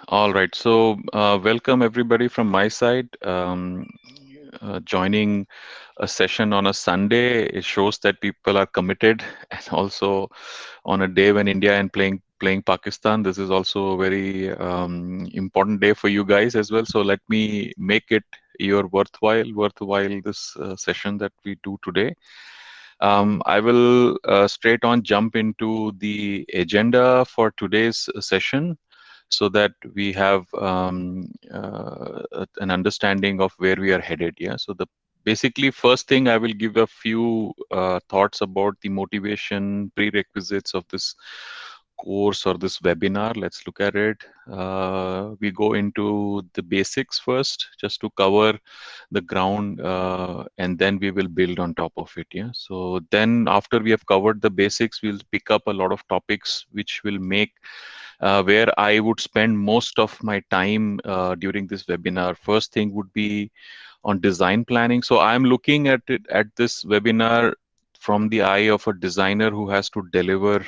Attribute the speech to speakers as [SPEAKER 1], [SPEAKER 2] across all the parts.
[SPEAKER 1] All right. So, welcome everybody from my side. Joining a session on a Sunday, it shows that people are committed, and also on a day when India and playing Pakistan, this is also a very important day for you guys as well. So, let me make it your worthwhile this session that we do today. I will straight on jump into the agenda for today's session so that we have an understanding of where we are headed. Yeah. So the basically first thing I will give a few thoughts about the motivation prerequisites of this course or this webinar. Let's look at it. We go into the basics first, just to cover the ground, and then we will build on top of it. Yeah. So then after we have covered the basics, we'll pick up a lot of topics which will make where I would spend most of my time during this webinar. First thing would be on design planning. So I'm looking at it at this webinar from the eye of a designer who has to deliver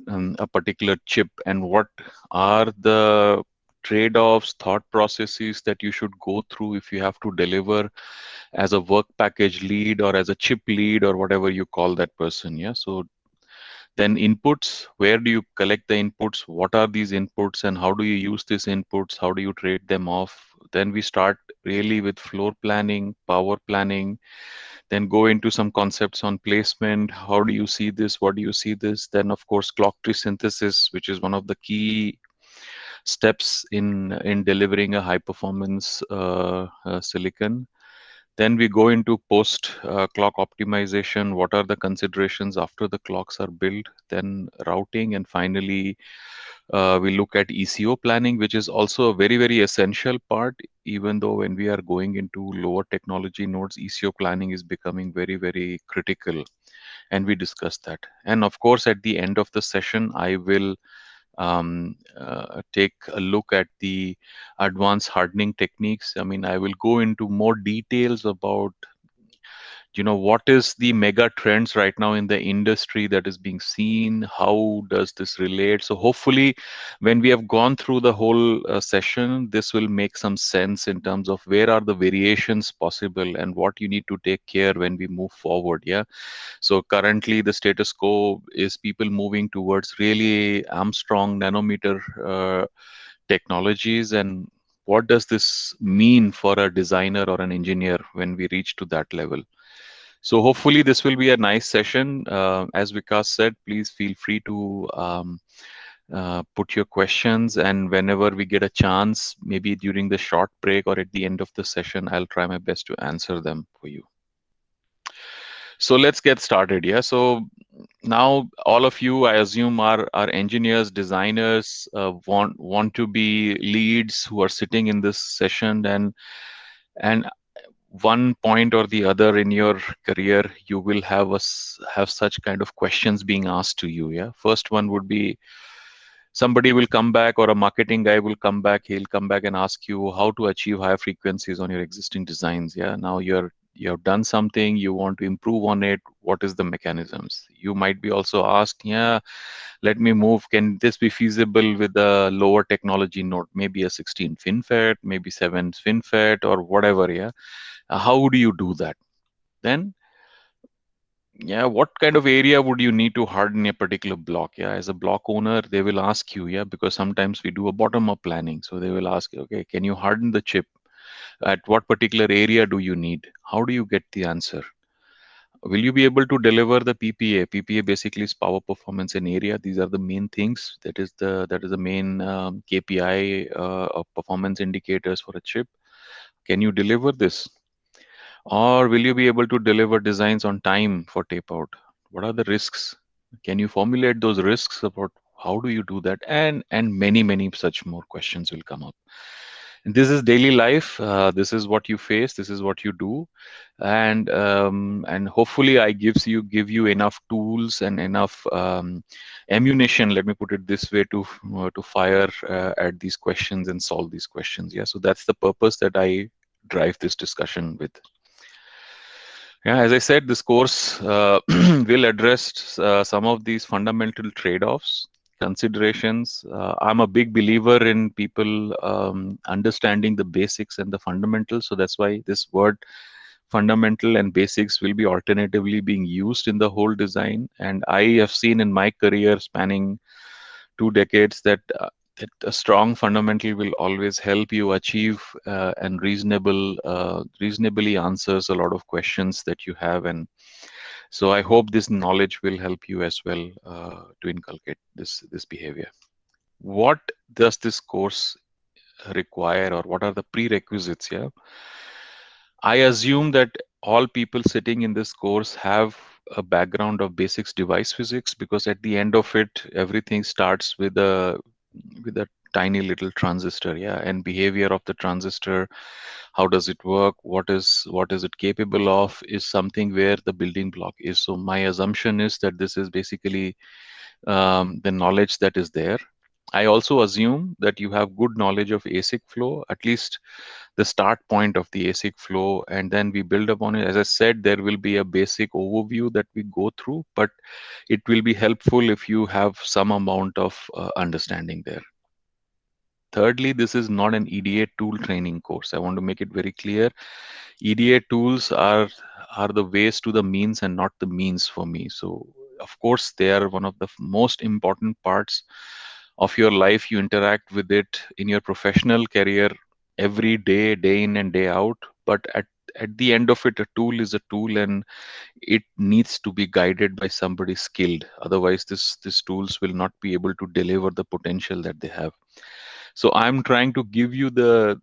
[SPEAKER 1] a particular chip, and what are the trade-offs, thought processes that you should go through if you have to deliver as a work package lead or as a chip lead or whatever you call that person. Yeah. So then inputs, where do you collect the inputs? What are these inputs and how do you use these inputs? How do you trade them off? Then we start really with floor planning, power planning, then go into some concepts on placement. How do you see this? What do you see this? Then of course, clock tree synthesis, which is one of the key steps in delivering a high performance silicon. Then we go into post clock optimization. What are the considerations after the clocks are built? Then routing, and finally we look at ECO planning, which is also a very essential part. Even though when we are going into lower technology nodes, ECO planning is becoming very critical, and we discuss that. And of course, at the end of the session, I will take a look at the advanced hardening techniques. I mean, I will go into more details about what is the mega trends right now in the industry that is being seen. How does this relate? So hopefully when we have gone through the whole session, this will make some sense in terms of where are the variations possible and what you need to take care when we move forward. Yeah. So currently the status quo is people moving towards really Armstrong nanometer technologies, and what does this mean for a designer or an engineer when we reach to that level? So hopefully this will be a nice session. As Vikas said, please feel free to put your questions, and whenever we get a chance, maybe during the short break or at the end of the session, I'll try my best to answer them for you. So let's get started. Yeah. So now all of you, I assume, are engineers, designers, want to be leads who are sitting in this session, and one point or the other in your career, you will have such kind of questions being asked to you. Yeah. First one would be, somebody will come back, or a marketing guy will come back. He'll come back and ask you how to achieve higher frequencies on your existing designs. Yeah. Now you have done something, you want to improve on it. What is the mechanisms? You might be also asked, yeah, let me move. Can this be feasible with a lower technology node? Maybe a 16 FinFET, maybe 7 FinFET, or whatever. Yeah. How do you do that? Then, yeah, what kind of area would you need to harden a particular block? Yeah, as a block owner, they will ask you, yeah, because sometimes we do a bottom-up planning. So they will ask, okay, can you harden the chip? At what particular area do you need? How do you get the answer? Will you be able to deliver the PPA? PPA basically is power, performance, and area. These are the main things. That is the main KPI of performance indicators for a chip. Can you deliver this? Or will you be able to deliver designs on time for tape out? What are the risks? Can you formulate those risks about how do you do that? And many such more questions will come up. And this is daily life. This is what you face. This is what you do, and hopefully I give you enough tools and enough ammunition. Let me put it this way, to fire at these questions and solve these questions. Yeah. So that's the purpose that I drive this discussion with. Yeah, as I said, this course will address some of these fundamental trade-offs. considerations. I'm a big believer in people understanding the basics and the fundamentals. So that's why this word fundamental and basics will be alternatively being used in the whole design. And I have seen in my career spanning 2 decades that a strong fundamental will always help you achieve and reasonably answers a lot of questions that you have. And so I hope this knowledge will help you as well to inculcate this behavior. What does this course require, or what are the prerequisites here? I assume that all people sitting in this course have a background of basics device physics, because at the end of it, everything starts with a tiny little transistor, yeah, and behavior of the transistor. How does it work? What is it capable of? Is something where the building block is. So my assumption is that this is basically the knowledge that is there. I also assume that you have good knowledge of ASIC flow, at least the start point of the ASIC flow, and then we build upon it. As I said, there will be a basic overview that we go through, but it will be helpful if you have some amount of understanding there. Thirdly, this is not an EDA tool training course. I want to make it very clear. EDA tools are the ways to the means and not the means for me. So of course they are one of the most important parts of your life. You interact with it in your professional career every day, day in and day out. But at the end of it, a tool is a tool, and it needs to be guided by somebody skilled. Otherwise, this tools will not be able to deliver the potential that they have. So I'm trying to give you the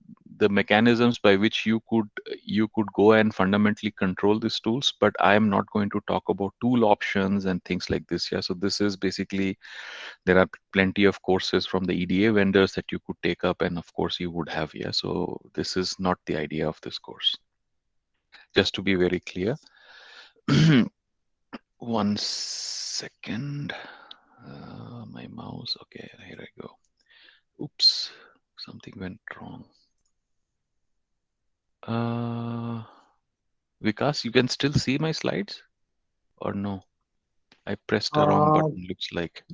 [SPEAKER 1] mechanisms by which you could go and fundamentally control these tools, but I am not going to talk about tool options and things like this. Yeah, so this is basically, there are plenty of courses from the EDA vendors that you could take up, and of course you would have. Yeah, so this is not the idea of this course, just to be very clear. One second. My mouse. Okay, here I go. Oops, something went wrong. Vikas, you can still see my slides or no? I pressed a wrong
[SPEAKER 2] Uh,
[SPEAKER 1] button, looks like.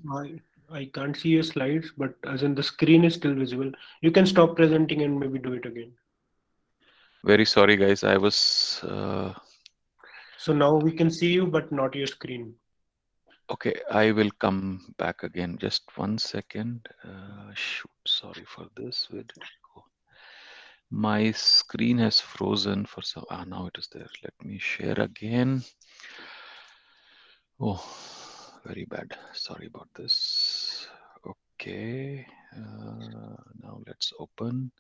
[SPEAKER 2] I can't see your slides, but as in the screen is still visible. You can stop presenting and maybe do it again.
[SPEAKER 1] Very sorry, guys.
[SPEAKER 2] So now we can see you, but not your screen.
[SPEAKER 1] Okay, I will come back again. Just 1 second. Shoot, sorry for this. Where did it go? My screen has frozen for some. Now it is there. Let me share again. Oh, very bad. Sorry about this. Okay. Now let's open.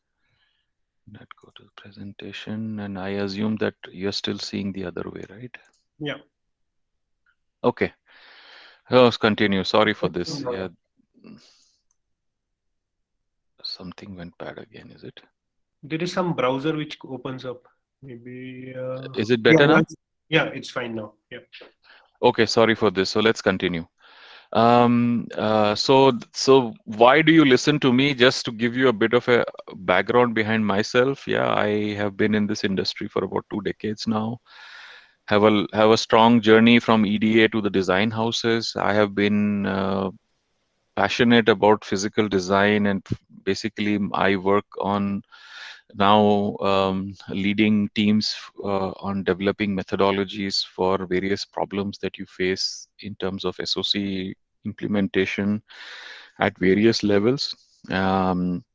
[SPEAKER 1] Let's go to the presentation. And I assume that you're still seeing the other way, right?
[SPEAKER 2] Yeah.
[SPEAKER 1] Okay. Let's continue. Sorry for this. Yeah, something went bad again, is it?
[SPEAKER 2] There is some browser which opens up. Maybe.
[SPEAKER 1] Is it
[SPEAKER 2] Yeah.
[SPEAKER 1] better now?
[SPEAKER 2] Yeah, it's fine now. Yeah.
[SPEAKER 1] Okay, sorry for this. So let's continue. So why do you listen to me? Just to give you a bit of a background behind myself. Yeah, I have been in this industry for about 2 decades now. Have a strong journey from EDA to the design houses. I have been passionate about physical design, and basically I work on now leading teams on developing methodologies for various problems that you face in terms of SOC implementation at various levels. Um,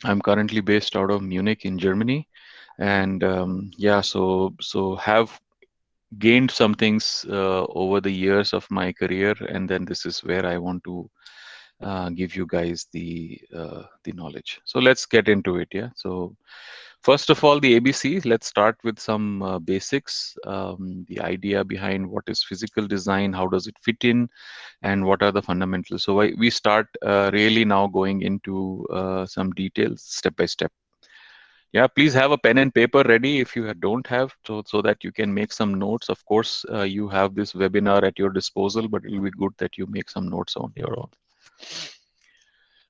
[SPEAKER 1] I'm currently based out of Munich in Germany, and yeah, so have gained some things over the years of my career, and then this is where I want to give you guys the knowledge. So let's get into it. Yeah. So first of all, the ABC. Let's start with some basics. The idea behind what is physical design, how does it fit in, and what are the fundamentals. So we start really now going into some details step by step. Yeah, please have a pen and paper ready if you don't have, so that you can make some notes. Of course, you have this webinar at your disposal, but it will be good that you make some notes on your own.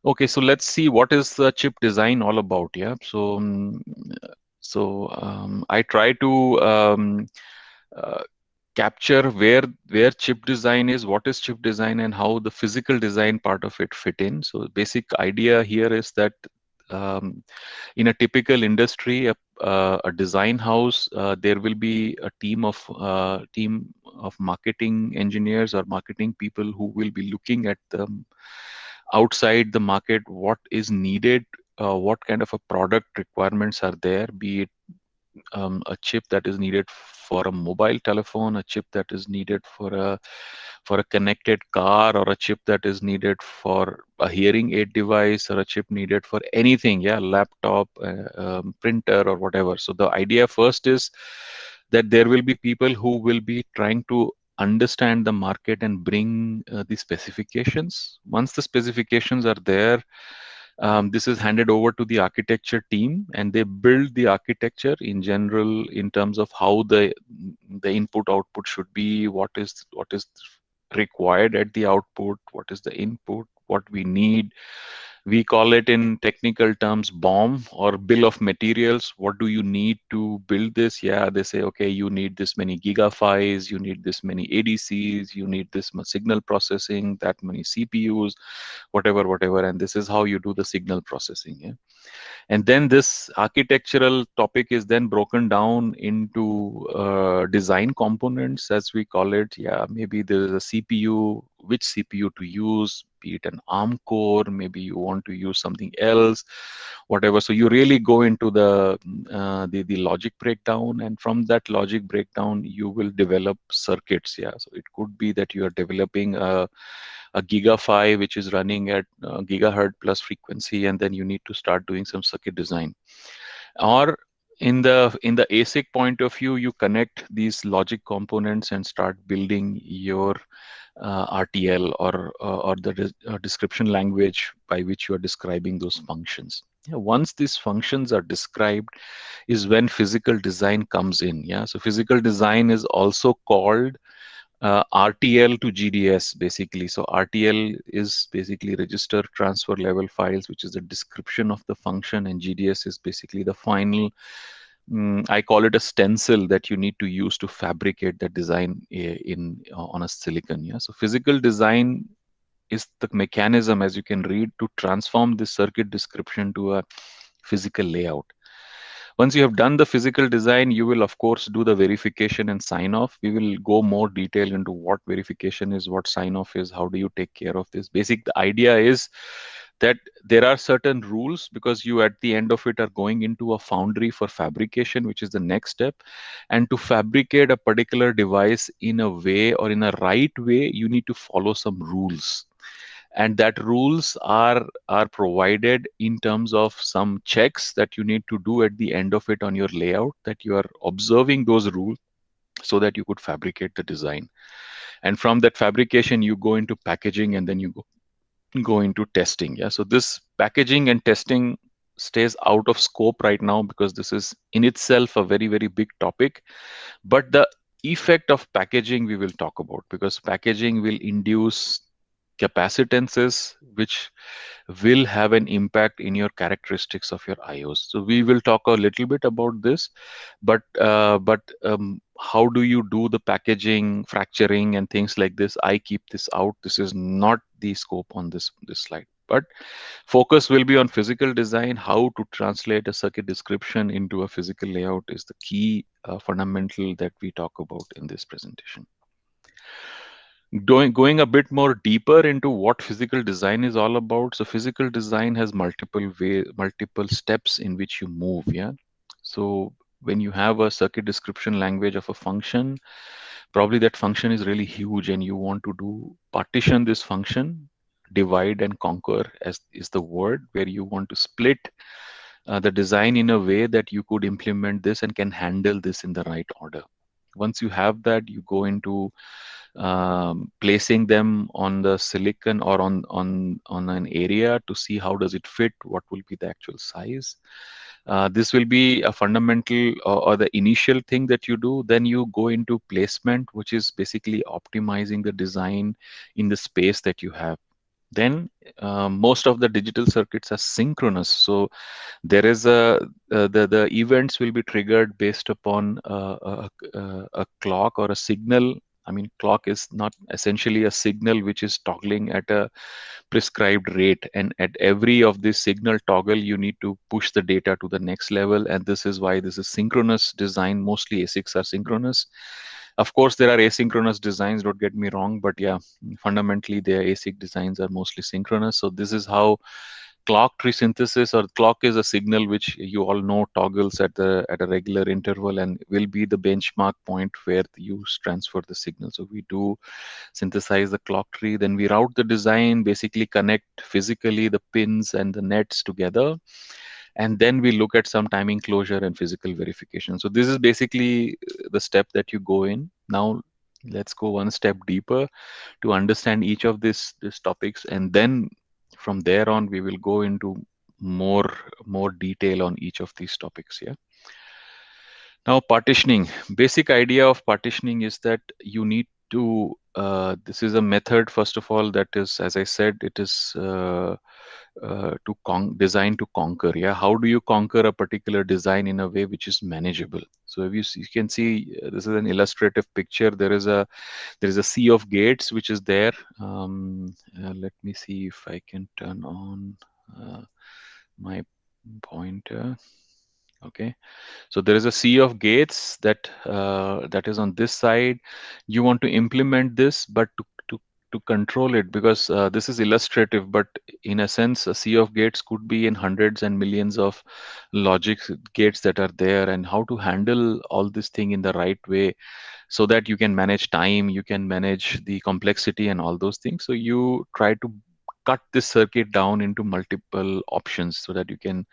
[SPEAKER 1] Okay, so let's see what is the chip design all about. Yeah, so I try to uh, capture where chip design is, what is chip design, and how the physical design part of it fit in. So basic idea here is that um, in a typical industry, a design house, there will be a team of marketing engineers or marketing people who will be looking at the outside the market, what is needed, what kind of a product requirements are there, be it a chip that is needed for a mobile telephone, a chip that is needed for a connected car, or a chip that is needed for a hearing aid device, or a chip needed for anything, yeah, laptop, printer, or whatever. So the idea first is that there will be people who will be trying to understand the market and bring the specifications. Once the specifications are there, this is handed over to the architecture team, and they build the architecture in general in terms of how the input output should be, what is required at the output, what is the input, what we need. We call it in technical terms BOM, or bill of materials. What do you need to build this? Yeah, they say, okay, you need this many gigaphies, you need this many ADCs, you need this much signal processing, that many CPUs, whatever, and this is how you do the signal processing. Yeah? And then this architectural topic is then broken down into design components, as we call it. Yeah, maybe there is a CPU, which CPU to use, be it an ARM core, maybe you want to use something else, whatever. So you really go into the logic breakdown, and from that logic breakdown you will develop circuits. Yeah, so it could be that you are developing a gigaphi which is running at gigahertz plus frequency, and then you need to start doing some circuit design. Or in the ASIC point of view, you connect these logic components and start building your RTL, or the description language by which you are describing those functions. Yeah, once these functions are described is when physical design comes in. Yeah, so physical design is also called RTL to GDS, basically. So RTL is basically register transfer level files, which is the description of the function, and GDS is basically the final. I call it a stencil that you need to use to fabricate the design in on a silicon. Yeah. So physical design is the mechanism, as you can read, to transform this circuit description to a physical layout. Once you have done the physical design, you will of course do the verification and sign off. We will go more detail into what verification is, what sign off is, how do you take care of this. The idea is that there are certain rules, because you at the end of it are going into a foundry for fabrication, which is the next step. And to fabricate a particular device in a way, or in a right way, you need to follow some rules, and that rules are provided in terms of some checks that you need to do at the end of it on your layout, that you are observing those rules so that you could fabricate the design. And from that fabrication you go into packaging, and then you go into testing. Yeah, so this packaging and testing stays out of scope right now, because this is in itself a very, very big topic. But the effect of packaging we will talk about, because packaging will induce capacitances which will have an impact in your characteristics of your IOs. So we will talk a little bit about this, but how do you do the packaging, fracturing, and things like this? I keep this out. This is not the scope on this slide. But focus will be on physical design. How to translate a circuit description into a physical layout is the key fundamental that we talk about in this presentation. Going a bit more deeper into what physical design is all about. So physical design has multiple steps in which you move. Yeah. So when you have a circuit description language of a function, probably that function is really huge, and you want to do partition this function, divide and conquer, as is the word, where you want to split the design in a way that you could implement this and can handle this in the right order. Once you have that, you go into placing them on the silicon, or on an area, to see how does it fit, what will be the actual size. This will be a fundamental, or the initial thing that you do. Then you go into placement, which is basically optimizing the design in the space that you have. Then most of the digital circuits are synchronous. So there is the events will be triggered based upon a clock or a signal. I mean, clock is not essentially a signal which is toggling at a prescribed rate, and at every of this signal toggle you need to push the data to the next level, and this is why this is synchronous design. Mostly ASICs are synchronous. Of course there are asynchronous designs, don't get me wrong, but yeah, fundamentally their ASIC designs are mostly synchronous. So this is how clock tree synthesis, or clock is a signal which you all know toggles at a regular interval and will be the benchmark point where you transfer the signal. So we do synthesize the clock tree, then we route the design, basically connect physically the pins and the nets together, and then we look at some timing closure and physical verification. So this is basically the step that you go in. Now let's go one step deeper to understand each of these topics, and then from there on we will go into more more detail on each of these topics. Yeah. Now, partitioning. Basic idea of partitioning is that you need to, this is a method, first of all, that is, as I said, it is designed to conquer. Yeah. How do you conquer a particular design in a way which is manageable? So if you can see, this is an illustrative picture. There is a sea of gates which is there. Let me see if I can turn on my pointer. Okay. So there is a sea of gates that is on this side. You want to implement this, but to control it, because this is illustrative, but in a sense, a sea of gates could be in hundreds and millions of logic gates that are there, and how to handle all this thing in the right way so that you can manage time, you can manage the complexity and all those things. So you try to cut this circuit down into multiple options so that you can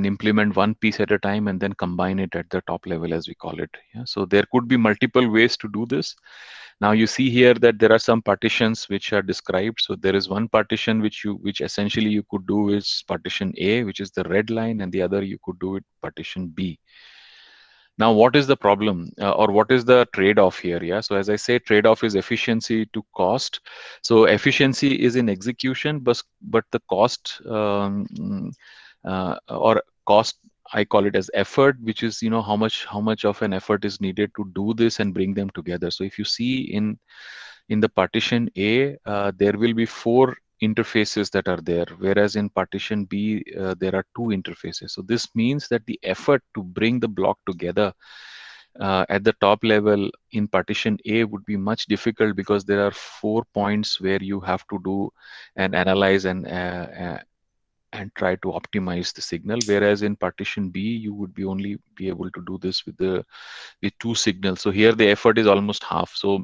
[SPEAKER 1] implement one piece at a time and then combine it at the top level, as we call it. Yeah? So there could be multiple ways to do this. Now you see here that there are some partitions which are described. So there is one partition which essentially you could do is partition A, which is the red line, and the other you could do it partition B. Now, what is the problem, or what is the trade-off here? Yeah. So as I say, trade-off is efficiency to cost. So efficiency is in execution, but the cost, or cost, I call it as effort, which is, how much of an effort is needed to do this and bring them together. So if you see in the partition A, there will be four interfaces that are there, whereas in partition B, there are two interfaces. So this means that the effort to bring the block together at the top level in partition A would be much difficult, because there are 4 points where you have to do and analyze and try to optimize the signal, whereas in partition B you would be only be able to do this with two signals. So here the effort is almost half. So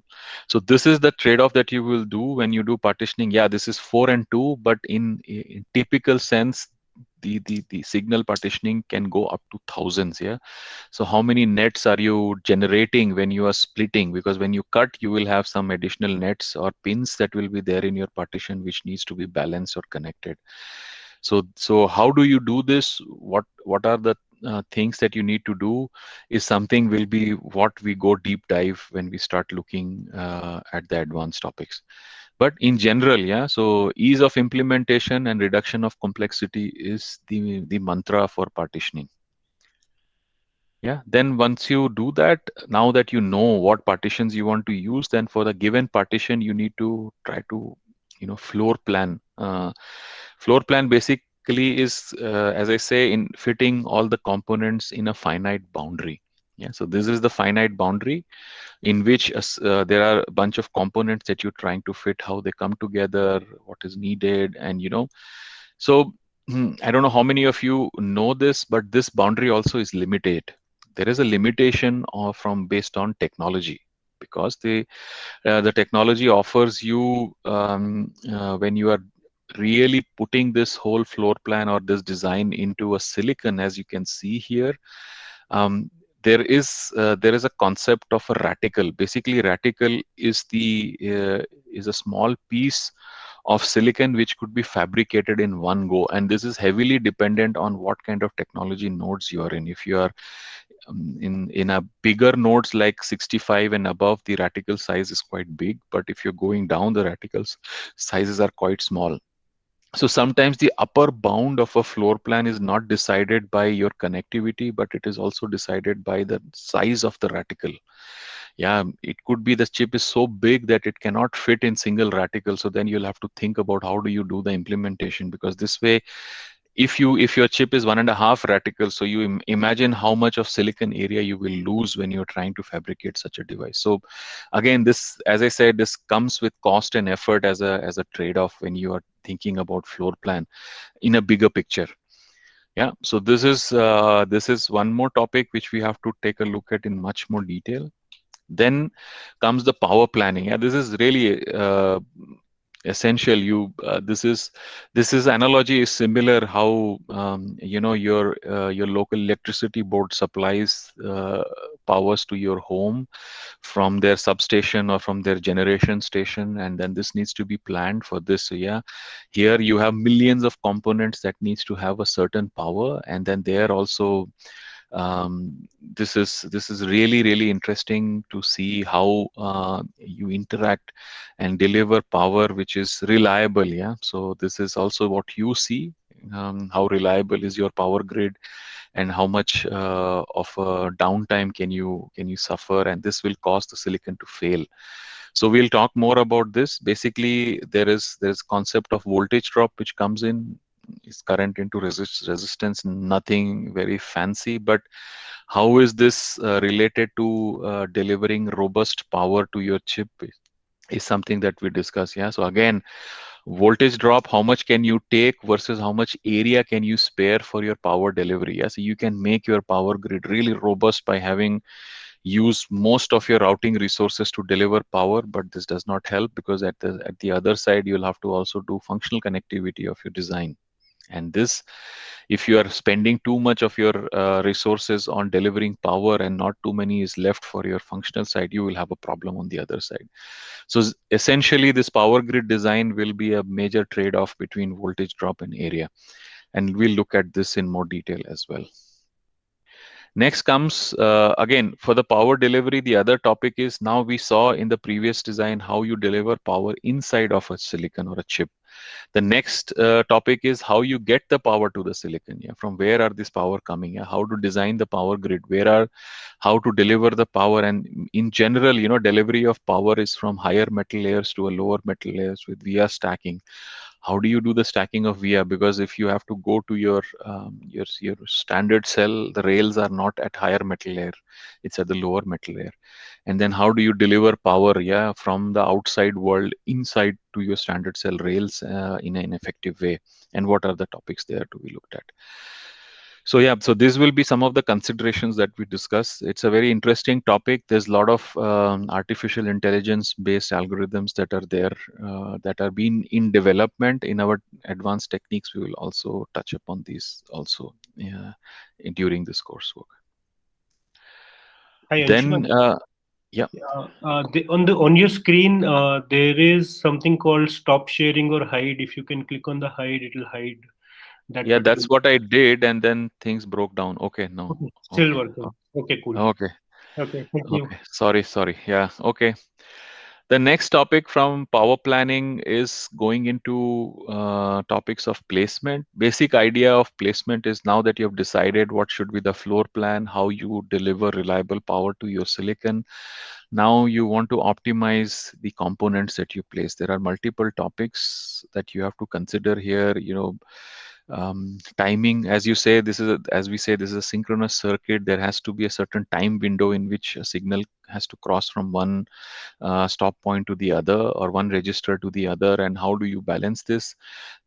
[SPEAKER 1] this is the trade-off that you will do when you do partitioning. Yeah, this is 4 and 2, but in typical sense, the signal partitioning can go up to thousands. Yeah. So how many nets are you generating when you are splitting? Because when you cut, you will have some additional nets or pins that will be there in your partition, which needs to be balanced or connected. So how do you do this? What are the things that you need to do is something will be what we go deep dive when we start looking at the advanced topics. But in general, yeah, so ease of implementation and reduction of complexity is the mantra for partitioning. Yeah, then once you do that, now that you know what partitions you want to use, then for the given partition, you need to try to, floor plan. Floor plan basically is, as I say, in fitting all the components in a finite boundary. Yeah, so this is the finite boundary in which there are a bunch of components that you're trying to fit, how they come together, what is needed, and so I don't know how many of you know this, but this boundary also is limited. There is a limitation from based on technology, because the technology offers you, when you are really putting this whole floor plan or this design into a silicon, as you can see here, um, there is a concept of a radical. Basically, radical is a small piece of silicon which could be fabricated in one go, and this is heavily dependent on what kind of technology nodes you are in. If you are In a bigger nodes like 65 and above, the reticle size is quite big, but if you're going down, the reticles sizes are quite small. So sometimes the upper bound of a floor plan is not decided by your connectivity, but it is also decided by the size of the reticle. Yeah, it could be the chip is so big that it cannot fit in single reticle. So then you'll have to think about how do you do the implementation, because this way, if your chip is 1.5 reticle, so you imagine how much of silicon area you will lose when you're trying to fabricate such a device. So again, this, as I said, this comes with cost and effort as a trade-off when you are thinking about floor plan in a bigger picture. Yeah, so this is one more topic which we have to take a look at in much more detail. Then comes the power planning. Yeah, this is really essential. This is analogy is similar how your local electricity board supplies powers to your home from their substation or from their generation station, and then this needs to be planned for this. So yeah, here you have millions of components that needs to have a certain power, and then they are also this is really interesting to see how you interact and deliver power which is reliable. Yeah, so this is also what you see, how reliable is your power grid, and how much of downtime can you suffer, and this will cause the silicon to fail. So we'll talk more about this. Basically, there is concept of voltage drop which comes in, is current into resistance, nothing very fancy, but how is this related to delivering robust power to your chip is something that we discuss. Yeah, so again, voltage drop, how much can you take versus how much area can you spare for your power delivery. Yeah, so you can make your power grid really robust by having use most of your routing resources to deliver power, but this does not help because at the other side you'll have to also do functional connectivity of your design. And this, if you are spending too much of your resources on delivering power and not too many is left for your functional side, you will have a problem on the other side. So essentially, this power grid design will be a major trade-off between voltage drop and area. And we'll look at this in more detail as well. Next comes, again, for the power delivery, the other topic is, now we saw in the previous design how you deliver power inside of a silicon or a chip. The next topic is how you get the power to the silicon. Yeah, from where are this power coming? Yeah, how to design the power grid? How to deliver the power? And in general, delivery of power is from higher metal layers to a lower metal layers with via stacking. How do you do the stacking of via? Because if you have to go to your standard cell, the rails are not at higher metal layer; it's at the lower metal layer. And then how do you deliver power, yeah, from the outside world inside to your standard cell rails in an effective way? And what are the topics there to be looked at? So yeah, so this will be some of the considerations that we discuss. It's a very interesting topic. There's a lot of artificial intelligence based algorithms that are there, that are being in development in our advanced techniques. We will also touch upon these also, yeah, during this coursework.
[SPEAKER 2] Hi,
[SPEAKER 1] Then
[SPEAKER 2] Anshuman.
[SPEAKER 1] yeah.
[SPEAKER 2] On your screen, there is something called stop sharing or hide. If you can click on the hide, it will hide that
[SPEAKER 1] Yeah,
[SPEAKER 2] particular.
[SPEAKER 1] that's what I did, and then things broke down. Okay, no.
[SPEAKER 2] Okay, still
[SPEAKER 1] Okay.
[SPEAKER 2] working. Okay, cool.
[SPEAKER 1] Okay.
[SPEAKER 2] Okay, thank you.
[SPEAKER 1] Okay. Sorry. Yeah. Okay. The next topic from power planning is going into topics of placement. Basic idea of placement is, now that you have decided what should be the floor plan, how you deliver reliable power to your silicon, now you want to optimize the components that you place. There are multiple topics that you have to consider here. Timing, as you say, as we say, this is a synchronous circuit. There has to be a certain time window in which a signal has to cross from one stop point to the other, or one register to the other, and how do you balance this?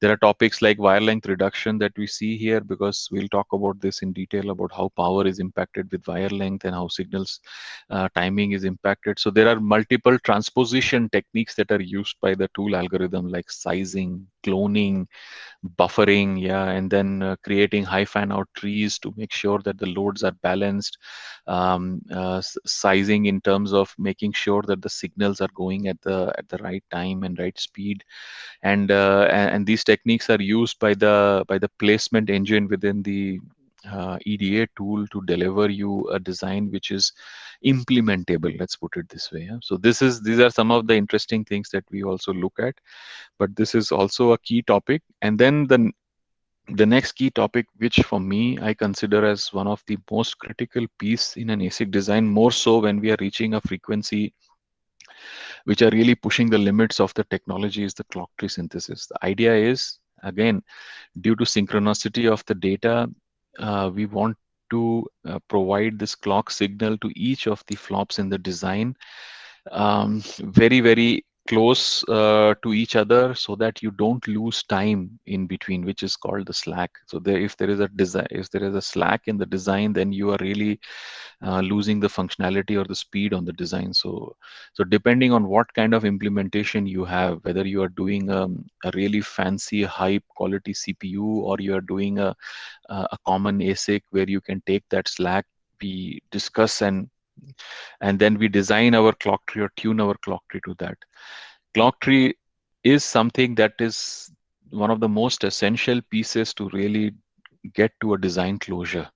[SPEAKER 1] There are topics like wire length reduction that we see here, because we'll talk about this in detail about how power is impacted with wire length and how signals timing is impacted. So there are multiple transposition techniques that are used by the tool algorithm, like sizing, cloning, buffering, yeah, and then creating high fan out trees to make sure that the loads are balanced, sizing in terms of making sure that the signals are going at the right time and right speed, and these techniques are used by the placement engine within EDA tool to deliver you a design which is implementable. Let's put it this way. Yeah? So these are some of the interesting things that we also look at. But this is also a key topic. And then the next key topic, which for me I consider as one of the most critical piece in an ASIC design, more so when we are reaching a frequency which are really pushing the limits of the technology, is the clock tree synthesis. The idea is, again, due to synchronicity of the data, we want to provide this clock signal to each of the flops in the design, very, very close to each other, so that you don't lose time in between, which is called the slack. So there, if there is a design, if there is a slack in the design, then you are really losing the functionality or the speed on the design. So depending on what kind of implementation you have, whether you are doing a really fancy high quality CPU, or you are doing a common ASIC where you can take that slack, we discuss, and then we design our clock tree or tune our clock tree to that. Clock tree is something that is one of the most essential pieces to really get to a design closure.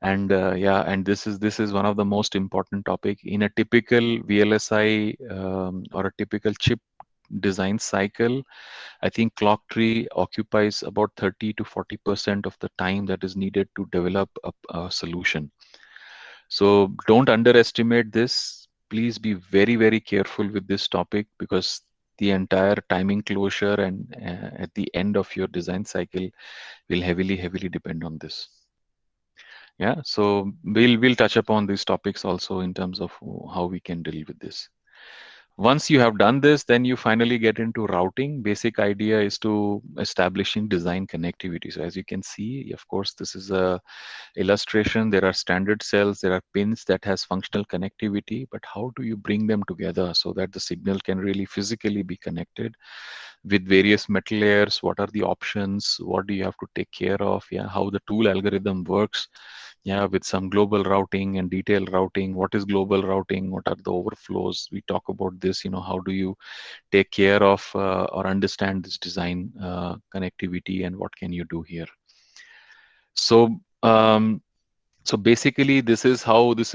[SPEAKER 1] And yeah, and this is one of the most important topic in a typical VLSI or a typical chip design cycle. I think clock tree occupies about 30 to 40% of the time that is needed to develop a solution. So don't underestimate this. Please be very, very careful with this topic, because the entire timing closure and at the end of your design cycle will heavily, heavily depend on this. Yeah, so we'll touch upon these topics also in terms of how we can deal with this. Once you have done this, then you finally get into routing. Basic idea is to establishing design connectivity. So as you can see, of course, this is a illustration. There are standard cells, there are pins that has functional connectivity, but how do you bring them together so that the signal can really physically be connected with various metal layers? What are the options? What do you have to take care of? Yeah, how the tool algorithm works. Yeah, with some global routing and detailed routing. What is global routing? What are the overflows? We talk about this. How do you take care of or understand this design connectivity, and what can you do here? So so basically, this is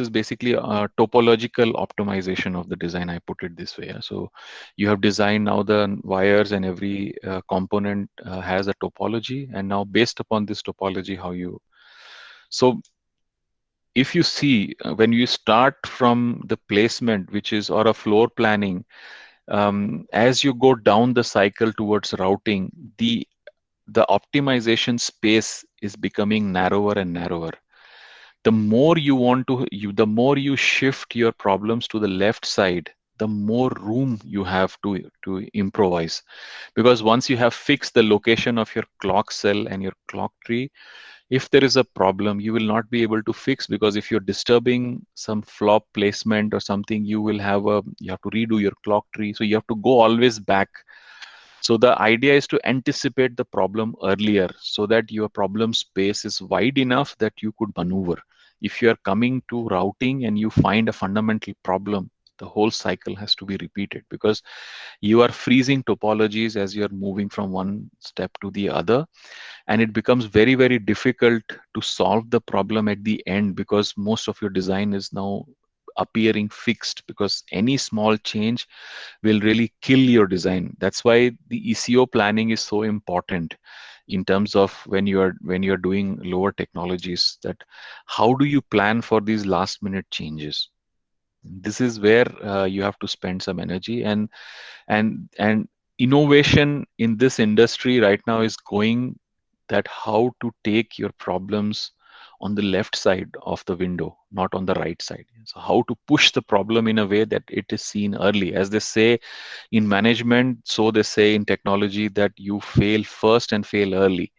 [SPEAKER 1] basically a topological optimization of the design. I put it this way. Yeah. So you have designed now the wires, and every component has a topology, and now based upon this topology, how you so if you see, when you start from the placement, which is or a floor planning, as you go down the cycle towards routing, the optimization space is becoming narrower and narrower. The more you want to you the more you shift your problems to the left side, the more room you have to improvise. Because once you have fixed the location of your clock cell and your clock tree, if there is a problem, you will not be able to fix, because if you're disturbing some flop placement or something, you have to redo your clock tree, so you have to go always back. So the idea is to anticipate the problem earlier, so that your problem space is wide enough that you could maneuver. If you are coming to routing and you find a fundamental problem, the whole cycle has to be repeated, because you are freezing topologies as you're moving from one step to the other. And it becomes very, very difficult to solve the problem at the end, because most of your design is now appearing fixed, because any small change will really kill your design. That's why the ECO planning is so important in terms of when you're doing lower technologies, that how do you plan for these last minute changes. This is where you have to spend some energy. And innovation in this industry right now is going that how to take your problems on the left side of the window, not on the right side. So how to push the problem in a way that it is seen early. As they say in management, so they say in technology, that you fail first and fail early.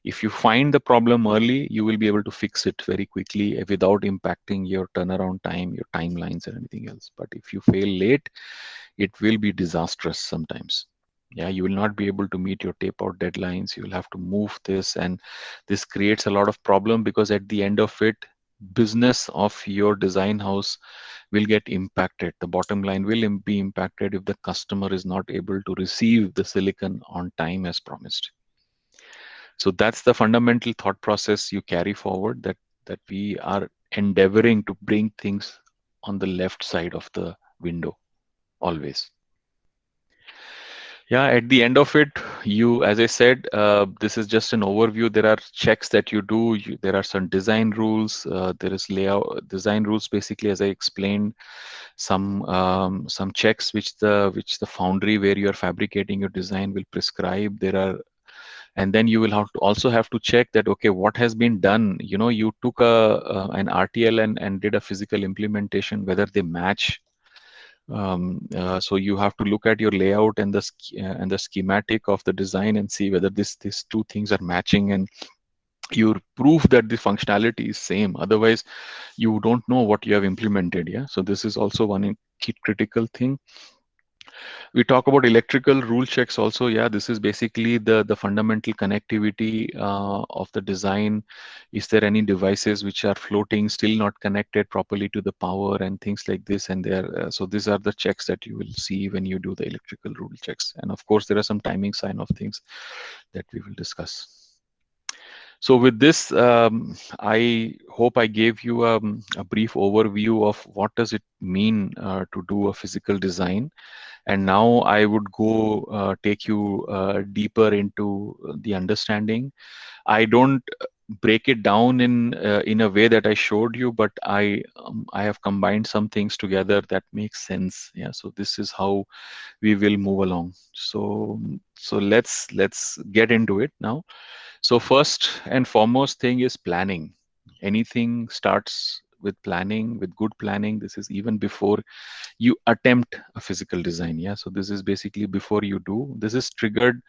[SPEAKER 1] If you find the problem early, you will be able to fix it very quickly without impacting your turnaround time, your timelines, and anything else. But if you fail late, it will be disastrous sometimes. Yeah, you will not be able to meet your tape out deadlines. You will have to move this, and this creates a lot of problem, because at the end of it, business of your design house will get impacted. The bottom line will be impacted if the customer is not able to receive the silicon on time as promised. So that's the fundamental thought process you carry forward, that we are endeavoring to bring things on the left side of the window always. Yeah, at the end of it, you, as I said, this is just an overview. There are checks that you do. There are some design rules. There is layout design rules, basically, as I explained. Some checks which the foundry where you are fabricating your design will prescribe. There are, and then you will also have to check that, okay, what has been done. You took an RTL and did a physical implementation, whether they match. So you have to look at your layout and the schematic of the design and see whether these two things are matching, and you prove that the functionality is same. Otherwise, you don't know what you have implemented. Yeah. So this is also one key critical thing. We talk about electrical rule checks also. Yeah, this is basically the fundamental connectivity of the design. Is there any devices which are floating, still not connected properly to the power and things like this? And there, so these are the checks that you will see when you do the electrical rule checks. And of course, there are some timing sign of things that we will discuss. So with this, I hope I gave you a brief overview of what does it mean to do a physical design. And now I would go take you deeper into the understanding. I don't break it down in a way that I showed you, but I have combined some things together that makes sense. Yeah. So this is how we will move along. So let's get into it now. So first and foremost thing is planning. Anything starts with planning, with good planning. This is even before you attempt a physical design. Yeah. So this is basically before you do. This is triggered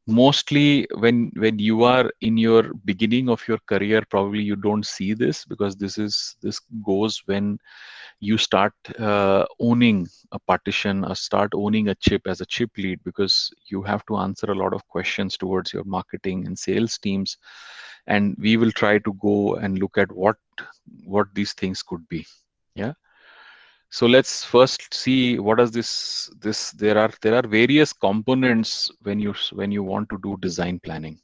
[SPEAKER 1] mostly when you are in your beginning of your career. Probably you don't see this, because this goes when you start owning a partition or start owning a chip as a chip lead, because you have to answer a lot of questions towards your marketing and sales teams. And we will try to go and look at what these things could be. Yeah. So let's first see what does this there are various components when you want to do design planning.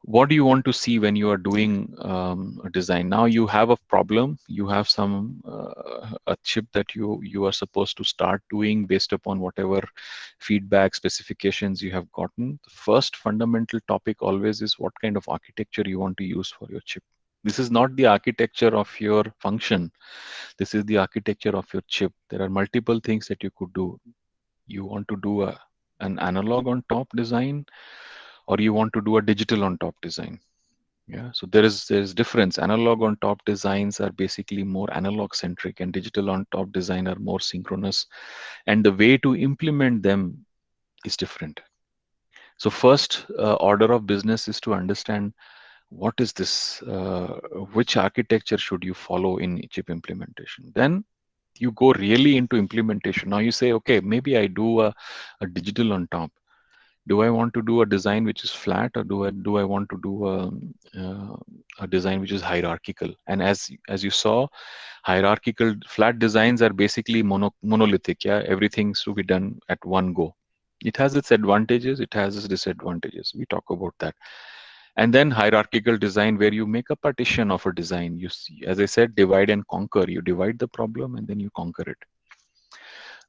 [SPEAKER 1] What do you want to see when you are doing a design? Now you have a problem, you have some a chip that you are supposed to start doing based upon whatever feedback specifications you have gotten. The first fundamental topic always is what kind of architecture you want to use for your chip. This is not the architecture of your function, this is the architecture of your chip. There are multiple things that you could do. You want to do an analog on top design, or you want to do a digital on top design. Yeah, so there's difference. Analog on top designs are basically more analog centric, and digital on top design are more synchronous, and the way to implement them is different. So first order of business is to understand what is this, which architecture should you follow in chip implementation. Then you go really into implementation. Now you say, okay, maybe I do a digital on top. Do I want to do a design which is flat, or do I want to do a design which is hierarchical? And as you saw, hierarchical flat designs are basically monolithic. Yeah, everything's to be done at one go. It has its advantages, it has its disadvantages. We talk about that. And then hierarchical design, where you make a partition of a design. You see, as I said, divide and conquer. You divide the problem and then you conquer it.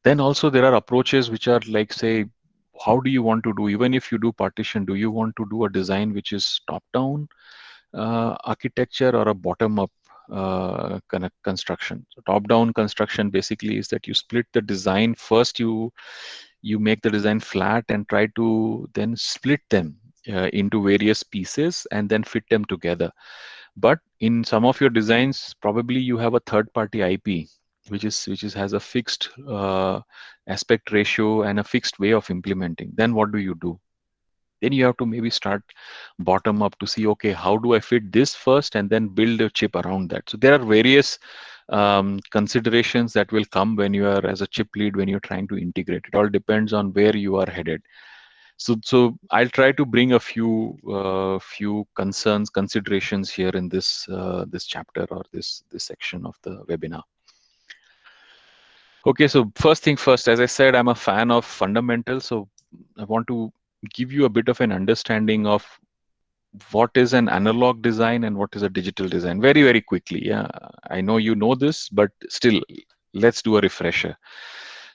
[SPEAKER 1] Then also there are approaches which are like, say, how do you want to do, even if you do partition, do you want to do a design which is top down architecture, or a bottom up kind of construction? So top down construction basically is that you split the design. First you make the design flat and try to then split them into various pieces and then fit them together. But in some of your designs, probably you have a third party IP which is has a fixed aspect ratio and a fixed way of implementing. Then what do you do? Then you have to maybe start bottom up to see, okay, how do I fit this first, and then build a chip around that. So there are various considerations that will come when you are as a chip lead, when you're trying to integrate. It all depends on where you are headed. So I'll try to bring a few considerations here in this chapter, or this section of the webinar. Okay, so first thing first, as I said, I'm a fan of fundamentals. So I want to give you a bit of an understanding of what is an analog design and what is a digital design very, very quickly. Yeah, I know you know this, but still, let's do a refresher.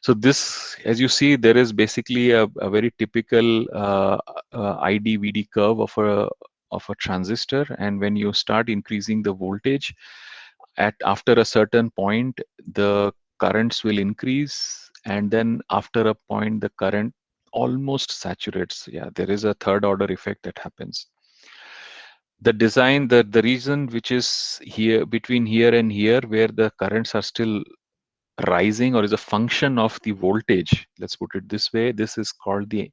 [SPEAKER 1] So this, as you see, there is basically a very typical ID/VD curve of a transistor, and when you start increasing the voltage, at after a certain point, the currents will increase, and then after a point, the current almost saturates. Yeah, there is a third order effect that happens. The design, the reason which is here between here and here, where the currents are still rising or is a function of the voltage, let's put it this way, this is called the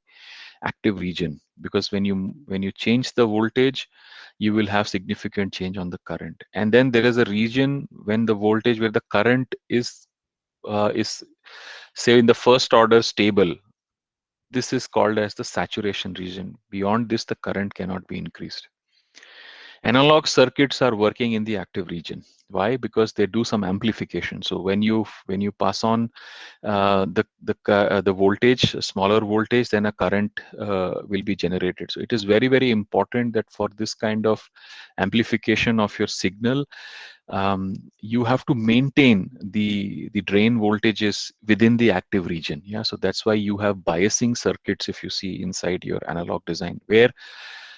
[SPEAKER 1] active region, because when you change the voltage, you will have significant change on the current. And then there is a region when the voltage, where the current is say in the first order stable. This is called as the saturation region. Beyond this, the current cannot be increased. Analog circuits are working in the active region. Why? Because they do some amplification. So when you pass on the voltage, a smaller voltage, then a current will be generated. So it is very, very important that for this kind of amplification of your signal, you have to maintain the drain voltages within the active region. Yeah, so that's why you have biasing circuits if you see inside your analog design, where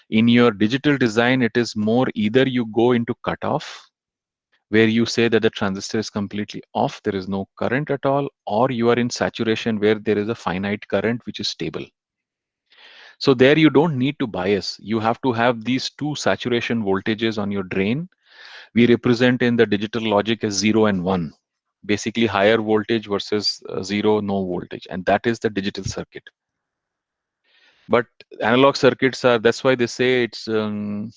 [SPEAKER 1] in your digital design, it is more either you go into cutoff, where you say that the transistor is completely off, there is no current at all, or you are in saturation where there is a finite current which is stable. So there you don't need to bias. You have to have these two saturation voltages on your drain. We represent in the digital logic as 0 and 1. Basically higher voltage versus 0, no voltage. And that is the digital circuit. But analog circuits are, that's why they say it's a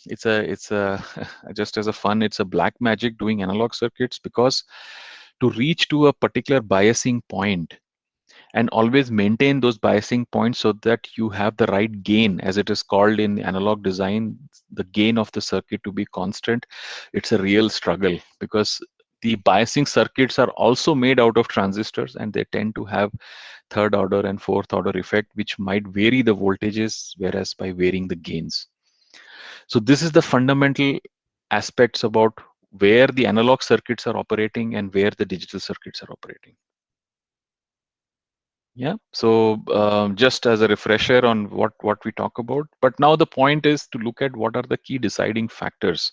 [SPEAKER 1] just as a fun, it's a black magic doing analog circuits, because to reach to a particular biasing point and always maintain those biasing points so that you have the right gain, as it is called in analog design, the gain of the circuit to be constant, it's a real struggle, because the biasing circuits are also made out of transistors, and they tend to have third order and fourth order effect, which might vary the voltages, whereas by varying the gains. So this is the fundamental aspects about where the analog circuits are operating and where the digital circuits are operating. Yeah. So just as a refresher on what we talk about, but now the point is to look at what are the key deciding factors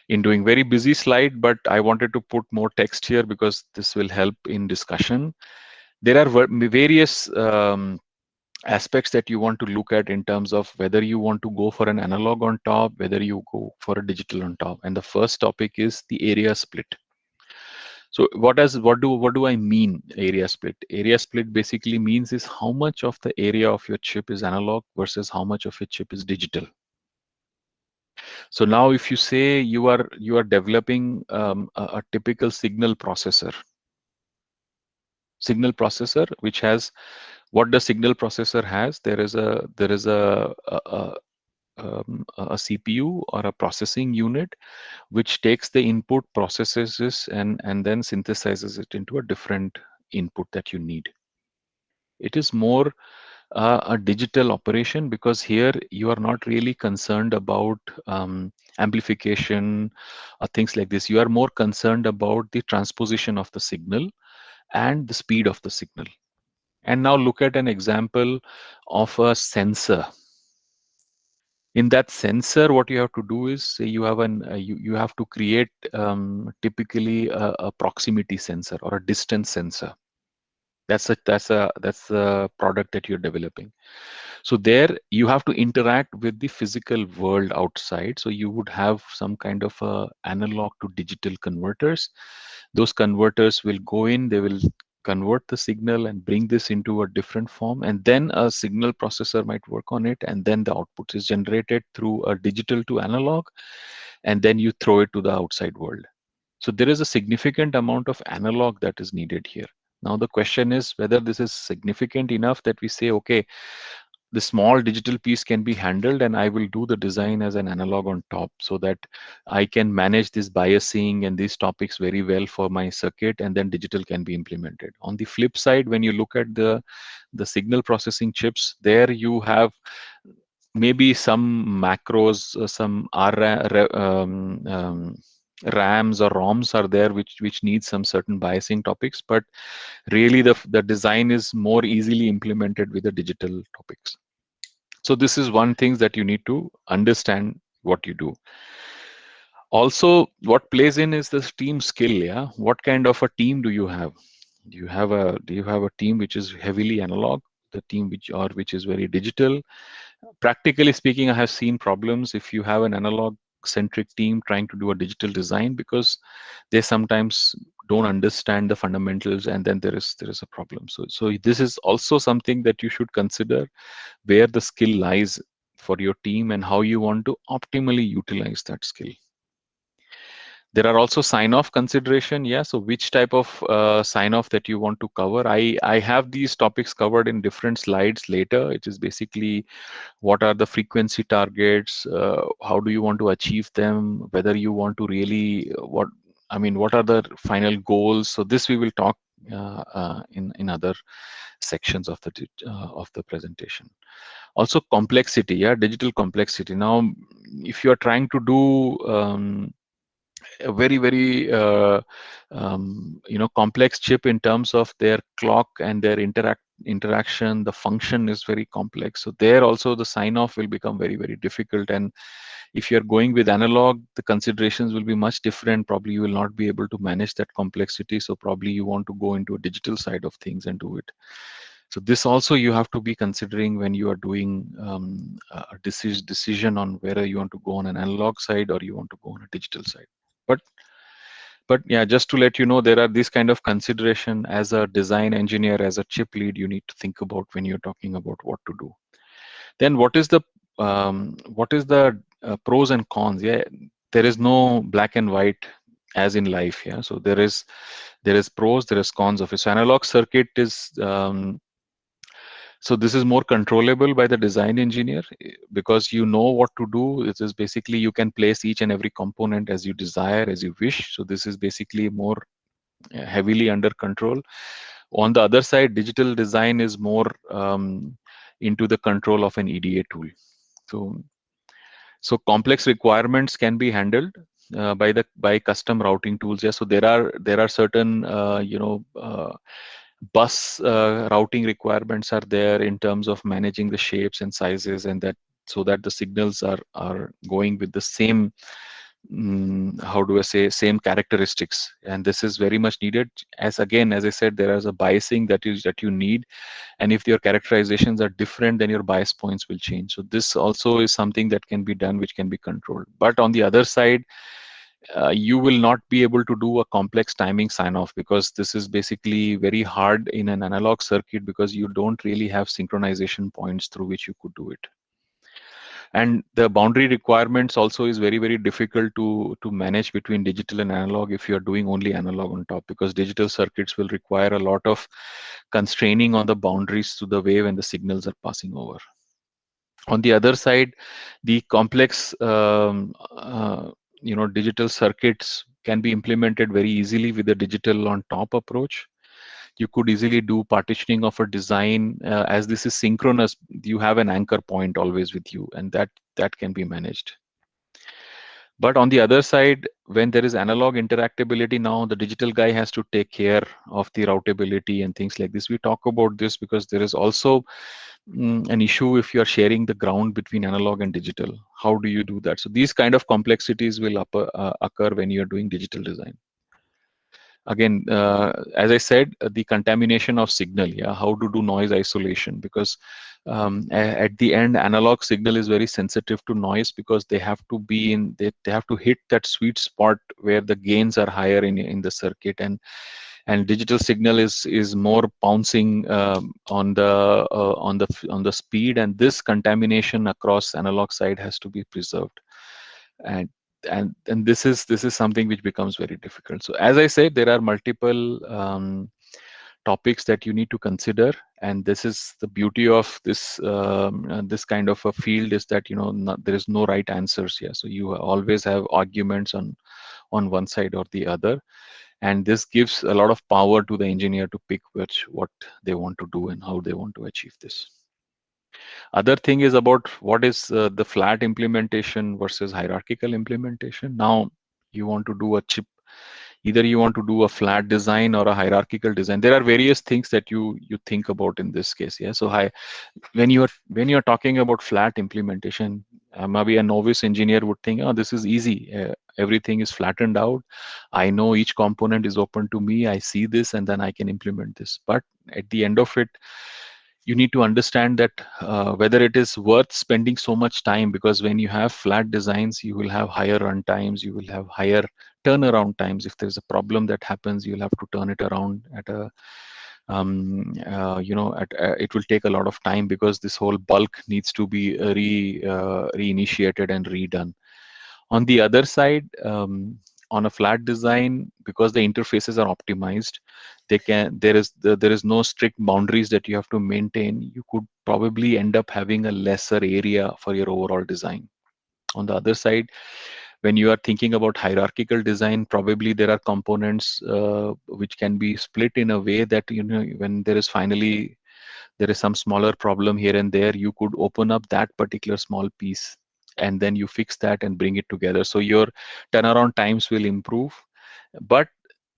[SPEAKER 1] in doing. Very busy slide, but I wanted to put more text here because this will help in discussion. There are various aspects that you want to look at in terms of whether you want to go for an analog on top, whether you go for a digital on top. And the first topic is the area split. So what do I mean area split? Area split basically means is how much of the area of your chip is analog versus how much of your chip is digital. So now if you say you are developing a typical signal processor which has, what the signal processor has, there is a CPU or a processing unit which takes the input, processes this, and then synthesizes it into a different input that you need. It is more a digital operation, because here you are not really concerned about amplification or things like this. You are more concerned about the transposition of the signal and the speed of the signal. And now look at an example of a sensor. In that sensor, what you have to do is, say you have you have to create typically a proximity sensor or a distance sensor. That's a product that you're developing. So there you have to interact with the physical world outside. So you would have some kind of analog to digital converters. Those converters will go in, they will convert the signal and bring this into a different form, and then a signal processor might work on it, and then the output is generated through a digital to analog, and then you throw it to the outside world. So there is a significant amount of analog that is needed here. Now the question is whether this is significant enough that we say, okay, the small digital piece can be handled and I will do the design as an analog on top, so that I can manage this biasing and these topics very well for my circuit, and then digital can be implemented. On the flip side, when you look at the signal processing chips, there you have maybe some macros, some RAMs or ROMs are there which need some certain biasing topics, but really the design is more easily implemented with the digital topics. So this is one thing that you need to understand what you do. Also, what plays in is this team skill. Yeah, what kind of a team do you have? Do you have a team which is heavily analog, the team which is very digital? Practically speaking, I have seen problems if you have an analog centric team trying to do a digital design, because they sometimes don't understand the fundamentals, and then there is a problem. So this is also something that you should consider, where the skill lies for your team and how you want to optimally utilize that skill. There are also sign off consideration. Yeah, so which type of sign off that you want to cover? I have these topics covered in different slides later. It is basically what are the frequency targets, how do you want to achieve them, whether you want to really what are the final goals. So this we will talk in other sections of the presentation. Also complexity, yeah, digital complexity. Now if you are trying to do a very complex chip in terms of their clock and their interaction, the function is very complex, so there also the sign off will become very difficult. And if you're going with analog, the considerations will be much different. Probably you will not be able to manage that complexity, so probably you want to go into a digital side of things and do it. So this also you have to be considering when you are doing a decision on whether you want to go on an analog side or you want to go on a digital side. But but yeah, just to let you know, there are this kind of consideration as a design engineer, as a chip lead, you need to think about when you're talking about what to do. Then what is the pros and cons? Yeah, there is no black and white as in life. Yeah, so there is pros, there is cons of it. So analog circuit is so this is more controllable by the design engineer, because you know what to do. It is basically you can place each and every component as you desire, as you wish. So this is basically more heavily under control. On the other side, digital design is more into the control of an EDA tool. So so complex requirements can be handled by custom routing tools. Yeah, so there are certain bus routing requirements are there in terms of managing the shapes and sizes, and that so that the signals are going with the same how do I say, same characteristics. And this is very much needed, as again, as I said, there is a biasing that you need, and if your characterizations are different, then your bias points will change. So this also is something that can be done, which can be controlled. But on the other side, you will not be able to do a complex timing sign off, because this is basically very hard in an analog circuit, because you don't really have synchronization points through which you could do it. And the boundary requirements also is very difficult to manage between digital and analog if you are doing only analog on top, because digital circuits will require a lot of constraining on the boundaries to the way when the signals are passing over. On the other side, the complex digital circuits can be implemented very easily with the digital on top approach. You could easily do partitioning of a design. As this is synchronous, you have an anchor point always with you, and that can be managed. But on the other side, when there is analog interactability, now the digital guy has to take care of the routability and things like this. We talk about this because there is also an issue if you are sharing the ground between analog and digital. How do you do that? So these kind of complexities will occur when you are doing digital design. Again, as I said, the contamination of signal. Yeah, how to do noise isolation, because at the end, analog signal is very sensitive to noise, because they have to be in they have to hit that sweet spot where the gains are higher in the circuit, and digital signal is more pouncing on the speed, and this contamination across analog side has to be preserved. And and and this is something which becomes very difficult. So as I said, there are multiple topics that you need to consider, and this is the beauty of this kind of a field, is that there is no right answers here. So you always have arguments on one side or the other, and this gives a lot of power to the engineer to pick what they want to do and how they want to achieve this. Other thing is about what is the flat implementation versus hierarchical implementation. Now you want to do a chip, either you want to do a flat design or a hierarchical design. There are various things that you think about in this case. Yeah. So when you're talking about flat implementation, maybe a novice engineer would think, oh, this is easy. Everything is flattened out. I know each component is open to me. I see this and then I can implement this. But at the end of it, you need to understand that whether it is worth spending so much time, because when you have flat designs, you will have higher run times, you will have higher turnaround times. If there's a problem that happens, you'll have to turn it around at a it will take a lot of time because this whole bulk needs to be reinitiated and redone. On the other side, on a flat design, because the interfaces are optimized, there is no strict boundaries that you have to maintain. You could probably end up having a lesser area for your overall design. On the other side, when you are thinking about hierarchical design, probably there are components which can be split in a way that, when there is some smaller problem here and there, you could open up that particular small piece and then you fix that and bring it together. So your turnaround times will improve, but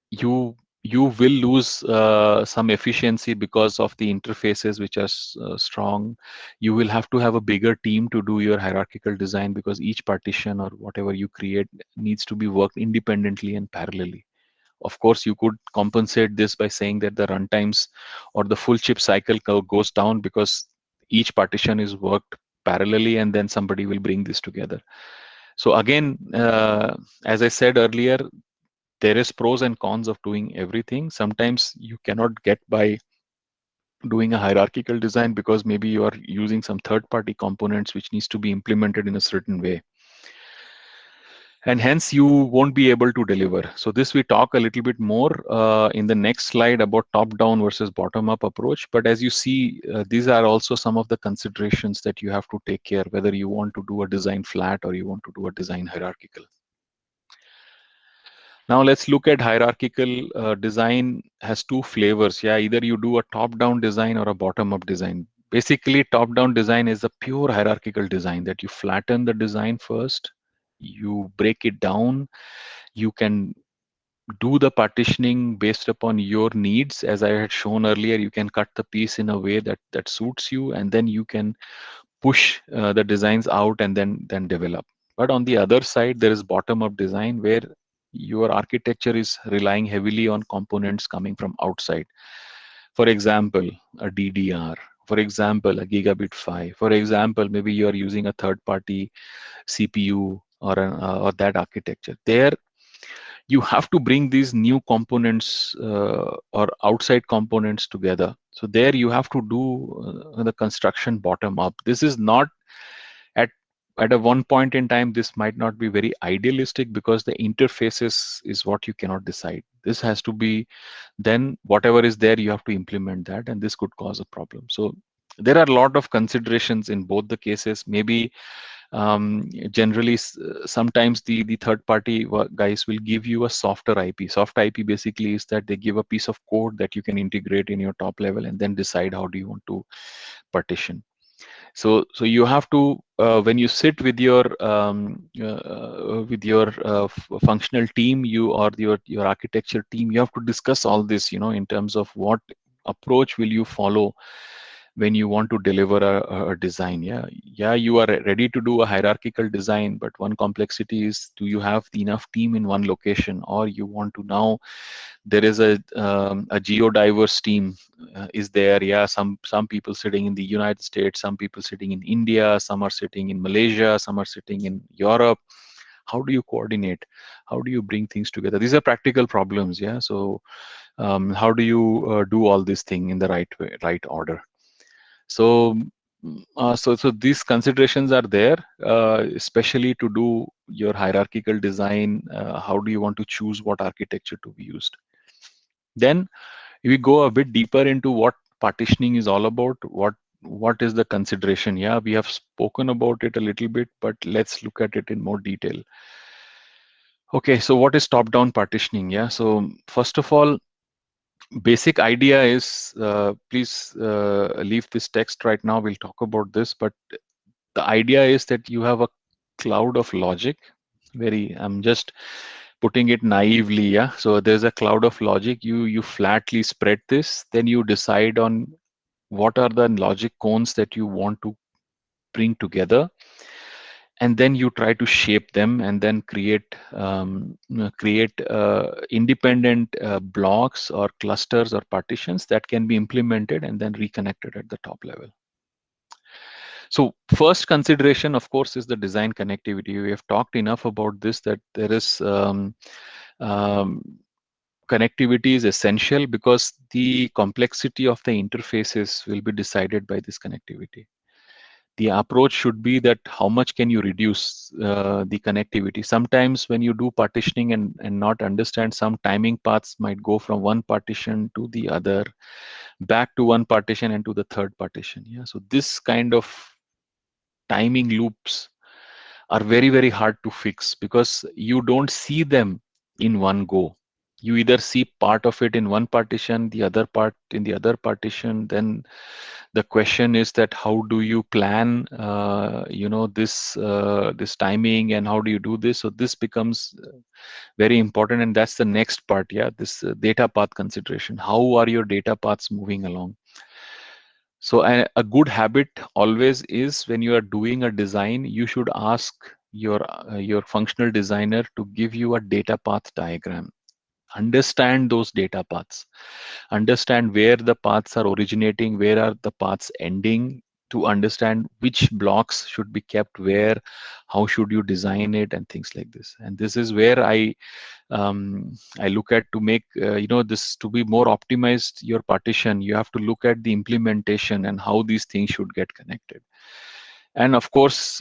[SPEAKER 1] you you will lose some efficiency because of the interfaces which are strong. You will have to have a bigger team to do your hierarchical design because each partition or whatever you create needs to be worked independently and parallelly. Of course, you could compensate this by saying that the runtimes or the full chip cycle goes down because each partition is worked parallelly and then somebody will bring this together. So again, as I said earlier, there is pros and cons of doing everything. Sometimes you cannot get by doing a hierarchical design because maybe you are using some third party components which needs to be implemented in a certain way, and hence you won't be able to deliver. So this we talk a little bit more in the next slide about top down versus bottom up approach. But as you see, these are also some of the considerations that you have to take care, whether you want to do a design flat or you want to do a design hierarchical. Now let's look at hierarchical design has two flavors. Yeah, either you do a top-down design or a bottom-up design. Basically, top-down design is a pure hierarchical design that you flatten the design first, you break it down, you can do the partitioning based upon your needs. As I had shown earlier, you can cut the piece in a way that suits you, and then you can push the designs out and then develop. But on the other side, there is bottom up design where your architecture is relying heavily on components coming from outside. For example, a DDR, for example, a gigabit PHY, for example, maybe you are using a third party CPU or that architecture. There you have to bring these new components or outside components together. So there you have to do the construction bottom up. This is not at at a one point in time, this might not be very idealistic because the interfaces is what you cannot decide. This has to be, then whatever is there, you have to implement that, and this could cause a problem. So there are a lot of considerations in both the cases. Maybe generally sometimes the third party guys will give you a softer IP. Soft IP basically is that they give a piece of code that you can integrate in your top level and then decide how do you want to partition. So you have to when you sit with your functional team, you or your architecture team, you have to discuss all this, in terms of what approach will you follow when you want to deliver a design. Yeah, you are ready to do a hierarchical design, but one complexity is, do you have enough team in one location, or you want to now there is a geodiverse team is there. Yeah, some people sitting in the United States, some people sitting in India, some are sitting in Malaysia, some are sitting in Europe. How do you coordinate? How do you bring things together? These are practical problems. Yeah, so how do you do all this thing in the right way, right order? So so these considerations are there, especially to do your hierarchical design. How do you want to choose what architecture to be used? Then we go a bit deeper into what partitioning is all about. What is the consideration? Yeah, we have spoken about it a little bit, but let's look at it in more detail. Okay, so what is top-down partitioning? Yeah, so first of all, Basic idea is, please leave this text right now. We'll talk about this, but the idea is that you have a cloud of logic. I'm just putting it naively, yeah. So there's a cloud of logic. You flatly spread this, then you decide on what are the logic cones that you want to bring together, and then you try to shape them and then create independent blocks or clusters or partitions that can be implemented and then reconnected at the top level. So first consideration, of course, is the design connectivity. We have talked enough about this, that there is um, connectivity is essential because the complexity of the interfaces will be decided by this connectivity. The approach should be that how much can you reduce the connectivity. Sometimes when you do partitioning and not understand, some timing paths might go from one partition to the other, back to one partition and to the third partition. Yeah, so this kind of timing loops are very, very hard to fix because you don't see them in one go. You either see part of it in one partition, the other part in the other partition. Then the question is that how do you plan, this timing, and how do you do this? So this becomes very important, and that's the next part. Yeah, this data path consideration. How are your data paths moving along? So a good habit always is, when you are doing a design, you should ask your functional designer to give you a data path diagram. Understand those data paths. Understand where the paths are originating, where are the paths ending, to understand which blocks should be kept where, how should you design it, and things like this. And this is where I look at, to make this to be more optimized your partition, you have to look at the implementation and how these things should get connected. And of course,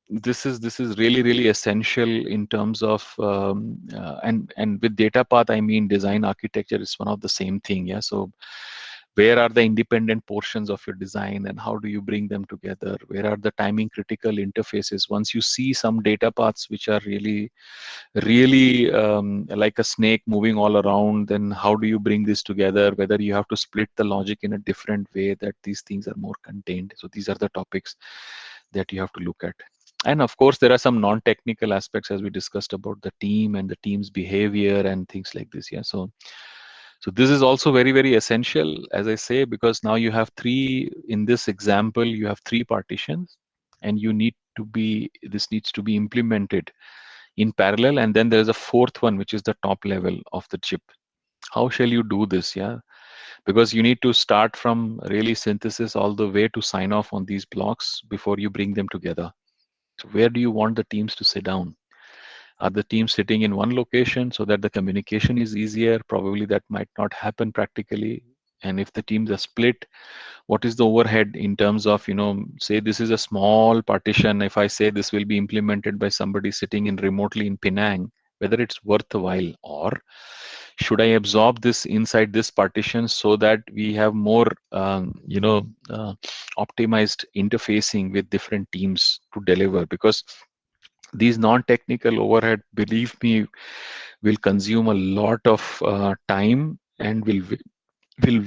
[SPEAKER 1] this is really, really essential in terms of and with data path, I mean design architecture is one of the same thing. Yeah, so where are the independent portions of your design and how do you bring them together? Where are the timing critical interfaces? Once you see some data paths which are really, really like a snake moving all around, then how do you bring this together? Whether you have to split the logic in a different way that these things are more contained. So these are the topics that you have to look at. And of course, there are some non-technical aspects, as we discussed, about the team and the team's behavior and things like this. Yeah, so this is also very, very essential, as I say, because now you have three, in this example you have three partitions, and this needs to be implemented in parallel. And then there's a fourth one, which is the top level of the chip. How shall you do this? Yeah, because you need to start from really synthesis all the way to sign off on these blocks before you bring them together. So where do you want the teams to sit down? Are the teams sitting in one location so that the communication is easier? Probably that might not happen practically. And if the teams are split, what is the overhead in terms of, say this is a small partition. If I say this will be implemented by somebody sitting in remotely in Penang, whether it's worthwhile, or should I absorb this inside this partition so that we have more, optimized interfacing with different teams to deliver? Because these non-technical overhead, believe me, will consume a lot of time and will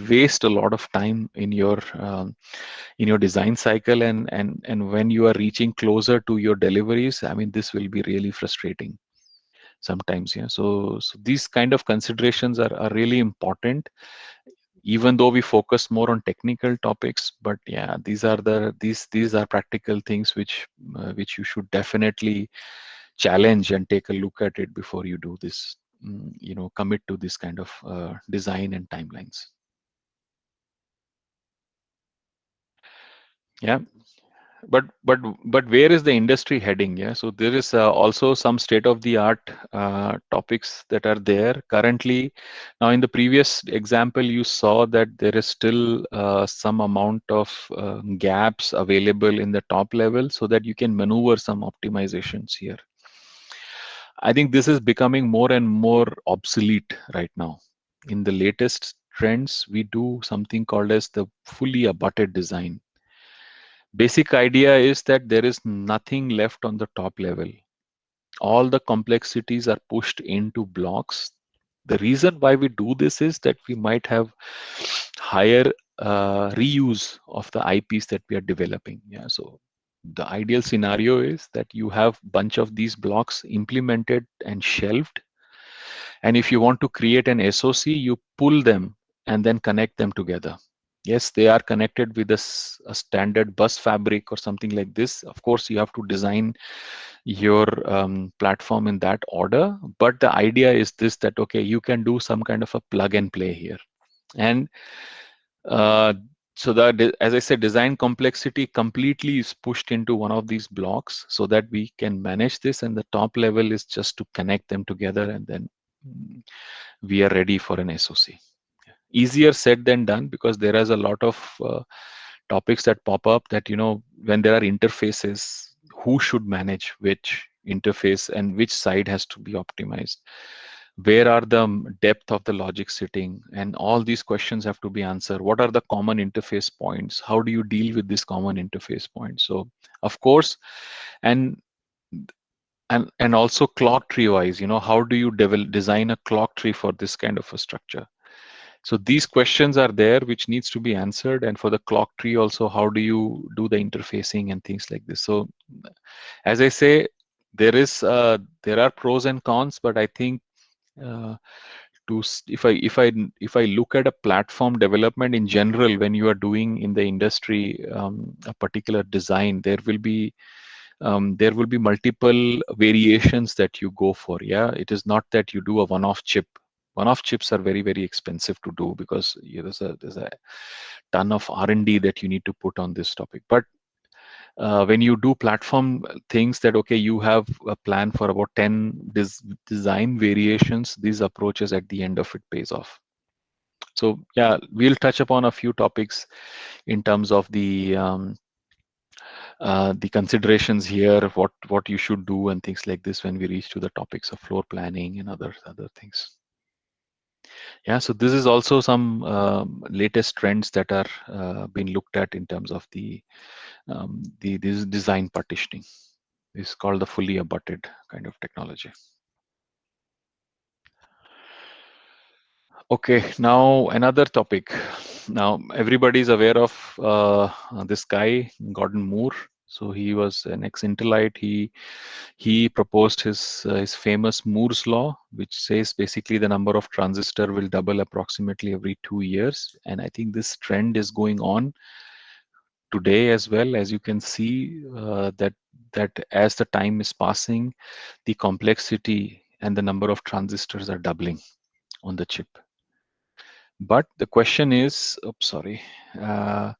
[SPEAKER 1] waste a lot of time in your design cycle, and when you are reaching closer to your deliveries, I mean, this will be really frustrating sometimes. Yeah, so these kind of considerations are really important, even though we focus more on technical topics. But yeah, these are practical things which you should definitely challenge and take a look at it before you do this, commit to this kind of design and timelines. Yeah, but where is the industry heading? Yeah, so there is also some state of the art topics that are there currently. Now, in the previous example, you saw that there is still some amount of gaps available in the top level so that you can maneuver some optimizations here. I think this is becoming more and more obsolete right now. In the latest trends, we do something called as the fully abutted design. Basic idea is that there is nothing left on the top level. All the complexities are pushed into blocks. The reason why we do this is that we might have higher reuse of the IPs that we are developing. Yeah, so the ideal scenario is that you have bunch of these blocks implemented and shelved, and if you want to create an SoC, you pull them and then connect them together. Yes, they are connected with a standard bus fabric or something like this. Of course, you have to design your platform in that order, but the idea is this, that okay, you can do some kind of a plug and play here. And uh, so that, as I said, design complexity completely is pushed into one of these blocks so that we can manage this, and the top level is just to connect them together, and then we are ready for an SoC. Easier said than done, because there is a lot of topics that pop up, that when there are interfaces, who should manage which interface and which side has to be optimized, where are the depth of the logic sitting, and all these questions have to be answered. What are the common interface points? How do you deal with this common interface points? So of course, and and also clock tree wise, how do you design a clock tree for this kind of a structure? So these questions are there which needs to be answered. And for the clock tree also, how do you do the interfacing and things like this? So as I say, there are pros and cons, but I think uh, if I look at a platform development in general, when you are doing in the industry a particular design, there will be multiple variations that you go for. Yeah, it is not that you do a one-off chip. One-off chips are very, very expensive to do, because there's a ton of R&D that you need to put on this topic. But when you do platform things, that okay, you have a plan for about 10 design variations, these approaches at the end of it pays off. So yeah, we'll touch upon a few topics in terms of the considerations here, what you should do and things like this, when we reach to the topics of floor planning and other things. Yeah, so this is also some latest trends that are being looked at in terms of the this design partitioning. It's called the fully abutted kind of technology. Okay, now another topic. Now everybody is aware of this guy, Gordon Moore. So he was an ex-Intelite. He proposed his famous Moore's law, which says basically the number of transistor will double approximately every 2 years. And I think this trend is going on today as well. As you can see, that as the time is passing, the complexity and the number of transistors are doubling on the chip. But the question is, oops, sorry, uh,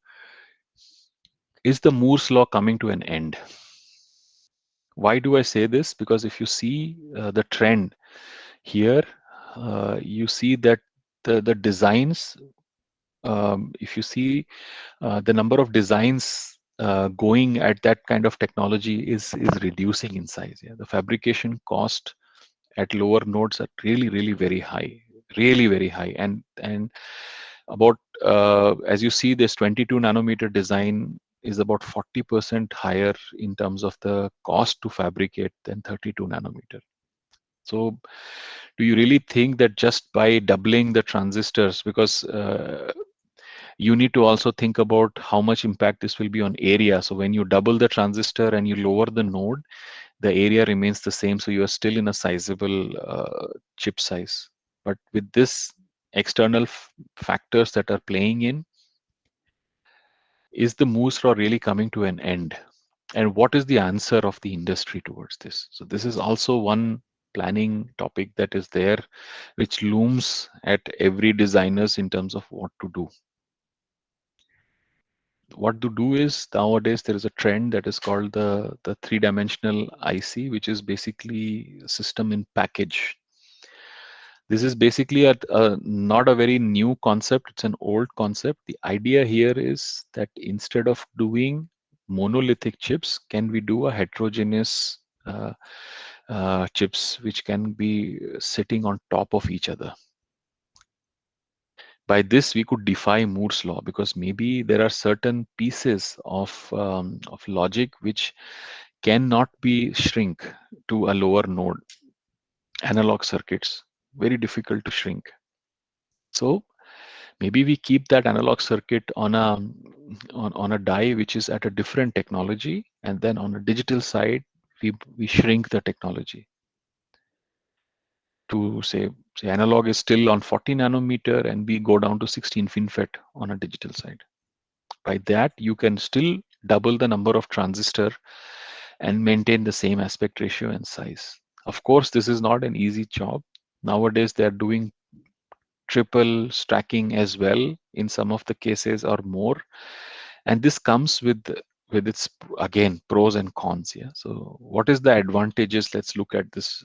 [SPEAKER 1] is the Moore's law coming to an end? Why do I say this? Because if you see the trend here, you see that the designs, if you see the number of designs going at that kind of technology is reducing in size. Yeah, the fabrication cost at lower nodes are really very high, really very high, and about as you see, this 22 nanometer design is about 40% higher in terms of the cost to fabricate than 32 nanometer. So do you really think that just by doubling the transistors, because you need to also think about how much impact this will be on area. So when you double the transistor and you lower the node, the area remains the same, so you are still in a sizable chip size. But with this external factors that are playing in, is the Moore's law really coming to an end? And what is the answer of the industry towards this? So this is also one planning topic that is there, which looms at every designers in terms of what to do. What to do is, nowadays there is a trend that is called the three-dimensional IC, which is basically system in package. This is basically not a very new concept, it's an old concept. The idea here is that instead of doing monolithic chips, can we do a heterogeneous chips which can be sitting on top of each other? By this we could defy Moore's law, because maybe there are certain pieces of logic which cannot be shrink to a lower node, analog circuits. very difficult to shrink. So maybe we keep that analog circuit on a die which is at a different technology, and then on a digital side we shrink the technology to say analog is still on 40 nanometer and we go down to 16 FinFET on a digital side. By that you can still double the number of transistor and maintain the same aspect ratio and size. Of course, this is not an easy job. Nowadays they are doing triple stacking as well in some of the cases or more, and this comes with its again pros and cons. Yeah, so what is the advantages? Let's look at this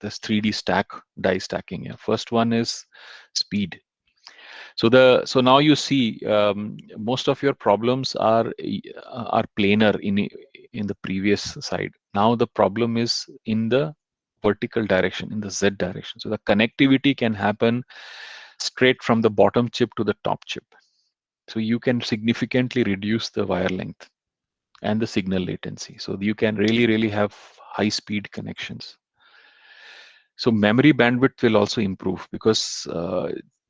[SPEAKER 1] 3D stack die stacking. Yeah, first one is speed. So now you see most of your problems are planar in the previous side. Now the problem is in the vertical direction, in the Z direction. So the connectivity can happen straight from the bottom chip to the top chip. So you can significantly reduce the wire length and the signal latency. So you can really have high speed connections. So memory bandwidth will also improve because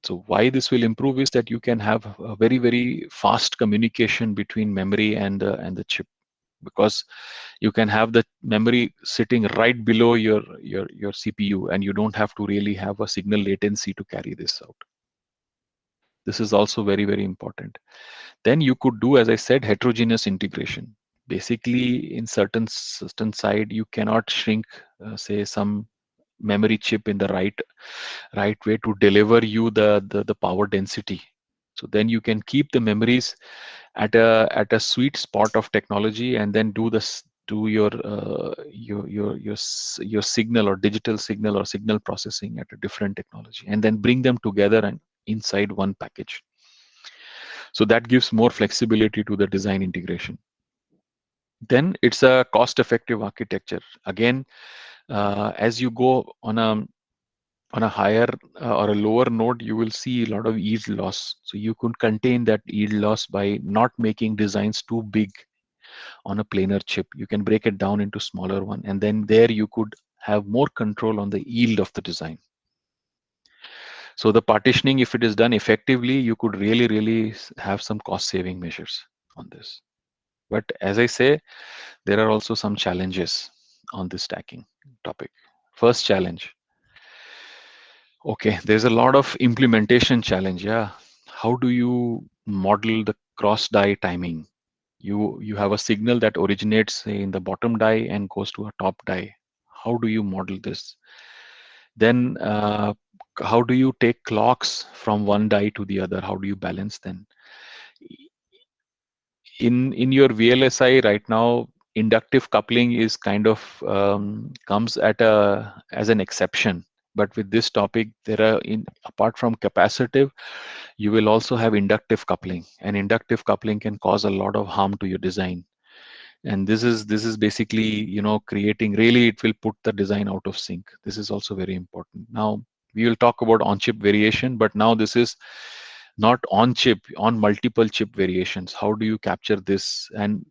[SPEAKER 1] so why this will improve is that you can have a very fast communication between memory and the chip, because you can have the memory sitting right below your CPU, and you don't have to really have a signal latency to carry this out. This is also very important. Then you could do, as I said, heterogeneous integration. Basically, in certain side, you cannot shrink, say, some memory chip in the right way to deliver you the power density. So then you can keep the memories at a sweet spot of technology, and then do your signal or digital signal or signal processing at a different technology, and then bring them together and inside one package. So that gives more flexibility to the design integration. Then it's a cost-effective architecture. Again, as you go on a higher or a lower node, you will see a lot of yield loss. So you could contain that yield loss by not making designs too big on a planar chip. You can break it down into smaller one, and then there you could have more control on the yield of the design. So the partitioning, if it is done effectively, you could really have some cost saving measures on this. But as I say, there are also some challenges on this stacking topic. First challenge, okay, there's a lot of implementation challenge. Yeah, how do you model the cross die timing? You have a signal that originates, say, in the bottom die and goes to a top die. How do you model this? Then how do you take clocks from one die to the other? How do you balance them? In your VLSI right now, inductive coupling is kind of comes at a as an exception. But with this topic, there are apart from capacitive, you will also have inductive coupling, and inductive coupling can cause a lot of harm to your design. And this is basically, creating, really it will put the design out of sync. This is also very important. Now we will talk about on chip variation, but now this is not on chip, on multiple chip variations. How do you capture this? And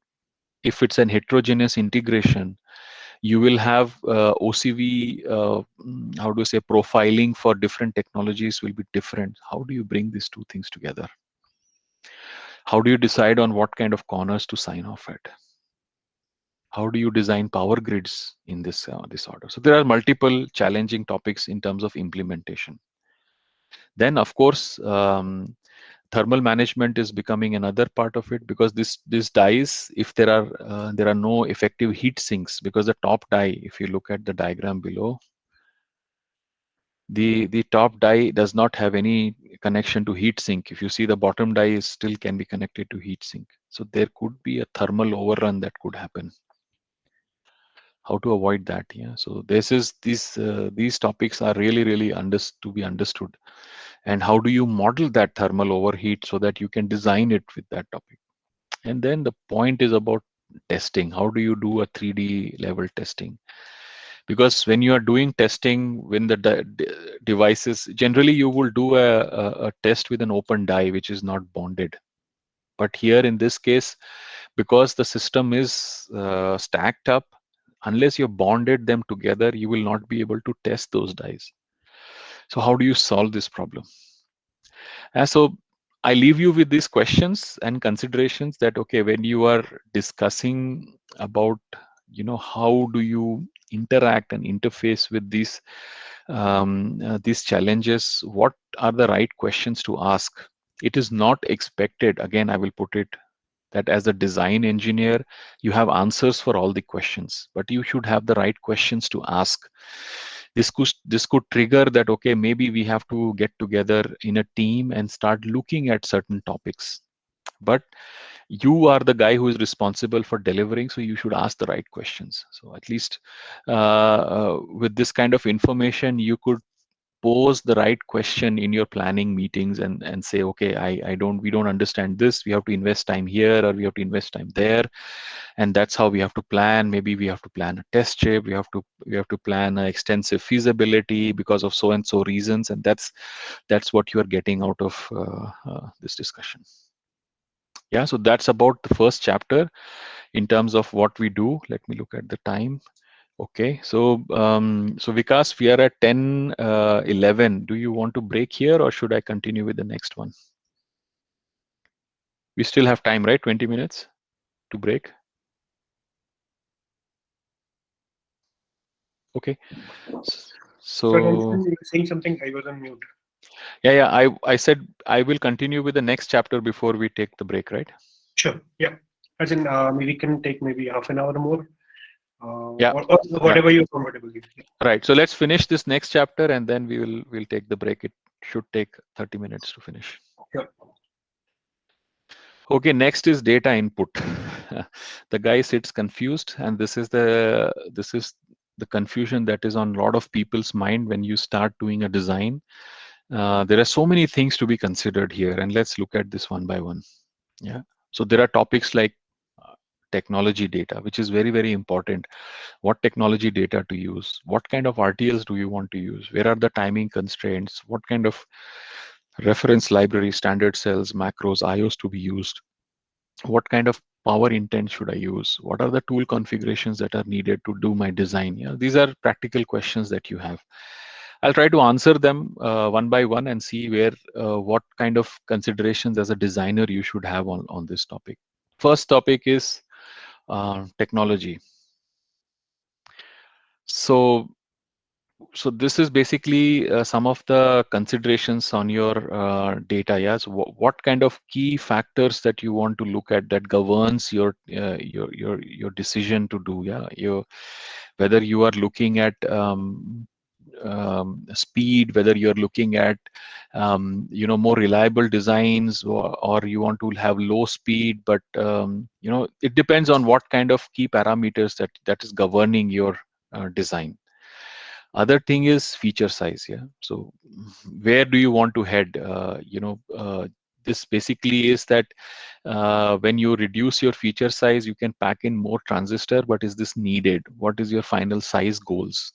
[SPEAKER 1] if it's an heterogeneous integration, you will have OCV, how do you say, profiling for different technologies will be different. How do you bring these two things together? How do you decide on what kind of corners to sign off at? How do you design power grids in this order? So there are multiple challenging topics in terms of implementation. Then of course, thermal management is becoming another part of it, because this dies, if there are no effective heat sinks, because the top die, if you look at the diagram below, the top die does not have any connection to heat sink. If you see, the bottom die is still can be connected to heat sink. So there could be a thermal overrun that could happen. How to avoid that? Yeah, so this is these topics are really to be understood. And how do you model that thermal overheat so that you can design it with that topic? And then the point is about testing. How do you do a 3D level testing? Because when you are doing testing, when the devices, generally you will do a test with an open die which is not bonded. But here in this case, because the system is stacked up, unless you bonded them together, you will not be able to test those dies. So how do you solve this problem? So I leave you with these questions and considerations that, okay, when you are discussing about, how do you interact and interface with these challenges, what are the right questions to ask? It is not expected, again, I will put it, that as a design engineer, you have answers for all the questions, but you should have the right questions to ask. This could trigger that, okay, maybe we have to get together in a team and start looking at certain topics. But you are the guy who is responsible for delivering, so you should ask the right questions. So at least with this kind of information, you could pose the right question in your planning meetings and say, okay, I don't we don't understand this, we have to invest time here or we have to invest time there, and that's how we have to plan. Maybe we have to plan a test chip, we have to plan an extensive feasibility because of so and so reasons, and that's what you are getting out of this discussion. Yeah, so that's about the first chapter in terms of what we do. Let me look at the time. Okay, so Vikas, we are at 10:11. Do you want to break here, or should I continue with the next one? We still have time, right? 20 minutes to break. Okay.
[SPEAKER 2] Sorry,
[SPEAKER 1] So
[SPEAKER 2] you were saying something. I was on mute.
[SPEAKER 1] yeah, I said I will continue with the next chapter before we take the break, right?
[SPEAKER 2] Sure. Yeah. As in, maybe we can take maybe half an hour more,
[SPEAKER 1] Yeah,
[SPEAKER 2] or
[SPEAKER 1] yeah.
[SPEAKER 2] whatever you're comfortable with. Yeah.
[SPEAKER 1] Right. So let's finish this next chapter and then we'll take the break. It should take 30 minutes to finish.
[SPEAKER 2] Sure.
[SPEAKER 1] Okay, next is data input. The guy sits confused, and this is the confusion that is on a lot of people's mind when you start doing a design. There are so many things to be considered here, and let's look at this one by one. Yeah. So there are topics like technology data, which is very, very important. What technology data to use? What kind of RTLs do you want to use? Where are the timing constraints? What kind of reference library, standard cells, macros, IOs to be used? What kind of power intent should I use? What are the tool configurations that are needed to do my design? Yeah, these are practical questions that you have. I'll try to answer them one by one and see where what kind of considerations as a designer you should have on this topic. First topic is technology. So so this is basically some of the considerations on your data. Yes, what kind of key factors that you want to look at that governs your decision to do. Yeah, whether you are looking at speed, whether you're looking at more reliable designs, or you want to have low speed, but it depends on what kind of key parameters that is governing your design. Other thing is feature size. Yeah, so where do you want to head? This basically is that when you reduce your feature size, you can pack in more transistor, but is this needed? What is your final size goals?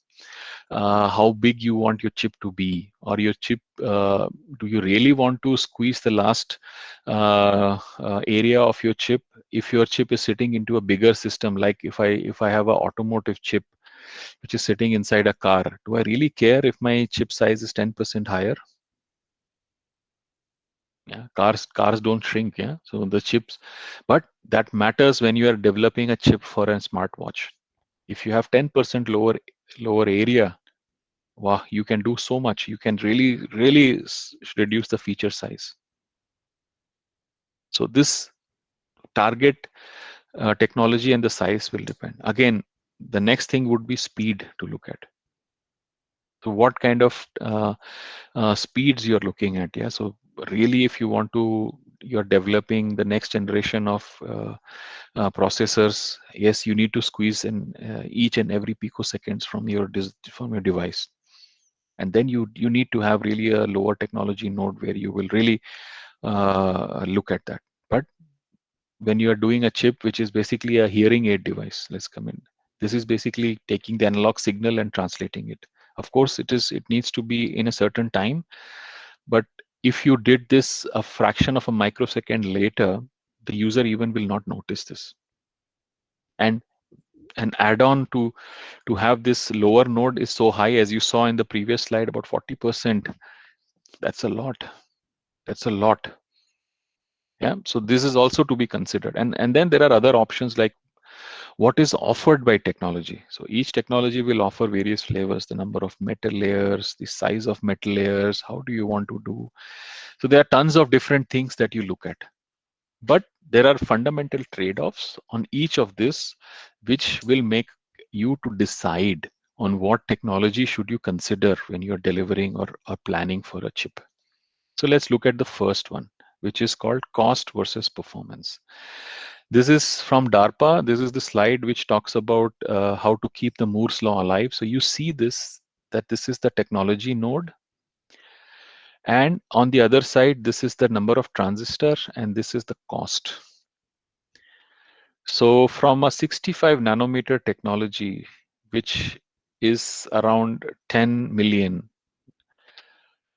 [SPEAKER 1] How big you want your chip to be, or your chip, do you really want to squeeze the last area of your chip? If your chip is sitting into a bigger system, like if I have an automotive chip which is sitting inside a car, do I really care if my chip size is 10% higher? Yeah, cars don't shrink. Yeah, so the chips, but that matters when you are developing a chip for a smartwatch. If you have 10% lower area, wow, you can do so much. You can really reduce the feature size. So this target technology and the size will depend. Again, the next thing would be speed to look at. So what kind of speeds you're looking at? Yeah, so really, if you want to, you're developing the next generation of processors. Yes, you need to squeeze in each and every picoseconds from your device, and then you need to have really a lower technology node where you will really look at that. But when you are doing a chip which is basically a hearing aid device, let's come in, this is basically taking the analog signal and translating it. Of course, it needs to be in a certain time, but if you did this a fraction of a microsecond later, the user even will not notice this. And An add-on to have this lower node is so high, as you saw in the previous slide, about 40%. That's a lot. That's a lot. Yeah. So this is also to be considered. And then there are other options like what is offered by technology. So each technology will offer various flavors, the number of metal layers, the size of metal layers, how do you want to do. So there are tons of different things that you look at. But there are fundamental trade-offs on each of this, which will make you to decide on what technology should you consider when you're delivering or planning for a chip. So let's look at the first one, which is called cost versus performance. This is from DARPA. This is the slide which talks about how to keep the Moore's law alive. So you see this, that this is the technology node. And on the other side, this is the number of transistors and this is the cost. So from a 65 nanometer technology, which is around 10 million,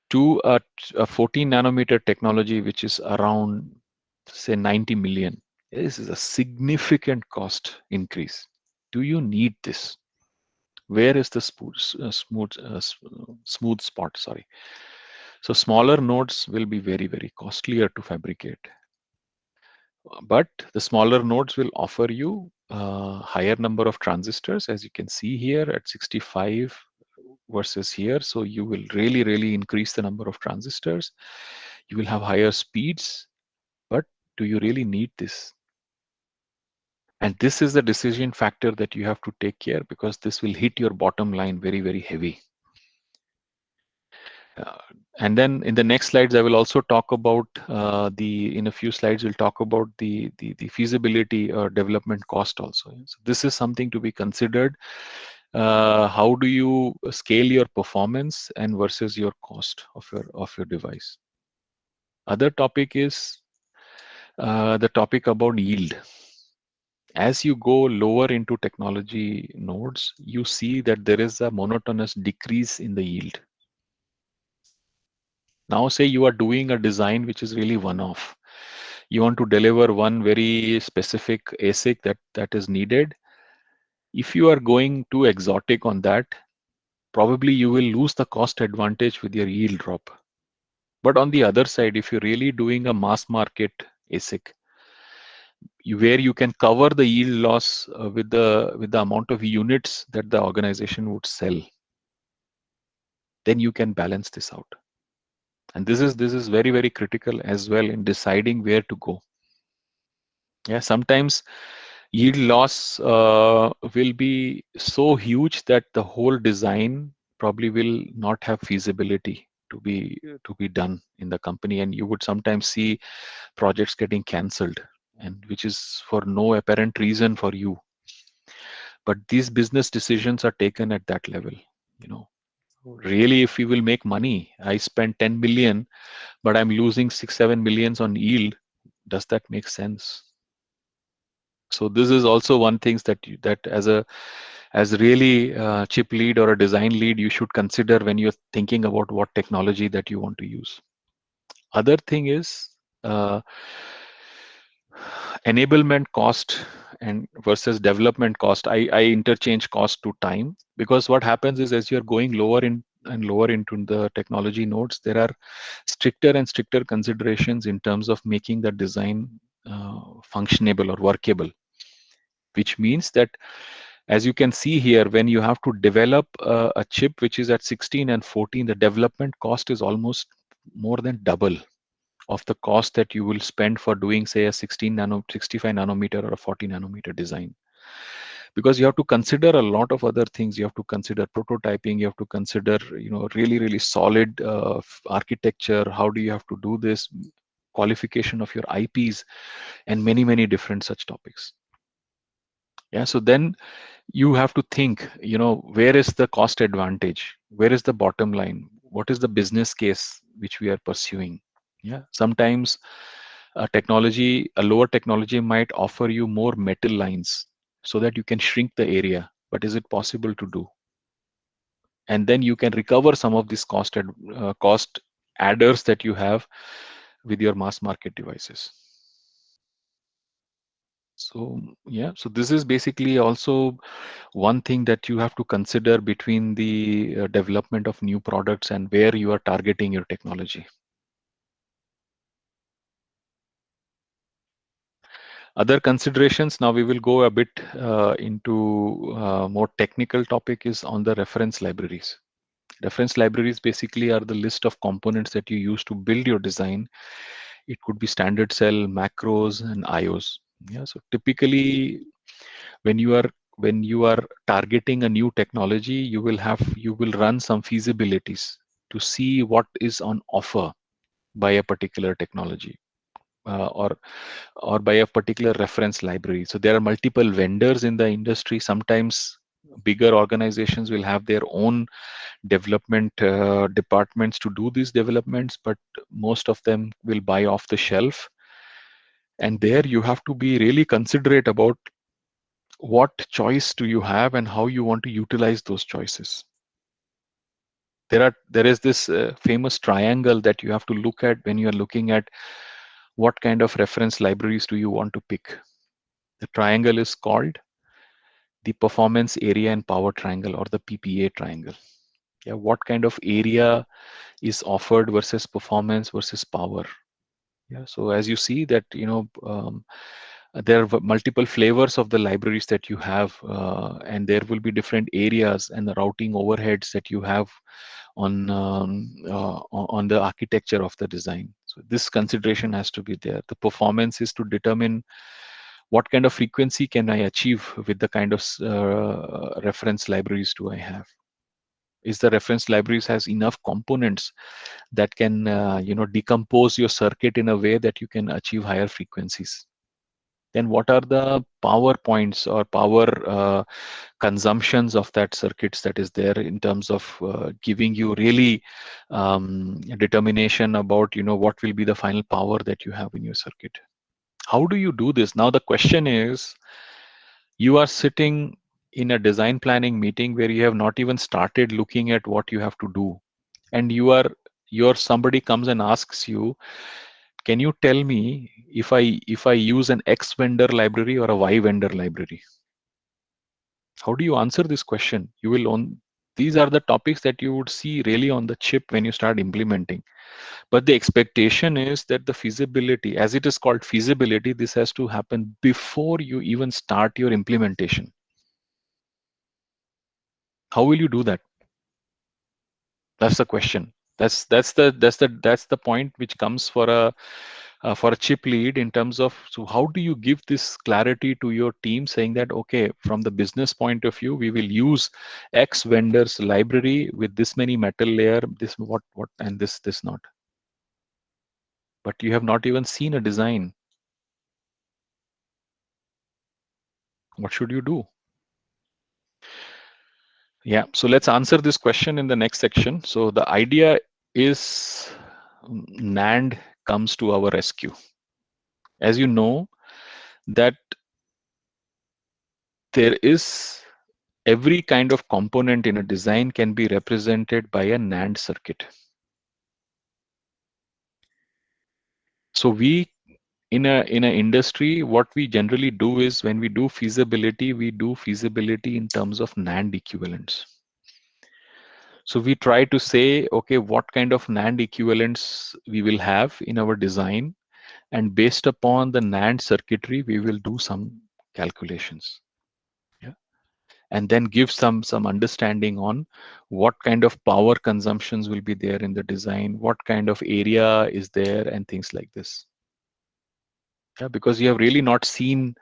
[SPEAKER 1] to a 14 nanometer technology, which is around, say, 90 million. This is a significant cost increase. Do you need this? Where is the smooth spot? Sorry. So smaller nodes will be very, very costlier to fabricate. But the smaller nodes will offer you a higher number of transistors, as you can see here at 65 versus here. So you will really, really increase the number of transistors. You will have higher speeds, but do you really need this? And this is the decision factor that you have to take care, because this will hit your bottom line very, very heavy. Uh, and then in the next slides, I will also talk about in a few slides, we'll talk about the feasibility or development cost also. So this is something to be considered. How do you scale your performance and versus your cost of your device? Other topic is the topic about yield. As you go lower into technology nodes, you see that there is a monotonous decrease in the yield. Now, say you are doing a design which is really one-off. You want to deliver one very specific ASIC that is needed. If you are going too exotic on that, probably you will lose the cost advantage with your yield drop. But on the other side, if you're really doing a mass market ASIC, where you can cover the yield loss with the amount of units that the organization would sell, then you can balance this out. And this is very, very critical as well in deciding where to go. Yeah, sometimes yield loss will be so huge that the whole design probably will not have feasibility to be done in the company, and you would sometimes see projects getting cancelled, and which is for no apparent reason for you. But these business decisions are taken at that level. You know, really, if we will make money, I spend 10 million, but I'm losing 6-7 millions on yield. Does that make sense? So this is also one thing that as really chip lead or a design lead, you should consider when you're thinking about what technology that you want to use. Other thing is uh, enablement cost and versus development cost. I interchange cost to time, because what happens is as you're going lower in and lower into the technology nodes, there are stricter and stricter considerations in terms of making the design functionable or workable, which means that, as you can see here, when you have to develop a chip which is at 16 and 14, the development cost is almost more than double of the cost that you will spend for doing, say, a 65 nanometer or a 40 nanometer design. Because you have to consider a lot of other things. You have to consider prototyping. You have to consider, really, really solid architecture. How do you have to do this? Qualification of your IPs and many, many different such topics. Yeah. So then you have to think, where is the cost advantage? Where is the bottom line? What is the business case which we are pursuing? Yeah. Sometimes a lower technology might offer you more metal lines so that you can shrink the area. But is it possible to do? And then you can recover some of these cost adders that you have with your mass market devices. So yeah, so this is basically also one thing that you have to consider between the development of new products and where you are targeting your technology. Other considerations, now we will go a bit into more technical topic, is on the reference libraries. Reference libraries basically are the list of components that you use to build your design. It could be standard cell, macros, and IOs. Yeah, so typically when you are targeting a new technology, you will run some feasibilities to see what is on offer by a particular technology, or by a particular reference library. So there are multiple vendors in the industry. Sometimes bigger organizations will have their own development departments to do these developments, but most of them will buy off the shelf. And there you have to be really considerate about what choice do you have and how you want to utilize those choices. There is this famous triangle that you have to look at when you are looking at what kind of reference libraries do you want to pick. The triangle is called the performance area and power triangle, or the PPA triangle. Yeah, what kind of area is offered versus performance versus power. Yeah, so as you see that, there are multiple flavors of the libraries that you have, and there will be different areas and the routing overheads that you have on the architecture of the design. So this consideration has to be there. The performance is to determine what kind of frequency can I achieve with the kind of reference libraries do I have. Is the reference libraries has enough components that can decompose your circuit in a way that you can achieve higher frequencies. Then what are the power points or power consumptions of that circuits that is there, in terms of giving you really determination about what will be the final power that you have in your circuit. How do you do this? Now the question is, you are sitting in a design planning meeting where you have not even started looking at what you have to do, and your somebody comes and asks you, can you tell me if I use an X vendor library or a Y vendor library? How do you answer this question? You will on These are the topics that you would see really on the chip when you start implementing. But the expectation is that the feasibility, as it is called feasibility, this has to happen before you even start your implementation. How will you do that? That's the question. That's the point which comes for a chip lead, in terms of, so how do you give this clarity to your team, saying that, okay, from the business point of view, we will use X vendor's library with this many metal layer, this what and this not. But you have not even seen a design. What should you do? Yeah, so let's answer this question in the next section. So the idea is, NAND comes to our rescue. As you know, that there is every kind of component in a design can be represented by a NAND circuit. So we in a industry, what we generally do is, when we do feasibility, we do feasibility in terms of NAND equivalents. So we try to say, okay, what kind of NAND equivalents we will have in our design, and based upon the NAND circuitry, we will do some calculations. Yeah. And then give some understanding on what kind of power consumptions will be there in the design, what kind of area is there, and things like this. Yeah, because you have really not seen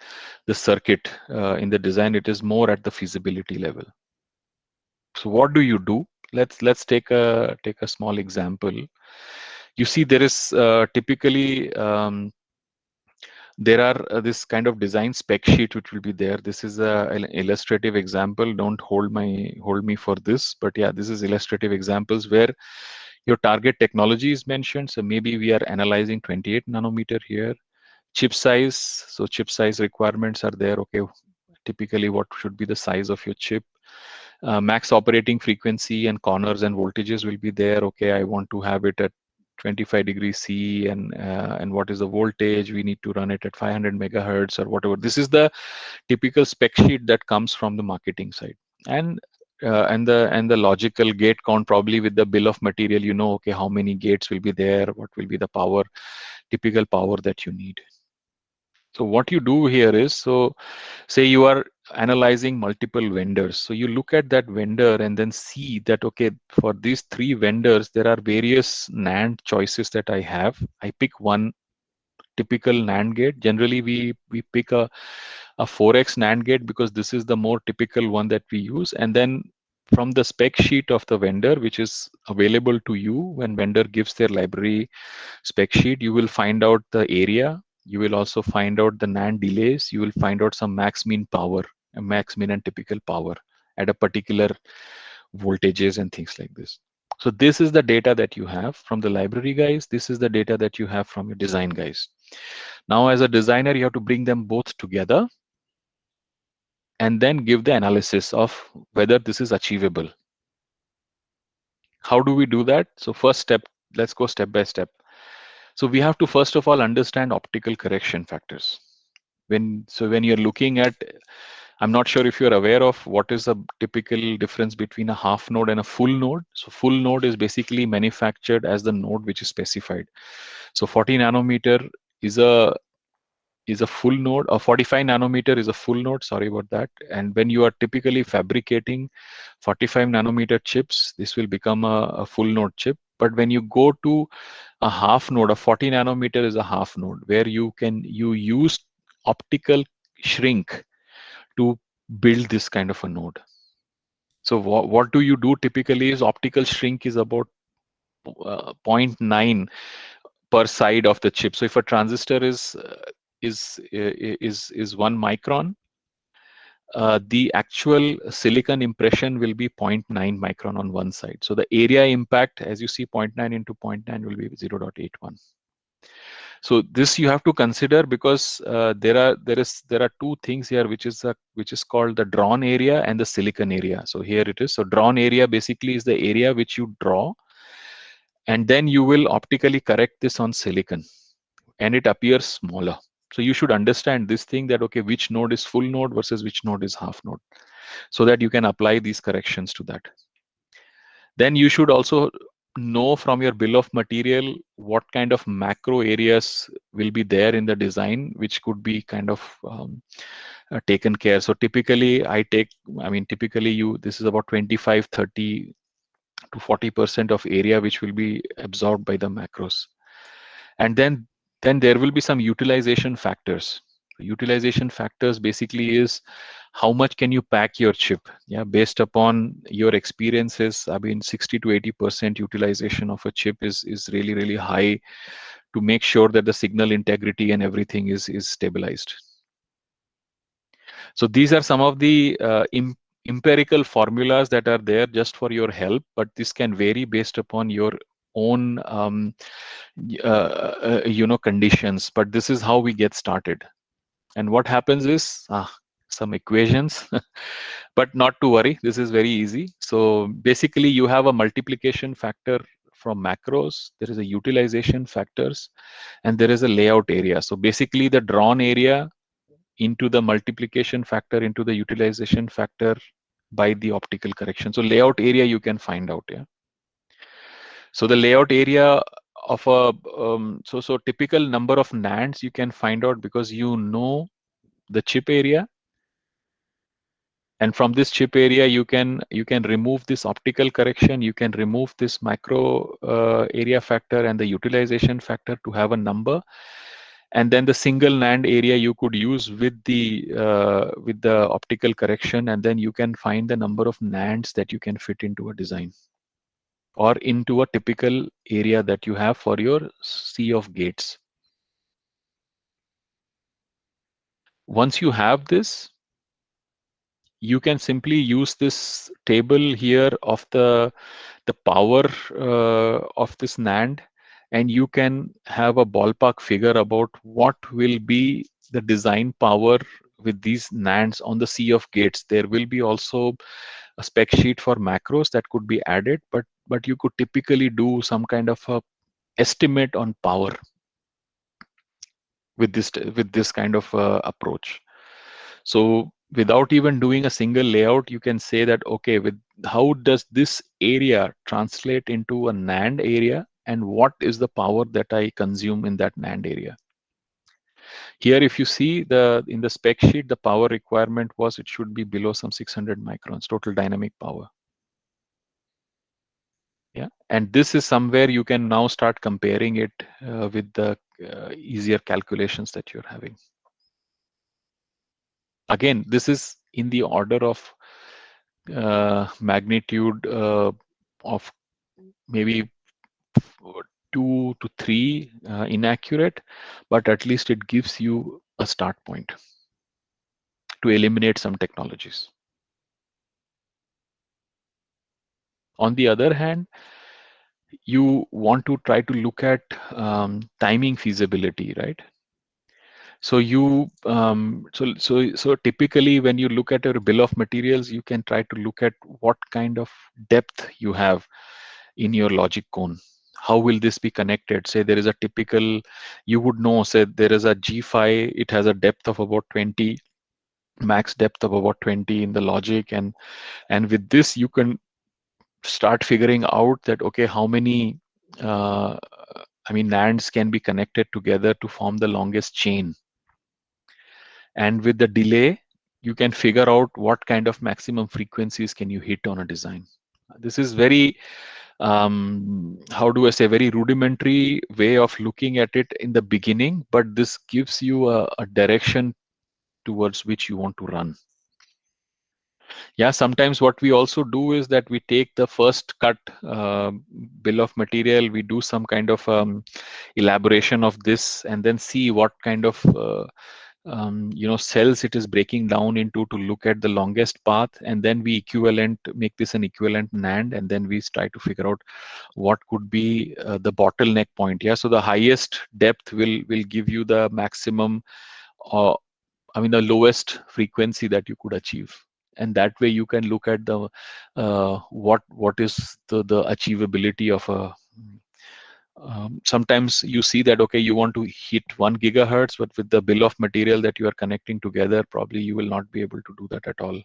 [SPEAKER 1] the circuit in the design. It is more at the feasibility level. So what do you do? Let's take a small example. You see, there is typically there are this kind of design spec sheet which will be there. This is an illustrative example. Don't hold me for this, but yeah, this is illustrative examples where your target technology is mentioned. So maybe we are analyzing 28 nanometer here. Chip size, so chip size requirements are there. Okay, typically what should be the size of your chip? Max operating frequency and corners and voltages will be there. Okay, I want to have it at 25 degrees C, and what is the voltage. We need to run it at 500 megahertz or whatever. This is the typical spec sheet that comes from the marketing side. And the logical gate count, probably with the bill of material, okay, how many gates will be there, what will be the power, typical power that you need. So what you do here is, so say you are analyzing multiple vendors. So you look at that vendor and then see that, okay, for these three vendors, there are various NAND choices that I have. I pick one typical NAND gate. Generally, we pick a 4x NAND gate because this is the more typical one that we use. And then from the spec sheet of the vendor, which is available to you when vendor gives their library spec sheet, you will find out the area. You will also find out the NAND delays. You will find out some max mean power, max mean and typical power at a particular voltages and things like this. So this is the data that you have from the library guys. This is the data that you have from your design guys. Now, as a designer, you have to bring them both together and then give the analysis of whether this is achievable. How do we do that? So first step, let's go step by step. So we have to first of all understand optical correction factors. When you're looking at, I'm not sure if you're aware of what is a typical difference between a half node and a full node. So full node is basically manufactured as the node which is specified. So 40 nanometer is a full node, or 45 nanometer is a full node, sorry about that. And when you are typically fabricating 45 nanometer chips, this will become a full node chip. But when you go to a half node, a 40 nanometer is a half node, where you use optical shrink to build this kind of a node. So what do you do typically is optical shrink is about 0.9 per side of the chip. So if a transistor is 1 micron, the actual silicon impression will be 0.9 micron on one side. So the area impact, as you see, 0.9 into 0.9 will be 0.81. So this you have to consider, because there are two things here, which is called the drawn area and the silicon area. So here it is. So drawn area basically is the area which you draw, and then you will optically correct this on silicon, and it appears smaller. So you should understand this thing, that okay, which node is full node versus which node is half node, so that you can apply these corrections to that. Then you should also know from your bill of material what kind of macro areas will be there in the design, which could be kind of taken care. So typically this is about 25, 30 to 40% of area which will be absorbed by the macros. And then there will be some utilization factors. Utilization factors basically is how much can you pack your chip, based upon your experiences. 60 to 80% utilization of a chip is really high, to make sure that the signal integrity and everything is stabilized. So these are some of the empirical formulas that are there just for your help, but this can vary based upon your own conditions. But this is how we get started. And what happens is some equations, but not to worry, this is very easy. So basically you have a multiplication factor from macros, there is a utilization factors, and there is a layout area. So basically the drawn area into the multiplication factor into the utilization factor by the optical correction. So layout area you can find out. So the layout area of a so typical number of NANDs you can find out, because you know the chip area, and from this chip area you can remove this optical correction, you can remove this macro area factor and the utilization factor to have a number. And then the single NAND area you could use with the optical correction, and then you can find the number of NANDs that you can fit into a design, or into a typical area that you have for your sea of gates. Once you have this, you can simply use this table here of the power of this NAND, and you can have a ballpark figure about what will be the design power with these NANDs on the sea of gates. There will be also a spec sheet for macros that could be added, but you could typically do some kind of a estimate on power with this kind of approach. So without even doing a single layout, you can say that, okay, with how does this area translate into a NAND area, and what is the power that I consume in that NAND area? Here, if you see in the spec sheet, the power requirement was it should be below some 600 microns, total dynamic power. Yeah, and this is somewhere you can now start comparing it with the easier calculations that you're having. Again, this is in the order of magnitude of maybe 2 to 3 inaccurate, but at least it gives you a start point to eliminate some technologies. On the other hand, you want to try to look at timing feasibility, right? So so typically when you look at your bill of materials, you can try to look at what kind of depth you have in your logic cone. How will this be connected? Say there is a typical, you would know, say there is a G-Phi, it has a depth of about 20, max depth of about 20 in the logic, and with this you can start figuring out that, okay, how many uh, NANDs can be connected together to form the longest chain. And with the delay, you can figure out what kind of maximum frequencies can you hit on a design. This is very, how do I say, very rudimentary way of looking at it in the beginning, but this gives you a direction towards which you want to run. Yeah, sometimes what we also do is that we take the first cut bill of material, we do some kind of elaboration of this, and then see what kind of cells it is breaking down into to look at the longest path, and then we make this an equivalent NAND, and then we try to figure out what could be the bottleneck point. Yeah, so the highest depth will give you the maximum, uh, the lowest frequency that you could achieve, and that way you can look at the what is the achievability of a sometimes you see that, okay, you want to hit 1 gigahertz, but with the bill of material that you are connecting together, probably you will not be able to do that at all.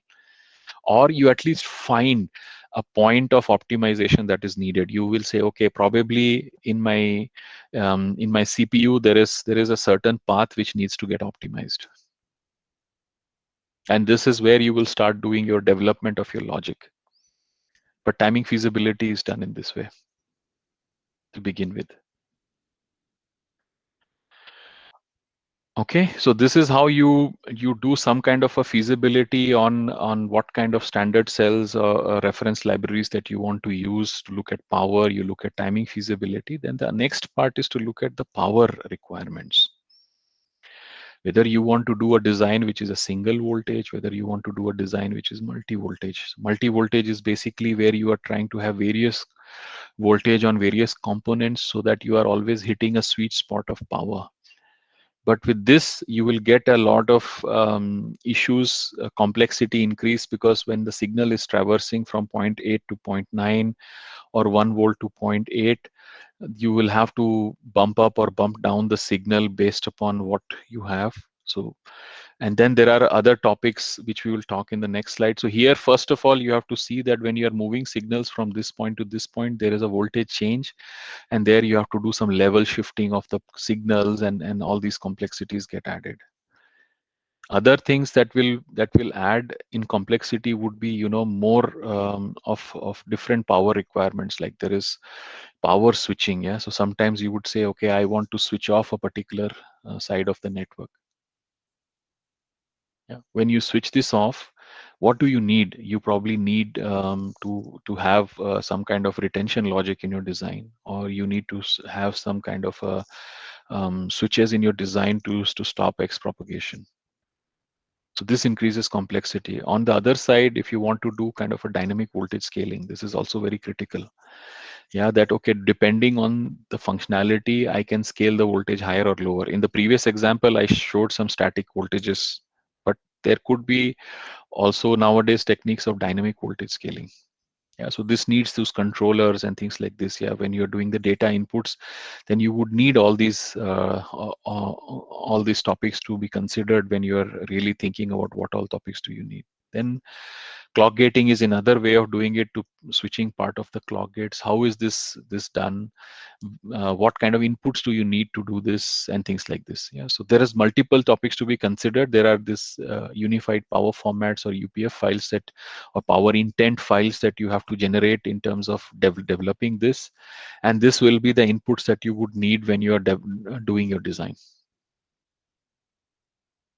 [SPEAKER 1] Or you at least find a point of optimization that is needed. You will say, okay, probably in my CPU there is a certain path which needs to get optimized, and this is where you will start doing your development of your logic. But timing feasibility is done in this way to begin with. Okay, so this is how you do some kind of a feasibility on what kind of standard cells or reference libraries that you want to use to look at power. You look at timing feasibility. Then the next part is to look at the power requirements. Whether you want to do a design which is a single voltage, whether you want to do a design which is multi-voltage. Multi-voltage is basically where you are trying to have various voltage on various components so that you are always hitting a sweet spot of power. But with this, you will get a lot of issues, complexity increase, because when the signal is traversing from point 8 to point 9 or 1 volt to point 8, you will have to bump up or bump down the signal based upon what you have. So, and then there are other topics which we will talk in the next slide. So here, first of all, you have to see that when you are moving signals from this point to this point, there is a voltage change, and there you have to do some level shifting of the signals, and all these complexities get added. Other things that will add in complexity would be, more of different power requirements. Like there is power switching. Yeah, so sometimes you would say, okay, I want to switch off a particular side of the network. Yeah, when you switch this off, what do you need? You probably need to have some kind of retention logic in your design, or you need to have some kind of switches in your design to stop X propagation. So this increases complexity. On the other side, if you want to do kind of a dynamic voltage scaling, this is also very critical. Yeah, that, okay, depending on the functionality, I can scale the voltage higher or lower. In the previous example, I showed some static voltages, but there could be also nowadays techniques of dynamic voltage scaling. Yeah, so this needs those controllers and things like this. Yeah, when you're doing the data inputs, then you would need all these topics to be considered when you're really thinking about what all topics do you need. Then clock gating is another way of doing it, to switching part of the clock gates. How is this done? What kind of inputs do you need to do this, and things like this. Yeah, so there is multiple topics to be considered. There are this unified power formats or UPF files that, or power intent files that you have to generate in terms of developing this, and this will be the inputs that you would need when you are doing your design.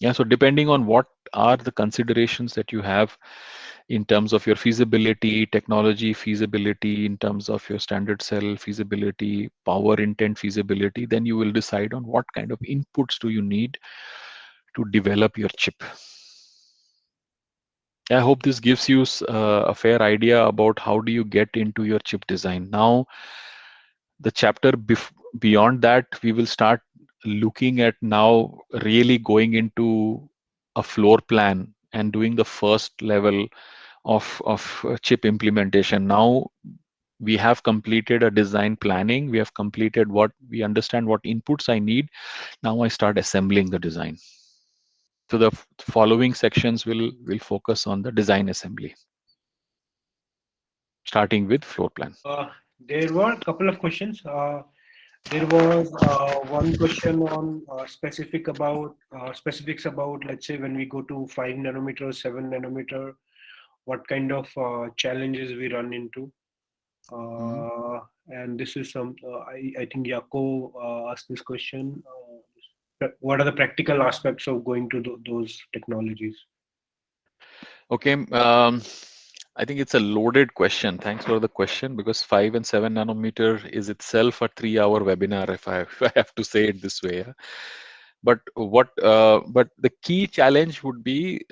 [SPEAKER 1] Yeah, so depending on what are the considerations that you have in terms of your feasibility, technology feasibility, in terms of your standard cell feasibility, power intent feasibility, then you will decide on what kind of inputs do you need to develop your chip. I hope this gives you a fair idea about how do you get into your chip design. Now, the chapter beyond that, we will start looking at now really going into a floor plan and doing the first level of chip implementation. Now we have completed a design planning. We have completed what we understand what inputs I need. Now I start assembling the design. So the following sections will focus on the design assembly, starting with floor plan.
[SPEAKER 2] There were a couple of questions. There was one question on specifics about, let's say, when we go to 5 nanometer, 7 nanometer, what kind of challenges we run into.
[SPEAKER 1] Mhm.
[SPEAKER 2] And this is I think Yako asked this question. What are the practical aspects of going to those technologies?
[SPEAKER 1] Okay. I think it's a loaded question. Thanks for the question, because 5 and 7 nanometer is itself a 3-hour webinar, if I, if I have to say it this way. Yeah. But the key challenge would be,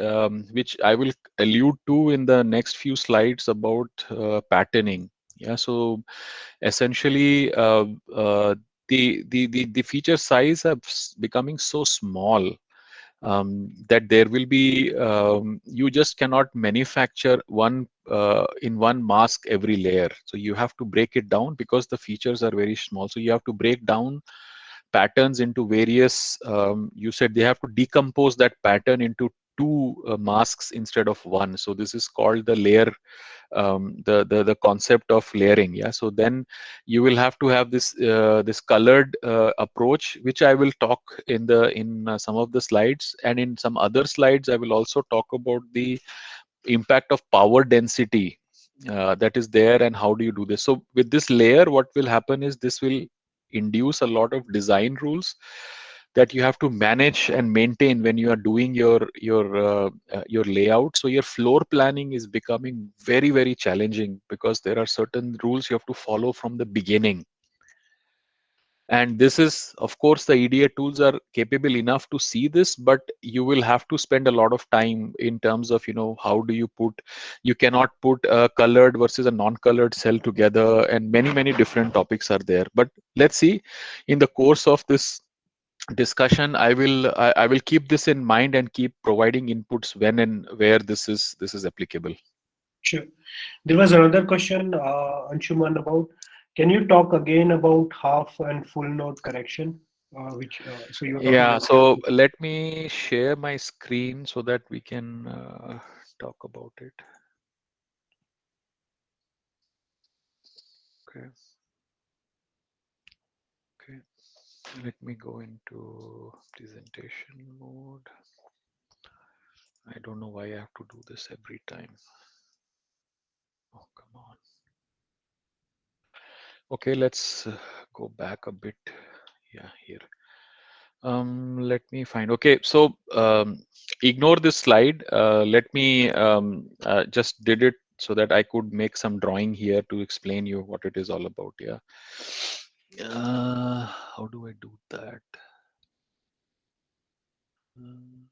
[SPEAKER 1] which I will allude to in the next few slides, about patterning. Yeah. So essentially, the feature size are becoming so small, that there will be, you just cannot manufacture one in one mask every layer. So you have to break it down, because the features are very small. So you have to break down patterns into various, you said they have to decompose that pattern into two masks instead of one. So this is called the layer, the concept of layering. Yeah, so then you will have to have this colored approach, which I will talk in some of the slides, and in some other slides I will also talk about the impact of power density that is there, and how do you do this. So with this layer, what will happen is this will induce a lot of design rules that you have to manage and maintain when you are doing your layout. So your floor planning is becoming very, very challenging, because there are certain rules you have to follow from the beginning. And this is, of course, the EDA tools are capable enough to see this, but you will have to spend a lot of time in terms of, how do you put, you cannot put a colored versus a non-colored cell together, and many, many different topics are there. But let's see, in the course of this discussion, I will keep this in mind and keep providing inputs when and where this is applicable.
[SPEAKER 2] Sure. There was another question, Anshuman, about, can you talk again about half and full node correction? Which so you're talking
[SPEAKER 1] Yeah,
[SPEAKER 2] about.
[SPEAKER 1] so let me share my screen so that we can talk about it. Okay. Okay, let me go into presentation mode. I don't know why I have to do this every time. Oh, come on. Okay, let's go back a bit. Yeah, here. Let me find. Okay, so ignore this slide. Let me just did it so that I could make some drawing here to explain you what it is all about. Yeah. How do I do that? Um,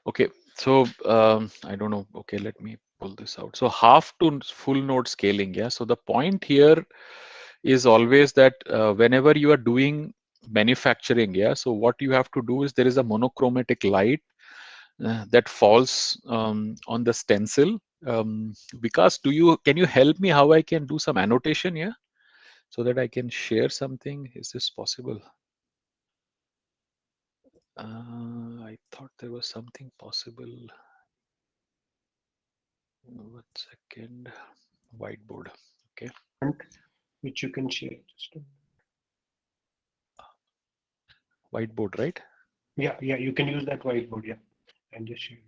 [SPEAKER 1] Okay, so I don't know. Okay, let me pull this out. So half to full node scaling. Yeah. So the point here is always that whenever you are doing manufacturing, yeah. So what you have to do is there is a monochromatic light that falls on the stencil. Vikas, can you help me how I can do some annotation here so that I can share something? Is this possible? I thought there was something possible. 1 second. Whiteboard. Okay.
[SPEAKER 2] Which you can share.
[SPEAKER 1] Whiteboard, right?
[SPEAKER 2] Yeah, you can use that whiteboard, yeah, and just share.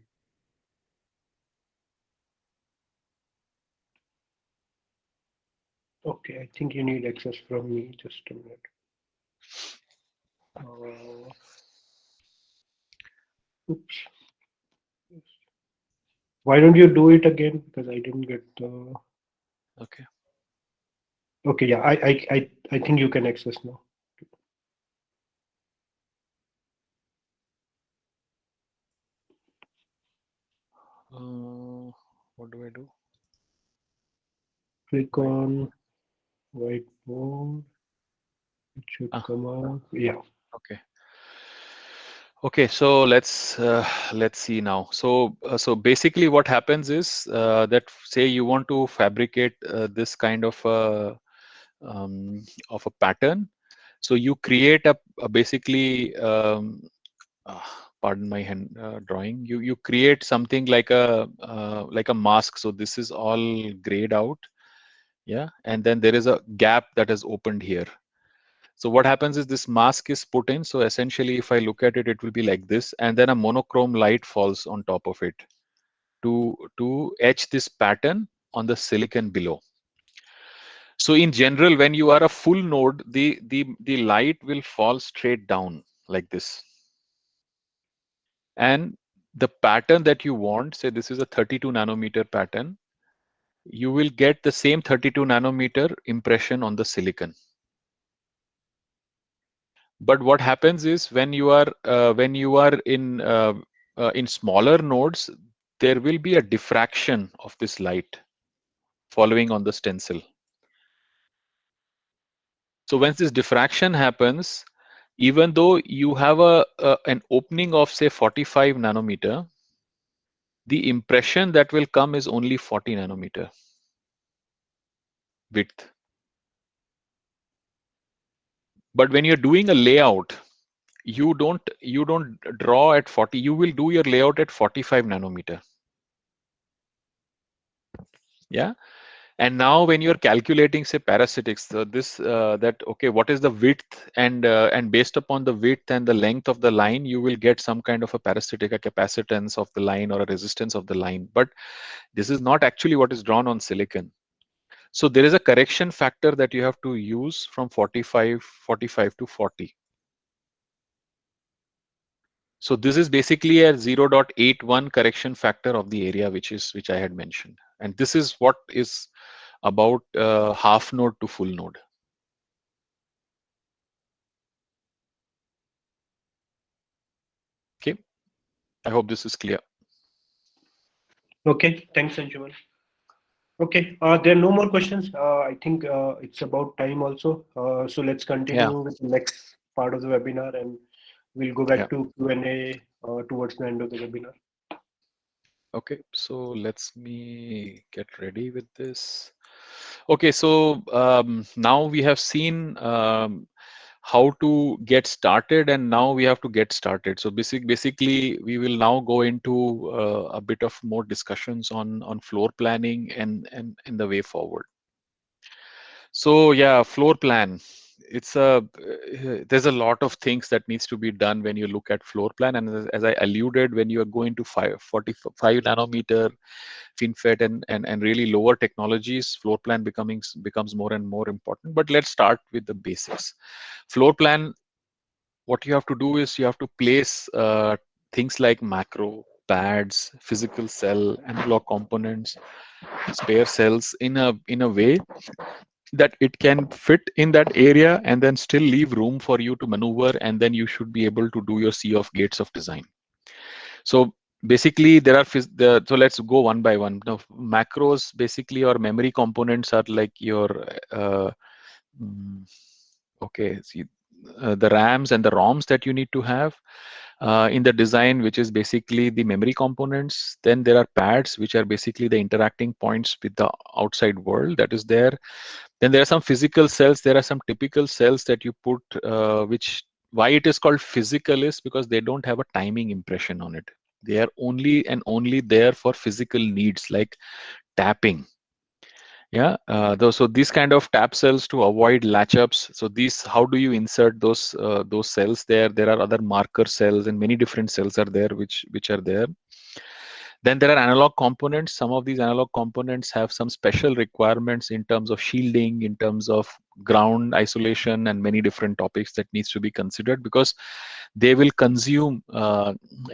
[SPEAKER 2] Okay, I think you need access from me. Just a minute. Oops. Why don't you do it again? Because I didn't get the.
[SPEAKER 1] Okay.
[SPEAKER 2] Okay, yeah, I think you can access now.
[SPEAKER 1] What do I do?
[SPEAKER 2] Click on whiteboard. It should come up. Yeah.
[SPEAKER 1] Okay. Okay, so let's see now. So basically, what happens is that say you want to fabricate this kind of a pattern. So you create a basically uh, pardon my hand drawing. You create something like a mask. So this is all grayed out, yeah, and then there is a gap that is opened here. So what happens is this mask is put in. So essentially, if I look at it, it will be like this, and then a monochrome light falls on top of it to etch this pattern on the silicon below. So in general, when you are a full node, the light will fall straight down like this. And the pattern that you want, say this is a 32 nanometer pattern, you will get the same 32 nanometer impression on the silicon. But what happens is when you are in smaller nodes, there will be a diffraction of this light following on the stencil. So once this diffraction happens, even though you have an opening of say 45 nanometer, the impression that will come is only 40 nanometer width. But when you're doing a layout, you don't draw at 40. You will do your layout at 45 nanometer. Yeah. And now when you're calculating say parasitics, so this that okay, what is the width, and based upon the width and the length of the line, you will get some kind of a parasitic, a capacitance of the line or a resistance of the line. But this is not actually what is drawn on silicon. So there is a correction factor that you have to use from 45 to 40. So this is basically a 0.81 correction factor of the area which I had mentioned. And this is what is about half node to full node. Okay, I hope this is clear.
[SPEAKER 2] Okay, thanks, Anshuman. Okay, there are no more questions. I think it's about time also. So let's
[SPEAKER 1] Yeah,
[SPEAKER 2] continue with the next part of the webinar, and we'll go
[SPEAKER 1] yeah.
[SPEAKER 2] back to Q&A towards the end of the webinar.
[SPEAKER 1] Okay, so let's me get ready with this. Okay, so now we have seen how to get started, and now we have to get started. So basically, we will now go into a bit of more discussions on floor planning and the way forward. So yeah, floor plan. It's there's a lot of things that needs to be done when you look at floor plan, and as I alluded, when you are going to 45 nanometer FinFET and really lower technologies, floor plan becomes more and more important. But let's start with the basics. Floor plan, what you have to do is you have to place things like macro, pads, physical cell, analog components, spare cells in a way that it can fit in that area and then still leave room for you to maneuver, and then you should be able to do your sea of gates of design. So basically there are so let's go one by one. Now macros basically, or memory components, are like your mm, okay, see, the RAMs and the ROMs that you need to have. in the design, which is basically the memory components. Then there are pads, which are basically the interacting points with the outside world that is there. Then there are some physical cells. There are some typical cells that you put, which why it is called physical is because they don't have a timing impression on it. They are only and only there for physical needs like tapping. Yeah, so these kind of tap cells to avoid latch ups. So these, how do you insert those cells there? There are other marker cells and many different cells are there which are there. Then there are analog components. Some of these analog components have some special requirements in terms of shielding, in terms of ground isolation, and many different topics that needs to be considered because they will consume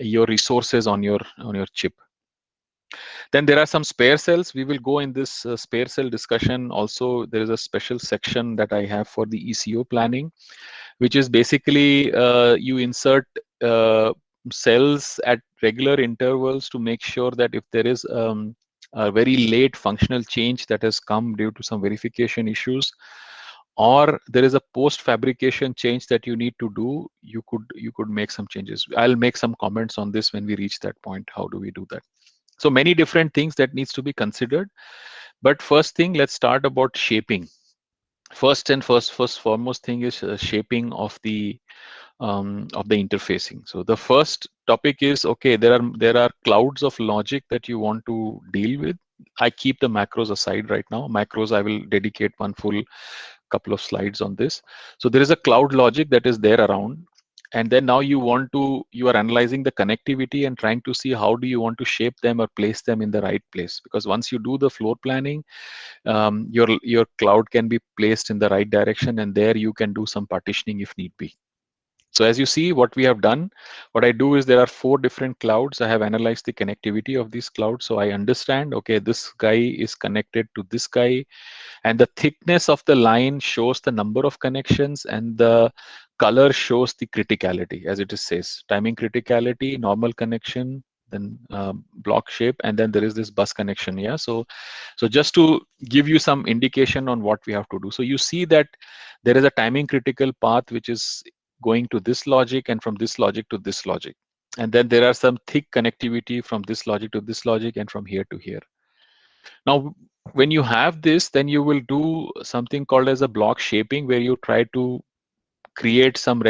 [SPEAKER 1] your resources on your chip. Then there are some spare cells. We will go in this spare cell discussion. Also, there is a special section that I have for the ECO planning, which is basically you insert cells at regular intervals to make sure that if there is a very late functional change that has come due to some verification issues, or there is a post fabrication change that you need to do, you could make some changes. I'll make some comments on this when we reach that point. How do we do that? So many different things that needs to be considered. But first thing, let's start about shaping. First foremost thing is shaping of the interfacing. So the first topic is, okay, there are clouds of logic that you want to deal with. I keep the macros aside right now. Macros, I will dedicate one full couple of slides on this. So there is a cloud logic that is there around, and then now you are analyzing the connectivity and trying to see how do you want to shape them or place them in the right place, because once you do the floor planning, your cloud can be placed in the right direction, and there you can do some partitioning if need be. So as you see, what we have done, what I do is there are 4 different clouds. I have analyzed the connectivity of these clouds. So I understand, okay, this guy is connected to this guy, and the thickness of the line shows the number of connections, and the color shows the criticality, as it is says, timing criticality, normal connection, then block shape, and then there is this bus connection. Yeah, so just to give you some indication on what we have to do. So you see that there is a timing critical path which is going to this logic, and from this logic to this logic, and then there are some thick connectivity from this logic to this logic, and from here to here. Now, when you have this, then you will do something called as a block shaping, where you try to create some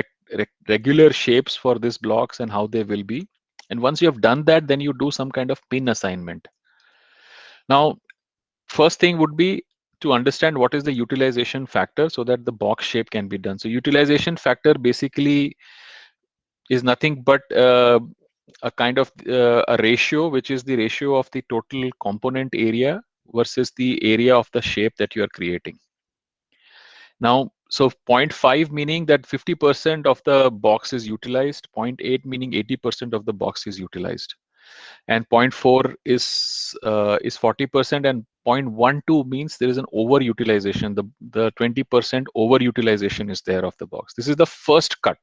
[SPEAKER 1] regular shapes for these blocks and how they will be. And once you have done that, then you do some kind of pin assignment. Now, first thing would be to understand what is the utilization factor so that the box shape can be done. So utilization factor basically is nothing but a kind of a ratio, which is the ratio of the total component area versus the area of the shape that you are creating. Now, so 0.5 meaning that 50% of the box is utilized, 0.8 meaning 80% of the box is utilized, and 0.4 is 40%, and 0.12 means there is an overutilization. The 20% overutilization is there of the box. This is the first cut,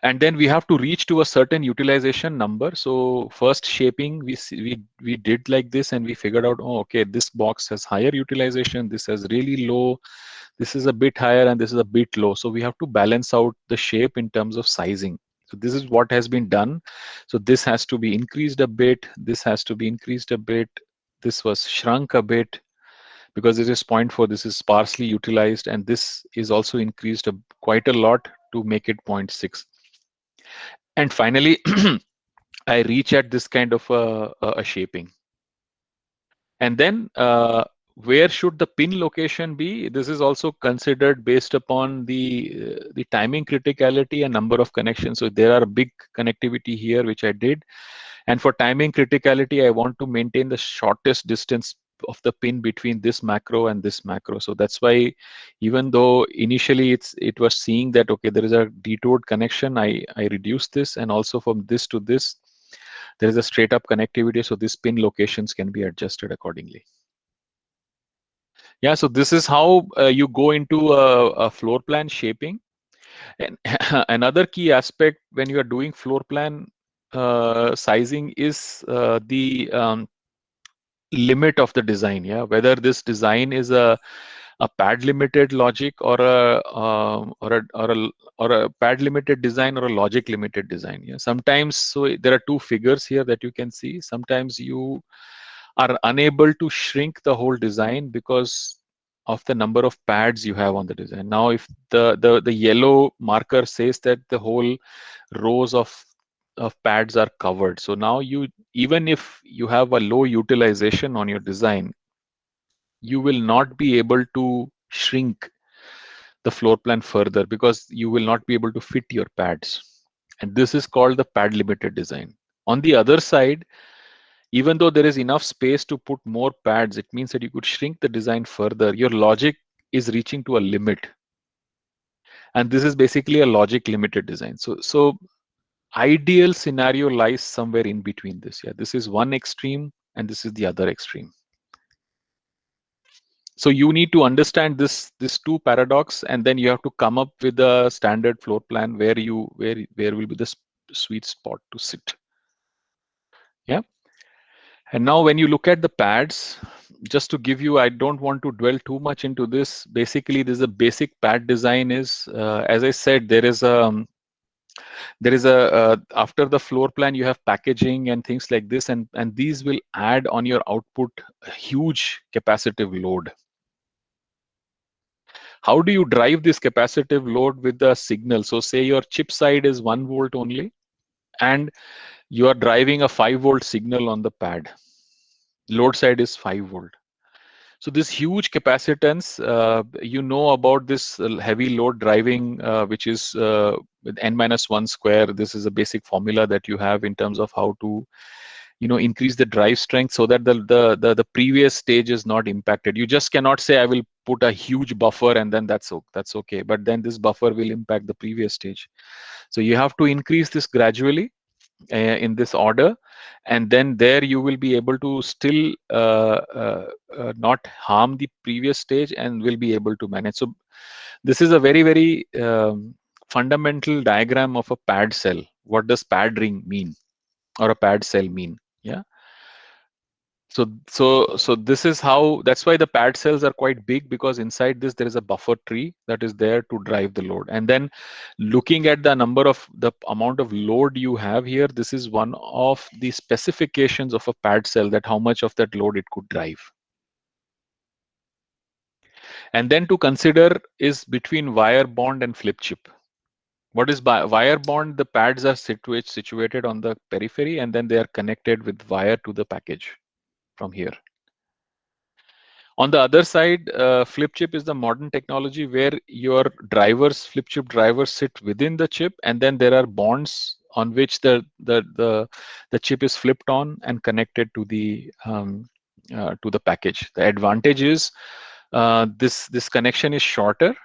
[SPEAKER 1] and then we have to reach to a certain utilization number. So first shaping, we did like this, and we figured out, oh, okay, this box has higher utilization, this has really low, this is a bit higher, and this is a bit low. So we have to balance out the shape in terms of sizing. So this is what has been done. So this has to be increased a bit, this has to be increased a bit, this was shrunk a bit because it is 0.4, this is sparsely utilized, and this is also increased quite a lot to make it 0.6. And finally, I reach at this kind of a shaping. And then where should the pin location be? This is also considered based upon the timing criticality and number of connections. So there are big connectivity here, which I did. And for timing criticality, I want to maintain the shortest distance of the pin between this macro and this macro. So that's why, even though initially it was seeing that, okay, there is a detoured connection, I reduced this, and also from this to this, there is a straight up connectivity. So these pin locations can be adjusted accordingly. Yeah, so this is how you go into a floor plan shaping. And another key aspect when you are doing floor plan sizing is the limit of the design. Yeah, whether this design is a a pad limited logic or a pad limited design or a logic limited design. Yeah, sometimes, so there are two figures here that you can see. Sometimes you are unable to shrink the whole design because of the number of pads you have on the design. Now, if the yellow marker says that the whole rows of pads are covered, so now you, even if you have a low utilization on your design, you will not be able to shrink the floor plan further because you will not be able to fit your pads. And this is called the pad limited design. On the other side, even though there is enough space to put more pads, it means that you could shrink the design further. Your logic is reaching to a limit. And this is basically a logic limited design. So ideal scenario lies somewhere in between this. Yeah, this is one extreme and this is the other extreme. So you need to understand this two paradox, and then you have to come up with a standard floor plan where will be the sweet spot to sit. Yeah. And now when you look at the pads, just to give you, I don't want to dwell too much into this. Basically, this is a basic pad design is, as I said, there is a after the floor plan, you have packaging and things like this, and these will add on your output a huge capacitive load. How do you drive this capacitive load with the signal? So say your chip side is 1 volt only, and you are driving a 5 volt signal on the pad. Load side is 5 volt. So this huge capacitance, you know about this heavy load driving, which is with n-1 square. This is a basic formula that you have in terms of how to, increase the drive strength so that the previous stage is not impacted. You just cannot say I will put a huge buffer and then that's okay. But then this buffer will impact the previous stage. So you have to increase this gradually in this order, and then there you will be able to still not harm the previous stage and will be able to manage. So this is a very, very fundamental diagram of a pad cell. What does pad ring mean or a pad cell mean? Yeah. So this is how, that's why the pad cells are quite big, because inside this there is a buffer tree that is there to drive the load. And then looking at the amount of load you have here, this is one of the specifications of a pad cell, that how much of that load it could drive. And then to consider is between wire bond and flip chip. What is wire bond? The pads are situated on the periphery, and then they are connected with wire to the package from here. On the other side, flip chip is the modern technology where your flip chip drivers sit within the chip, and then there are bonds on which the chip is flipped on and connected to the package. The advantage is this connection is shorter,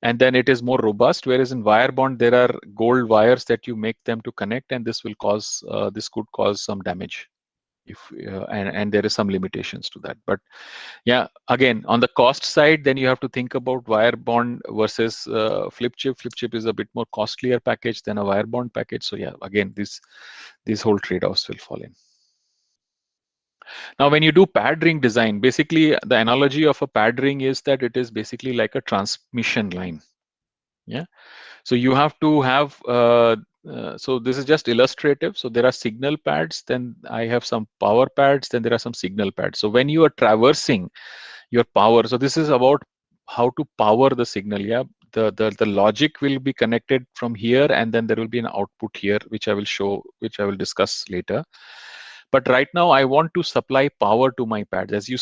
[SPEAKER 1] and then it is more robust. Whereas in wire bond, there are gold wires that you make them to connect, and this could cause some damage. And there is some limitations to that. But yeah, again, on the cost side, then you have to think about wire bond versus flip chip. Flip chip is a bit more costlier package than a wire bond package. So yeah, again, these whole trade-offs will fall in. Now, when you do pad ring design, basically the analogy of a pad ring is that it is basically like a transmission line. Yeah. So you have to have, so this is just illustrative. So there are signal pads, then I have some power pads, then there are some signal pads. So when you are traversing your power, so this is about how to power the signal. Yeah, the logic will be connected from here, and then there will be an output here, which I will discuss later. But right now I want to supply power to my pads. As you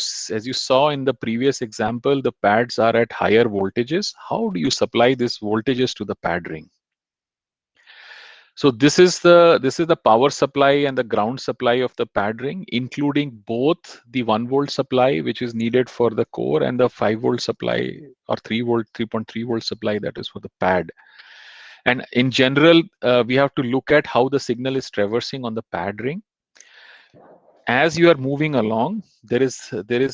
[SPEAKER 1] saw in the previous example, the pads are at higher voltages. How do you supply these voltages to the pad ring? So this is the power supply and the ground supply of the pad ring, including both the 1 volt supply, which is needed for the core, and the 5 volt supply or 3 volt, 3.3 volt supply that is for the pad. And in general, we have to look at how the signal is traversing on the pad ring. As you are moving along, there is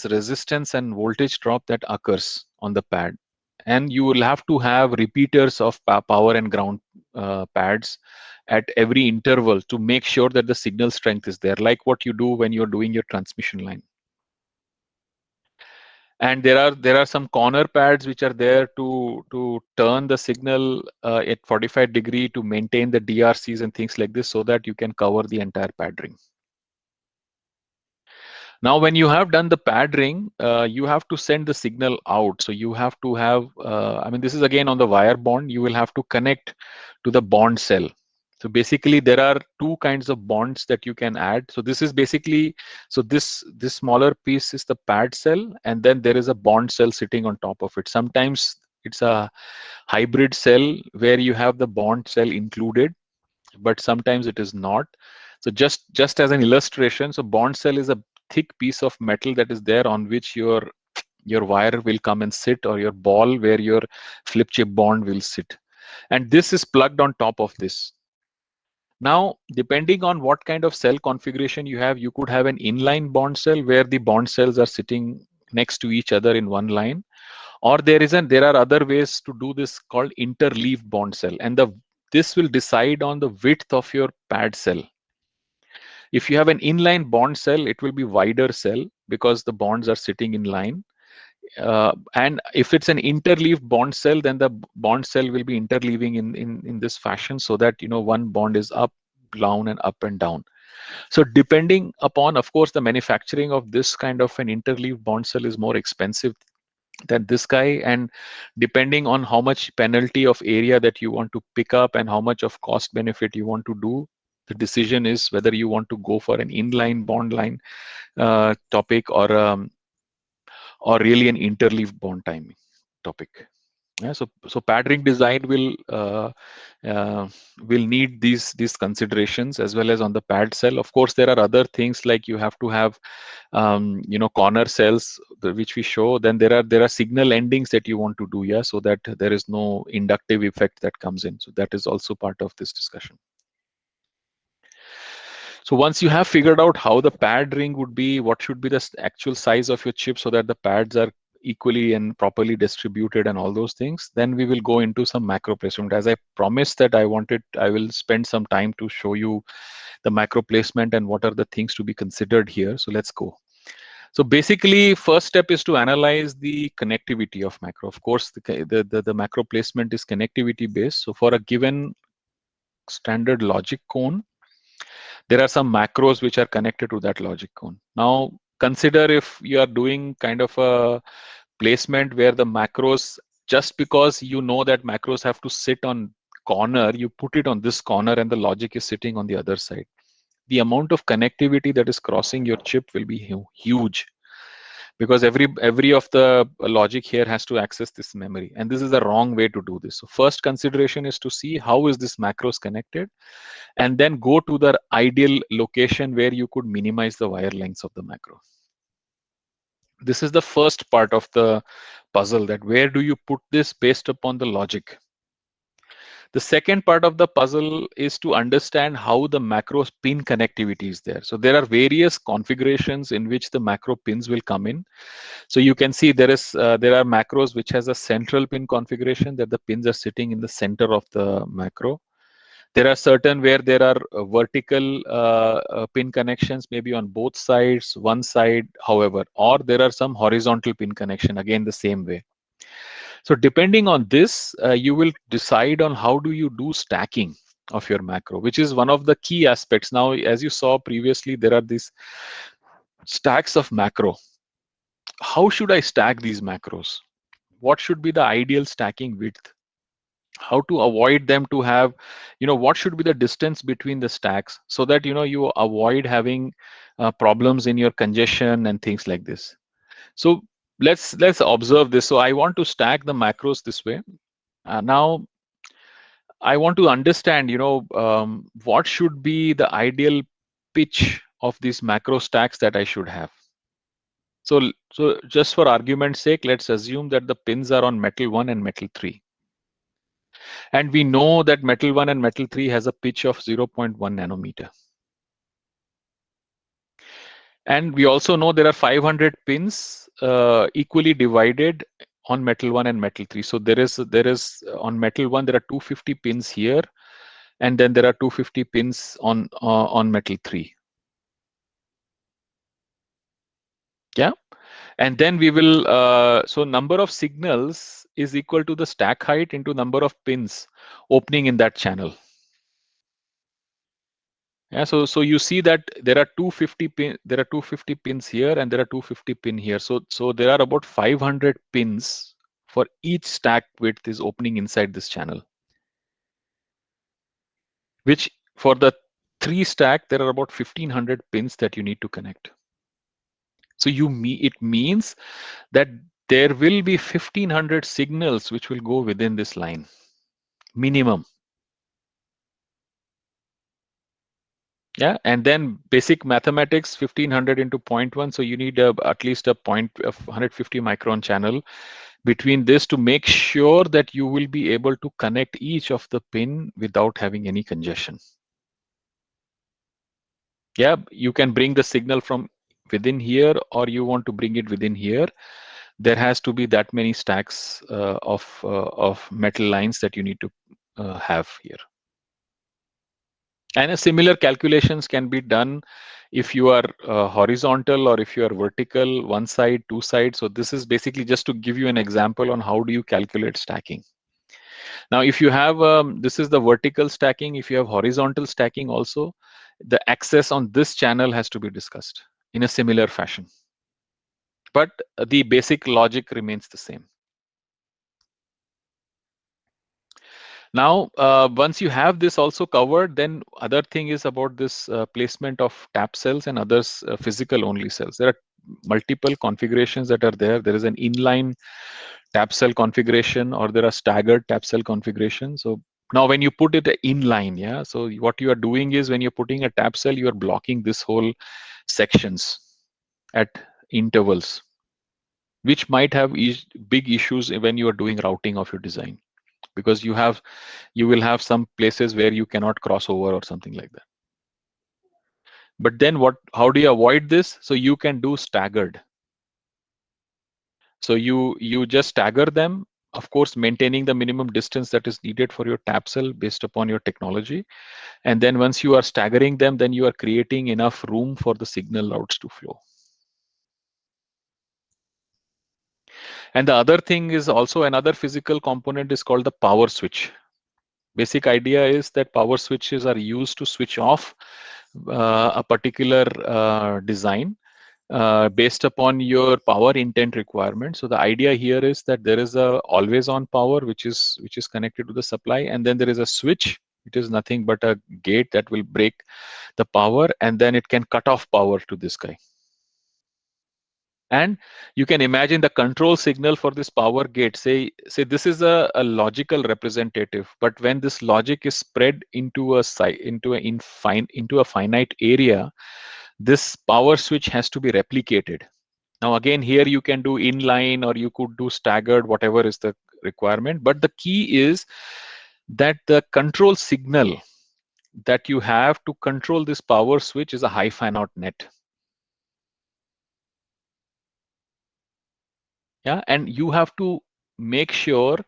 [SPEAKER 1] resistance and voltage drop that occurs on the pad, and you will have to have repeaters of power and ground pads at every interval to make sure that the signal strength is there, like what you do when you're doing your transmission line. and there are some corner pads which are there to turn the signal at 45-degree to maintain the DRCs and things like this, so that you can cover the entire pad ring. Now, when you have done the pad ring, you have to send the signal out. So you have to have, I mean, this is again on the wire bond. You will have to connect to the bond cell. So basically, there are two kinds of bonds that you can add. So this is basically, so this smaller piece is the pad cell, and then there is a bond cell sitting on top of it. Sometimes it's a hybrid cell where you have the bond cell included, but sometimes it is not. So just as an illustration, so bond cell is a thick piece of metal that is there on which your wire will come and sit, or your ball where your flip chip bond will sit, and this is plugged on top of this. Now, depending on what kind of cell configuration you have, you could have an inline bond cell where the bond cells are sitting next to each other in one line, or there are other ways to do this called interleaved bond cell, and this will decide on the width of your pad cell. If you have an inline bond cell, it will be wider cell because the bonds are sitting in line. And if it's an interleaved bond cell, then the bond cell will be interleaving in this fashion, so that one bond is up, down, and up and down. So depending upon, of course, the manufacturing of this kind of an interleaved bond cell is more expensive than this guy, and depending on how much penalty of area that you want to pick up and how much of cost benefit you want to do, the decision is whether you want to go for an inline bond line topic, or really an interleaved bond timing topic. Yeah, so pad ring design will need these considerations, as well as on the pad cell. Of course, there are other things like you have to have corner cells, which we show. Then there are signal endings that you want to do, yeah, so that there is no inductive effect that comes in. So that is also part of this discussion. So once you have figured out how the pad ring would be, what should be the actual size of your chip so that the pads are equally and properly distributed and all those things, then we will go into some macro placement. As I promised that I will spend some time to show you the macro placement and what are the things to be considered here. So let's go. So basically, first step is to analyze the connectivity of macro. Of course, the macro placement is connectivity based. So for a given standard logic cone, there are some macros which are connected to that logic cone. Now, consider if you are doing kind of a placement where the macros, just because you know that macros have to sit on corner, you put it on this corner and the logic is sitting on the other side. The amount of connectivity that is crossing your chip will be huge, because every of the logic here has to access this memory, and this is the wrong way to do this. So first consideration is to see how is this macros connected, and then go to the ideal location where you could minimize the wire lengths of the macro. This is the first part of the puzzle, that where do you put this based upon the logic. The second part of the puzzle is to understand how the macro pin connectivity is there. So there are various configurations in which the macro pins will come in. So you can see there are macros which has a central pin configuration, that the pins are sitting in the center of the macro. There are certain where there are vertical pin connections, maybe on both sides, one side, however, or there are some horizontal pin connection, again the same way. So depending on this, you will decide on how do you do stacking of your macro, which is one of the key aspects. Now, as you saw previously, there are these stacks of macro. How should I stack these macros? What should be the ideal stacking width? How to avoid them to have, what should be the distance between the stacks, so that you avoid having problems in your congestion and things like this. So let's observe this. So I want to stack the macros this way. Now I want to understand, what should be the ideal pitch of these macro stacks that I should have. So just for argument's sake, let's assume that the pins are on metal 1 and metal 3. And we know that metal 1 and metal 3 has a pitch of 0.1 nanometer. And we also know there are 500 pins equally divided on metal 1 and metal 3. So there is on metal 1, there are 250 pins here, and then there are 250 pins on metal 3. Yeah. And then we will, so number of signals is equal to the stack height into number of pins opening in that channel. Yeah, so you see that there are 250 pins here, and there are 250 pin here. So there are about 500 pins for each stack width is opening inside this channel. Which for the 3 stack, there are about 1500 pins that you need to connect. So it means that there will be 1500 signals which will go within this line, minimum. Yeah, and then basic mathematics, 1500 into 0.1. So you need at least a 150 micron channel between this to make sure that you will be able to connect each of the pin without having any congestion. Yeah, you can bring the signal from within here, or you want to bring it within here. There has to be that many stacks of metal lines that you need to have here. And a similar calculations can be done if you are horizontal or if you are vertical, one side, two sides. So this is basically just to give you an example on how do you calculate stacking. Now, if you have, this is the vertical stacking. If you have horizontal stacking also, the access on this channel has to be discussed in a similar fashion. But the basic logic remains the same. Now, once you have this also covered, then other thing is about this placement of tap cells and others physical only cells. There are multiple configurations that are there. There is an inline tap cell configuration, or there are staggered tap cell configuration. So now when you put it inline, yeah, so what you are doing is when you're putting a tap cell, you are blocking this whole sections at intervals, which might have big issues when you are doing routing of your design, because you will have some places where you cannot cross over or something like that. But then how do you avoid this? So you can do staggered. So you just stagger them, of course, maintaining the minimum distance that is needed for your tap cell based upon your technology. And then once you are staggering them, then you are creating enough room for the signal routes to flow. And the other thing is also another physical component is called the power switch. Basic idea is that power switches are used to switch off a particular design based upon your power intent requirement. So the idea here is that there is a always on power which is connected to the supply, and then there is a switch. It is nothing but a gate that will break the power, and then it can cut off power to this guy. And you can imagine the control signal for this power gate. Say this is a logical representative, but when this logic is spread into a finite area, this power switch has to be replicated. Now again, here you can do inline or you could do staggered, whatever is the requirement. But the key is that the control signal that you have to control this power switch is a high fan out net. Yeah, and you have to make sure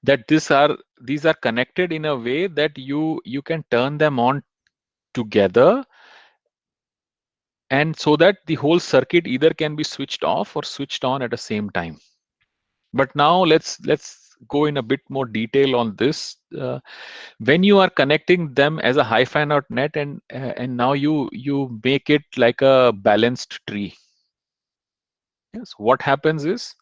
[SPEAKER 1] that these are connected in a way that you can turn them on together, and so that the whole circuit either can be switched off or switched on at the same time. But now let's go in a bit more detail on this. When you are connecting them as a high fan out net, and now you make it like a balanced tree. Yes, what happens is,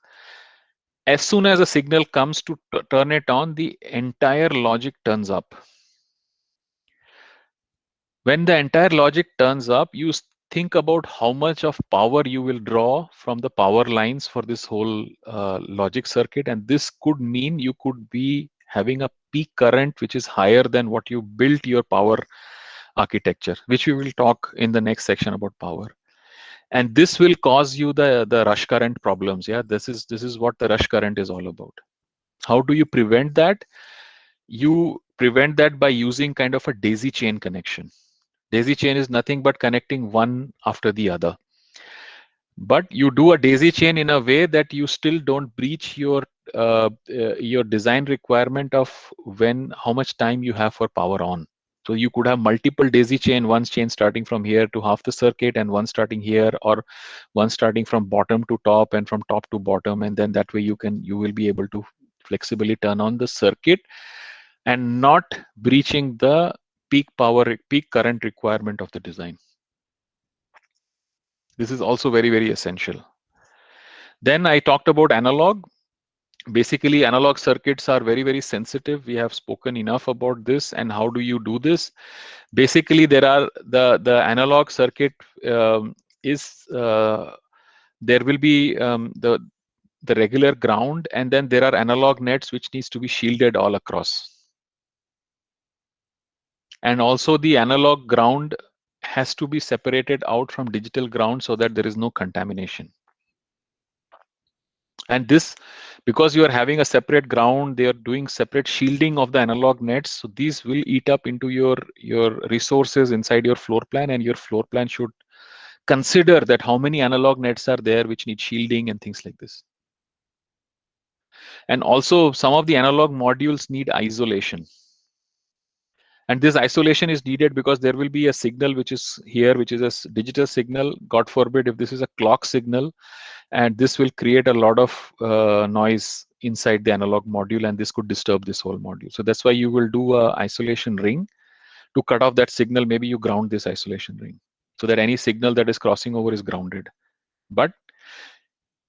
[SPEAKER 1] as soon as a signal comes to turn it on, the entire logic turns up. When the entire logic turns up, you think about how much of power you will draw from the power lines for this whole logic circuit. And this could mean you could be having a peak current which is higher than what you built your power architecture, which we will talk in the next section about power. And this will cause you the rush current problems. Yeah, this is what the rush current is all about. How do you prevent that? You prevent that by using kind of a daisy chain connection. Daisy chain is nothing but connecting one after the other. But you do a daisy chain in a way that you still don't breach your design requirement of how much time you have for power on. So you could have multiple daisy chain, one chain starting from here to half the circuit and one starting here, or one starting from bottom to top and from top to bottom. And then that way you will be able to flexibly turn on the circuit and not breaching the peak current requirement of the design. This is also very, very essential. Then I talked about analog. Basically, analog circuits are very, very sensitive. We have spoken enough about this. And how do you do this? Basically, there are the analog circuit is there will be the regular ground, and then there are analog nets which needs to be shielded all across. And also the analog ground has to be separated out from digital ground so that there is no contamination. And this, because you are having a separate ground, they are doing separate shielding of the analog nets. So these will eat up into your resources inside your floor plan, and your floor plan should consider that how many analog nets are there which need shielding and things like this. And also some of the analog modules need isolation. And this isolation is needed because there will be a signal which is here, which is a digital signal. God forbid if this is a clock signal, and this will create a lot of noise inside the analog module, and this could disturb this whole module. So that's why you will do a isolation ring to cut off that signal. Maybe you ground this isolation ring so that any signal that is crossing over is grounded. But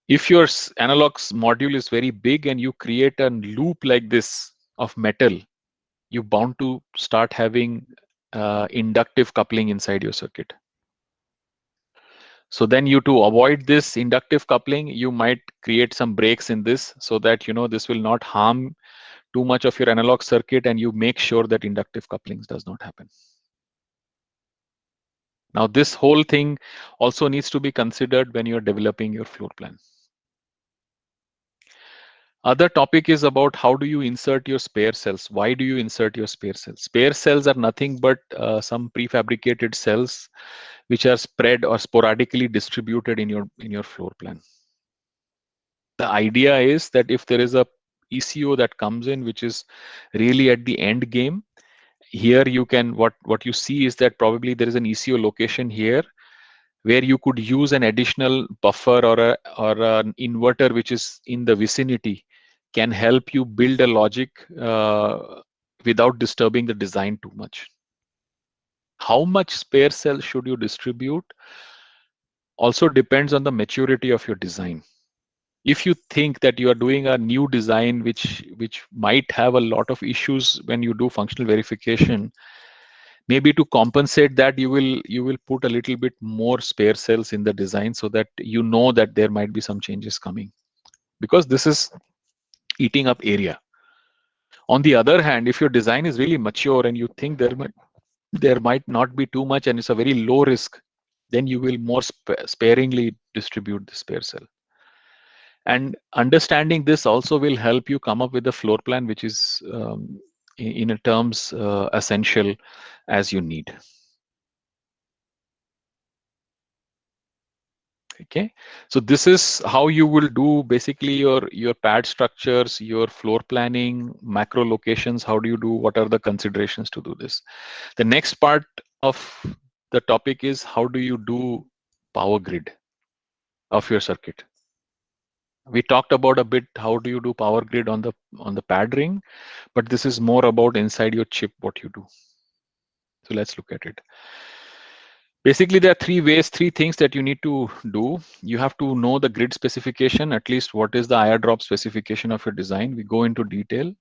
[SPEAKER 1] if your analog module is very big and you create a loop like this of metal, you're bound to start having inductive coupling inside your circuit. So then to avoid this inductive coupling, you might create some breaks in this so that this will not harm too much of your analog circuit, and you make sure that inductive couplings does not happen. Now this whole thing also needs to be considered when you're developing your floor plan. Other topic is about how do you insert your spare cells? Why do you insert your spare cells? Spare cells are nothing but some prefabricated cells which are spread or sporadically distributed in your floor plan. The idea is that if there is a ECO that comes in which is really at the end game, here you can what you see is that probably there is an ECO location here where you could use an additional buffer or an inverter which is in the vicinity, can help you build a logic without disturbing the design too much. How much spare cell should you distribute also depends on the maturity of your design. If you think that you are doing a new design which might have a lot of issues when you do functional verification, maybe to compensate that you will put a little bit more spare cells in the design so that you know that there might be some changes coming, because this is eating up area. On the other hand, if your design is really mature and you think there might not be too much and it's a very low risk, then you will more sparingly distribute the spare cell. And understanding this also will help you come up with a floor plan which is in a terms essential as you need. Okay, so this is how you will do basically your pad structures, your floor planning, macro locations. How do you do? What are the considerations to do this? The next part of the topic is how do you do power grid of your circuit. We talked about a bit how do you do power grid on the pad ring, but this is more about inside your chip what you do. So let's look at it. Basically, there are three things that you need to do. You have to know the grid specification, at least what is the IR drop specification of your design. We go into detail.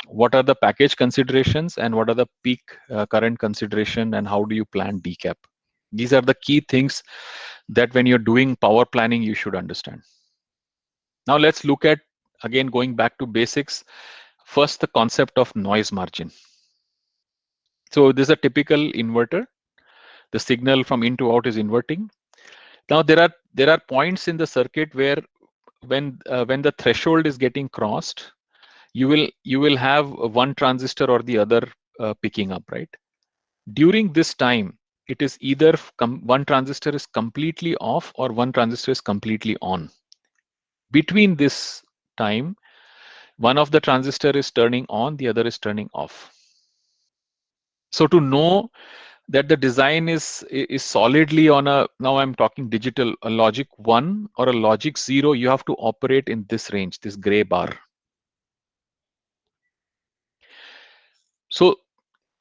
[SPEAKER 1] What are the package considerations and what are the peak current consideration, and how do you plan decap? These are the key things that when you're doing power planning, you should understand. Now let's look at, again, going back to basics. First, the concept of noise margin. So this is a typical inverter. The signal from in to out is inverting. Now there are points in the circuit where when the threshold is getting crossed, you will have one transistor or the other picking up, right? During this time, it is either one transistor is completely off or one transistor is completely on. Between this time, one of the transistor is turning on, the other is turning off. So to know that the design is solidly on a, now I'm talking digital, a logic 1 or a logic 0, you have to operate in this range, this gray bar. So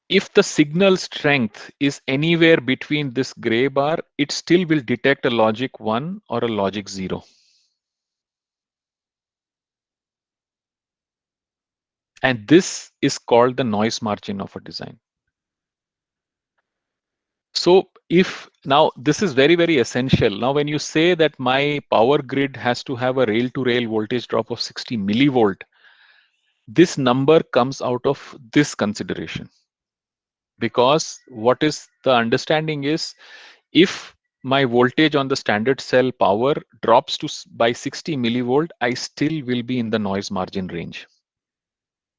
[SPEAKER 1] if the signal strength is anywhere between this gray bar, it still will detect a logic 1 or a logic 0. And this is called the noise margin of a design. So if now this is very, very essential. Now, when you say that my power grid has to have a rail to rail voltage drop of 60 millivolt, this number comes out of this consideration. Because what is the understanding is, if my voltage on the standard cell power drops to by 60 millivolt, I still will be in the noise margin range.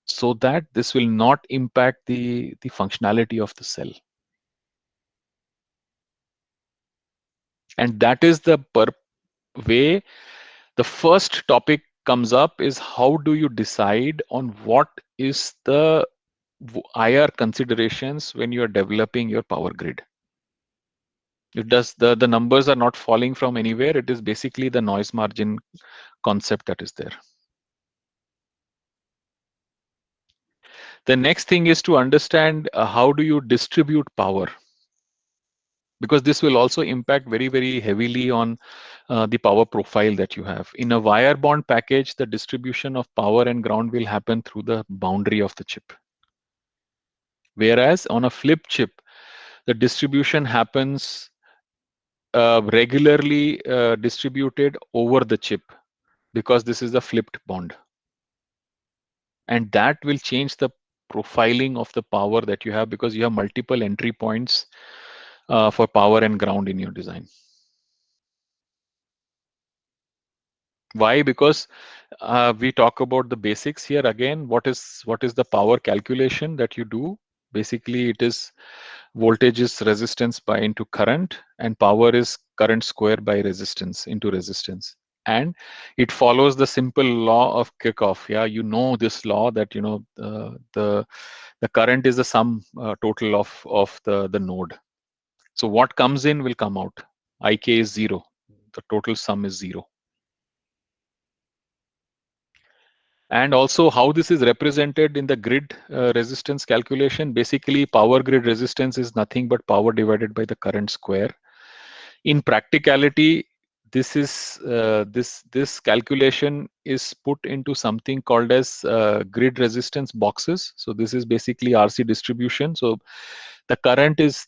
[SPEAKER 1] So that this will not impact the functionality of the cell. And that is the way the first topic comes up, is how do you decide on what is the IR considerations when you are developing your power grid. It does, the numbers are not falling from anywhere. It is basically the noise margin concept that is there. The next thing is to understand how do you distribute power, because this will also impact very, very heavily on the power profile that you have. In a wire bond package, the distribution of power and ground will happen through the boundary of the chip. Whereas on a flip chip, the distribution happens regularly distributed over the chip, because this is a flipped bond. And that will change the profiling of the power that you have, because you have multiple entry points for power and ground in your design. Why? Because we talk about the basics here again. What is the power calculation that you do? Basically, it is voltage is resistance by into current, and power is current square by resistance into resistance. And it follows the simple law of Kirchhoff. Yeah, you know this law that the current is the sum total of the node. So what comes in will come out. IK is 0. The total sum is 0. And also how this is represented in the grid resistance calculation. Basically, power grid resistance is nothing but power divided by the current square. In practicality, this is this calculation is put into something called as grid resistance boxes. So this is basically RC distribution. So the current is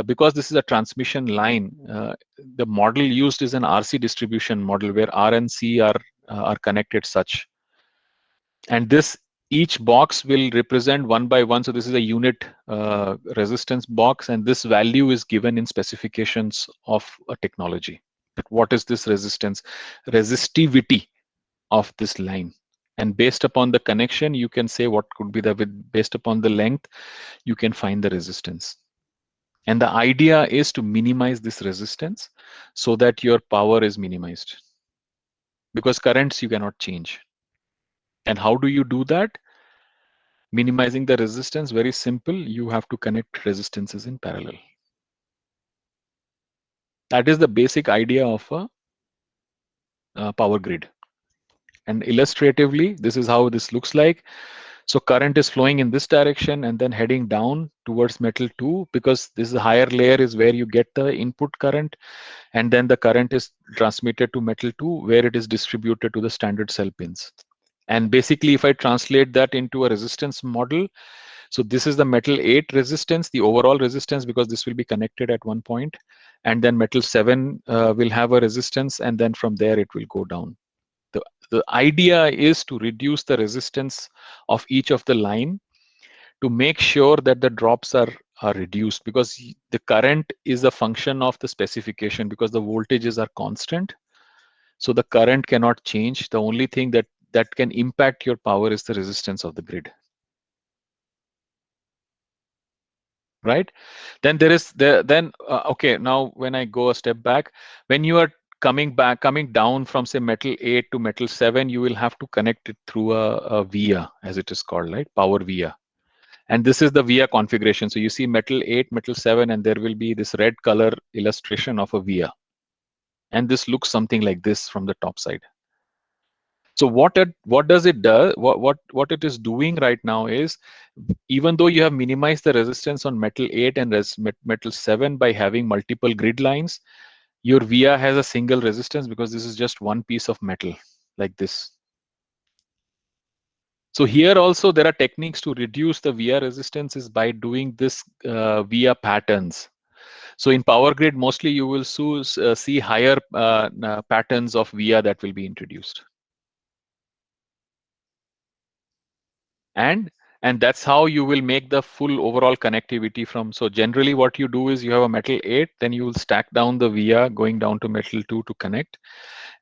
[SPEAKER 1] because this is a transmission line, the model used is an RC distribution model where R and C are connected such. And this, each box will represent one by one. So this is a unit resistance box, and this value is given in specifications of a technology. That what is this resistance, resistivity of this line? And based upon the connection, you can say what could be based upon the length, you can find the resistance. And the idea is to minimize this resistance so that your power is minimized, because currents you cannot change. And how do you do that? Minimizing the resistance, very simple. You have to connect resistances in parallel. That is the basic idea of a power grid. And illustratively, this is how this looks like. So current is flowing in this direction and then heading down towards metal 2, because this higher layer is where you get the input current. And then the current is transmitted to metal 2, where it is distributed to the standard cell pins. And basically, if I translate that into a resistance model, so this is the metal 8 resistance, the overall resistance, because this will be connected at one point. And then metal 7 will have a resistance, and then from there it will go down. The idea is to reduce the resistance of each of the line to make sure that the drops are reduced, because the current is a function of the specification, because the voltages are constant. So the current cannot change. The only thing that can impact your power is the resistance of the grid. Right? Then there is okay, now when I go a step back, when you are coming down from say metal 8 to metal 7, you will have to connect it through a via, as it is called, right? Power via. And this is the via configuration. So you see metal 8, metal 7, and there will be this red color illustration of a via. And this looks something like this from the top side. So what does it do? What it is doing right now is, even though you have minimized the resistance on metal 8 and metal 7 by having multiple grid lines, your via has a single resistance because this is just one piece of metal like this. So here also there are techniques to reduce the via resistances by doing this via patterns. So in power grid, mostly you will see higher patterns of via that will be introduced. And that's how you will make the full overall connectivity from. So generally what you do is you have a metal 8, then you will stack down the via going down to metal 2 to connect.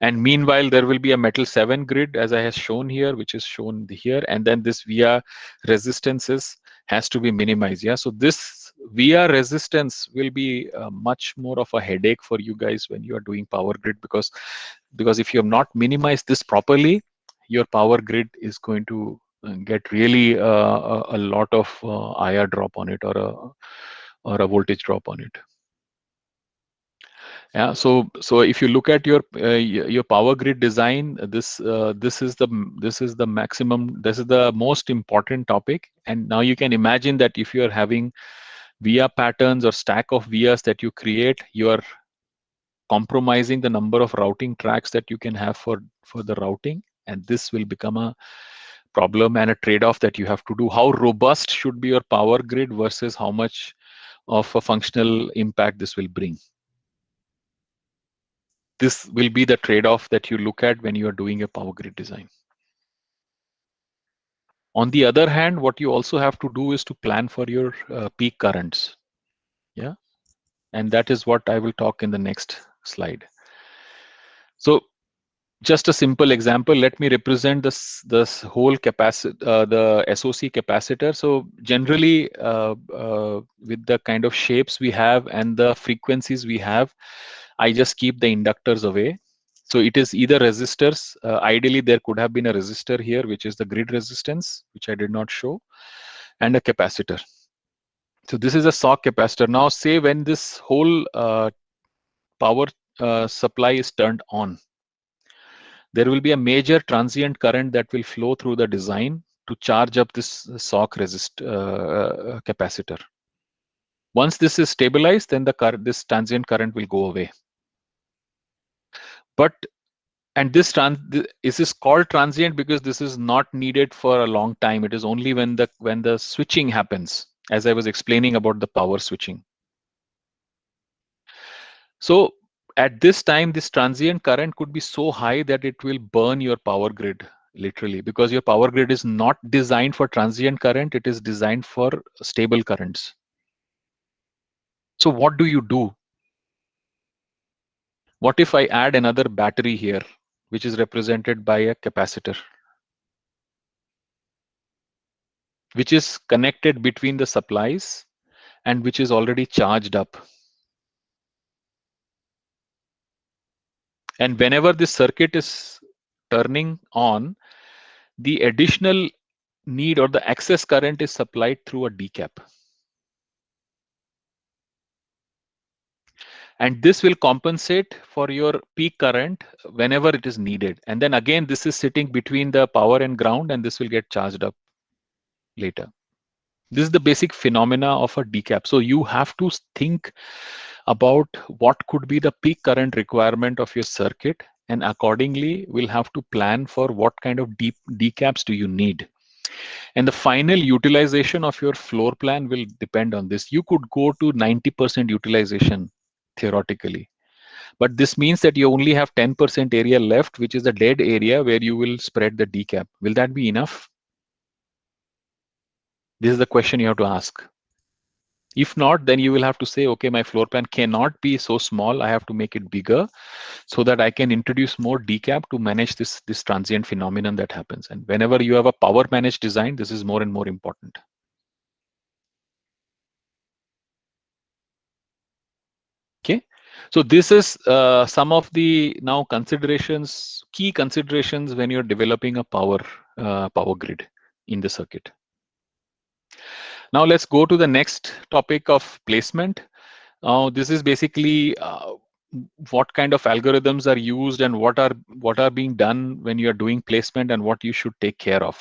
[SPEAKER 1] And meanwhile, there will be a metal 7 grid, as I have shown here, which is shown here. And then this via resistances has to be minimized. Yeah. So this via resistance will be much more of a headache for you guys when you are doing power grid, because if you have not minimized this properly, your power grid is going to get really a lot of IR drop on it, or a voltage drop on it. Yeah, so if you look at your power grid design, this is the maximum, this is the most important topic. And now you can imagine that if you are having via patterns or stack of vias that you create, you are compromising the number of routing tracks that you can have for the routing, and this will become a problem and a trade-off that you have to do. How robust should be your power grid versus how much of a functional impact this will bring? This will be the trade-off that you look at when you are doing a power grid design. On the other hand, what you also have to do is to plan for your peak currents. Yeah, and that is what I will talk in the next slide. So just a simple example, let me represent this whole capacitor, the SOC capacitor. So generally, with the kind of shapes we have and the frequencies we have, I just keep the inductors away. So it is either resistors. Ideally, there could have been a resistor here, which is the grid resistance, which I did not show, and a capacitor. So this is a SOC capacitor. Now, say when this whole power supply is turned on, there will be a major transient current that will flow through the design to charge up this SOC capacitor. Once this is stabilized, then this transient current will go away. But this is called transient because this is not needed for a long time. It is only when the switching happens, as I was explaining about the power switching. So at this time, this transient current could be so high that it will burn your power grid, literally, because your power grid is not designed for transient current. It is designed for stable currents. So what do you do? What if I add another battery here, which is represented by a capacitor, which is connected between the supplies and which is already charged up? And whenever this circuit is turning on, the additional need or the excess current is supplied through a decap. And this will compensate for your peak current whenever it is needed. And then again, this is sitting between the power and ground, and this will get charged up later. This is the basic phenomena of a decap. So you have to think about what could be the peak current requirement of your circuit, and accordingly we'll have to plan for what kind of decaps do you need. And the final utilization of your floor plan will depend on this. You could go to 90% utilization theoretically, but this means that you only have 10% area left, which is the dead area where you will spread the decap. Will that be enough? This is the question you have to ask. If not, then you will have to say, okay, my floor plan cannot be so small. I have to make it bigger so that I can introduce more decap to manage this transient phenomenon that happens. And whenever you have a power managed design, this is more and more important. Okay, so this is some of the now key considerations when you're developing a power grid in the circuit. Now let's go to the next topic of placement. This is basically what kind of algorithms are used and what are being done when you are doing placement and what you should take care of.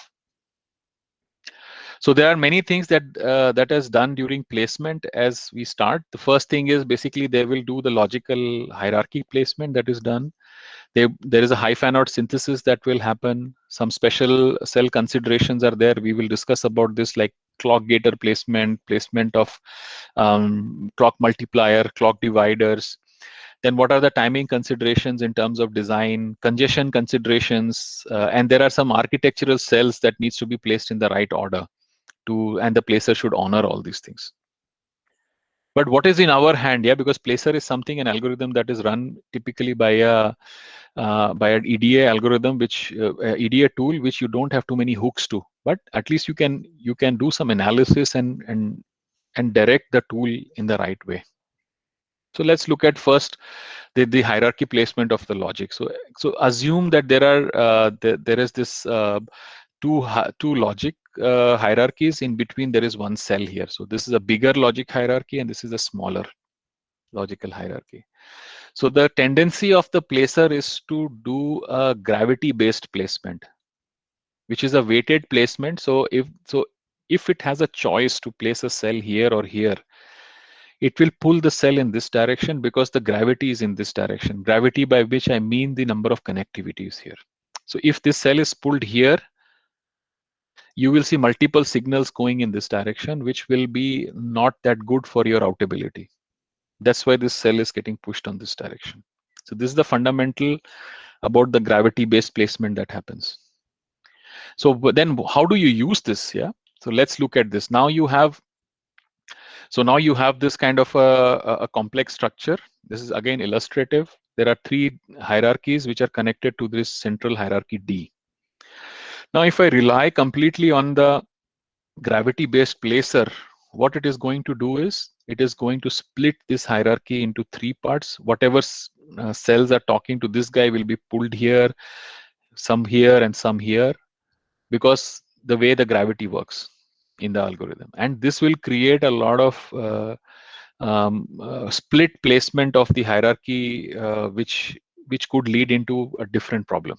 [SPEAKER 1] So there are many things that is done during placement as we start. The first thing is basically they will do the logical hierarchy placement that is done. There is a high fan out synthesis that will happen. Some special cell considerations are there. We will discuss about this, like clock gator placement, placement of clock multiplier, clock dividers. Then what are the timing considerations in terms of design, congestion considerations, and there are some architectural cells that needs to be placed in the right order and the placer should honor all these things. But what is in our hand? Yeah, because placer is something, an algorithm that is run typically by an EDA algorithm, which EDA tool, which you don't have too many hooks to. But at least you can do some analysis and direct the tool in the right way. So let's look at first the hierarchy placement of the logic. So assume that there is this two logic hierarchies. In between there is one cell here. So this is a bigger logic hierarchy and this is a smaller logical hierarchy. So the tendency of the placer is to do a gravity based placement, which is a weighted placement. So if it has a choice to place a cell here or here, it will pull the cell in this direction because the gravity is in this direction. Gravity, by which I mean the number of connectivities here. So if this cell is pulled here, you will see multiple signals going in this direction, which will be not that good for your outability. That's why this cell is getting pushed on this direction. So this is the fundamental about the gravity-based placement that happens. So then how do you use this? Yeah. So let's look at this. Now you have this kind of a complex structure. This is again illustrative. There are three hierarchies which are connected to this central hierarchy D. Now, if I rely completely on the gravity-based placer, what it is going to do is it is going to split this hierarchy into three parts. Whatever cells are talking to this guy will be pulled here, some here, and some here, because the way the gravity works in the algorithm. And this will create a lot of split placement of the hierarchy, which could lead into a different problem.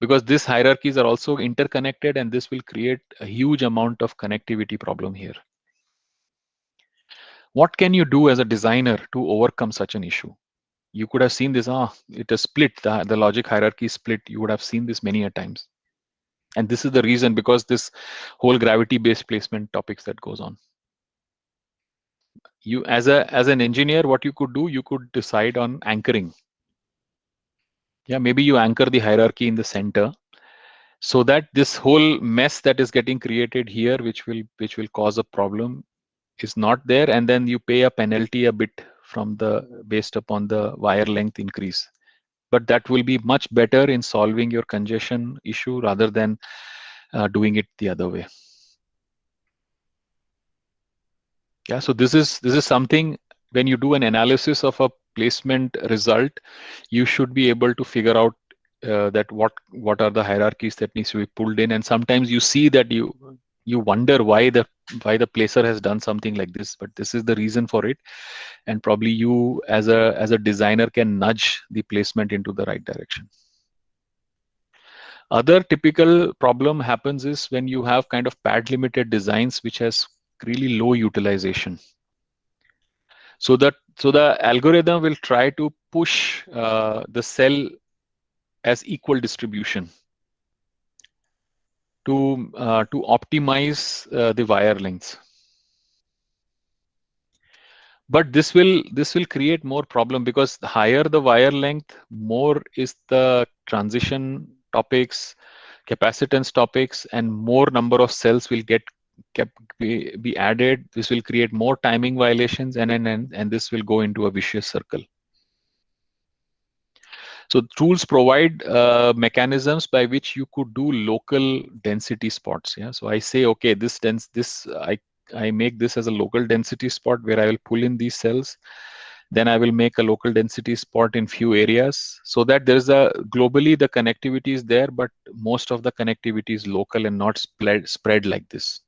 [SPEAKER 1] Because these hierarchies are also interconnected, and this will create a huge amount of connectivity problem here. What can you do as a designer to overcome such an issue? You could have seen this, it is split, the logic hierarchy is split. You would have seen this many a times. And this is the reason, because this whole gravity-based placement topics that goes on. You, as an engineer, what you could do, you could decide on anchoring. Yeah, maybe you anchor the hierarchy in the center, so that this whole mess that is getting created here, which will cause a problem, is not there, and then you pay a penalty a bit based upon the wire length increase. But that will be much better in solving your congestion issue rather than doing it the other way. Yeah, so this is something, when you do an analysis of a placement result, you should be able to figure out that what are the hierarchies that needs to be pulled in. And sometimes you see that you wonder why the placer has done something like this, but this is the reason for it. And probably you as a designer can nudge the placement into the right direction. Other typical problem happens is when you have kind of pad limited designs which has really low utilization. So the algorithm will try to push the cell as equal distribution to optimize the wire lengths. But this will create more problem, because the higher the wire length, more is the transition topics, capacitance topics, and more number of cells will be added. This will create more timing violations, and this will go into a vicious circle. So tools provide mechanisms by which you could do local density spots. Yeah. So I say, okay, I make this as a local density spot where I will pull in these cells. Then I will make a local density spot in few areas, so that there's globally the connectivity is there, but most of the connectivity is local and not spread like this.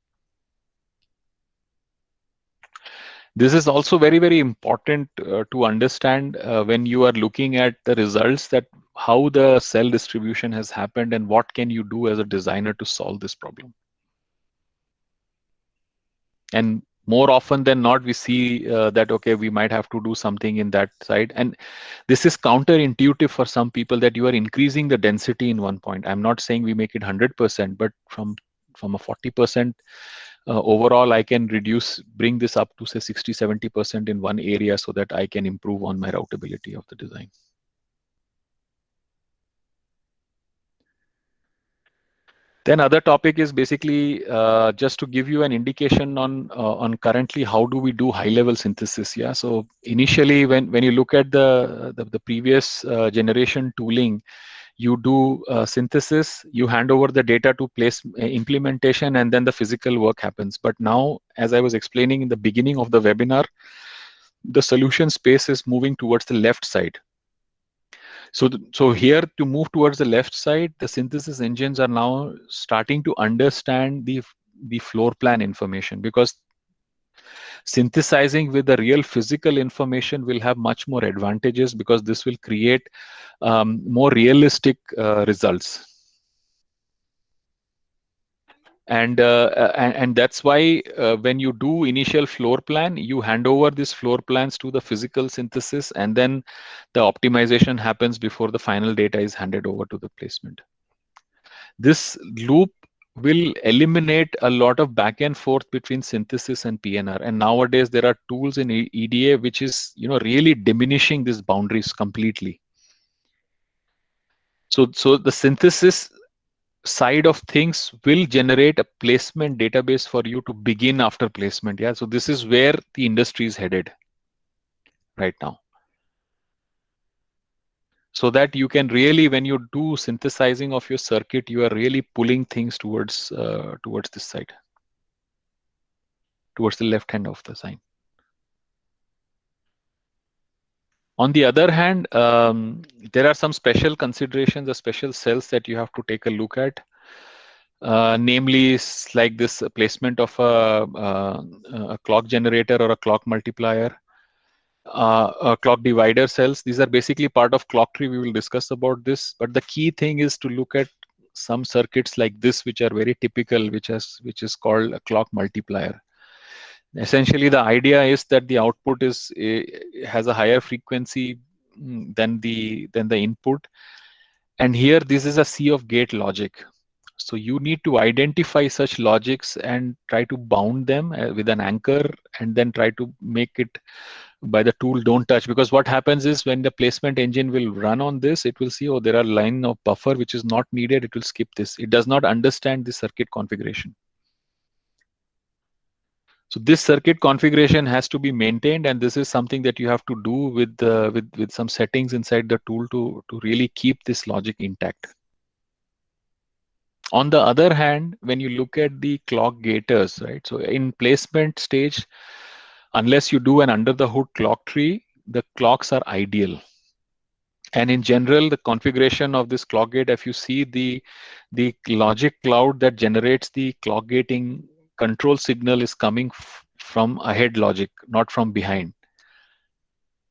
[SPEAKER 1] This is also very, very important to understand when you are looking at the results, that how the cell distribution has happened and what can you do as a designer to solve this problem. And more often than not, we see that, okay, we might have to do something in that side. And this is counterintuitive for some people, that you are increasing the density in one point. I'm not saying we make it 100%, but from a 40% overall, I can bring this up to say 60-70% in one area, so that I can improve on my routability of the design. Then other topic is basically just to give you an indication on currently how do we do high level synthesis. Yeah. So initially, when you look at the previous generation tooling, you do synthesis, you hand over the data to place implementation, and then the physical work happens. But now, as I was explaining in the beginning of the webinar, the solution space is moving towards the left side. So here, to move towards the left side, the synthesis engines are now starting to understand the floor plan information, because synthesizing with the real physical information will have much more advantages, because this will create more realistic results. And that's why when you do initial floor plan, you hand over these floor plans to the physical synthesis, and then the optimization happens before the final data is handed over to the placement. This loop will eliminate a lot of back and forth between synthesis and PNR. And nowadays there are tools in EDA which is really diminishing these boundaries completely. So the synthesis side of things will generate a placement database for you to begin after placement. Yeah. So this is where the industry is headed right now. So that you can really, when you do synthesizing of your circuit, you are really pulling things towards this side, towards the left hand of the sign. On the other hand, there are some special considerations, the special cells that you have to take a look at. Namely, like this placement of a clock generator or a clock multiplier, clock divider cells. These are basically part of clock tree. We will discuss about this. But the key thing is to look at some circuits like this, which are very typical, which is called a clock multiplier. Essentially, the idea is that the output has a higher frequency than the input, and here this is a sea of gate logic. So you need to identify such logics and try to bound them with an anchor, and then try to make it by the tool don't touch. Because what happens is, when the placement engine will run on this, it will see, oh, there are line of buffer which is not needed. It will skip this. It does not understand the circuit configuration. So this circuit configuration has to be maintained, and this is something that you have to do with some settings inside the tool to really keep this logic intact. On the other hand, when you look at the clock gators, right? So in placement stage, unless you do an under the hood clock tree, the clocks are ideal. And in general, the configuration of this clock gate, if you see the logic cloud that generates the clock gating control signal, is coming from ahead logic, not from behind.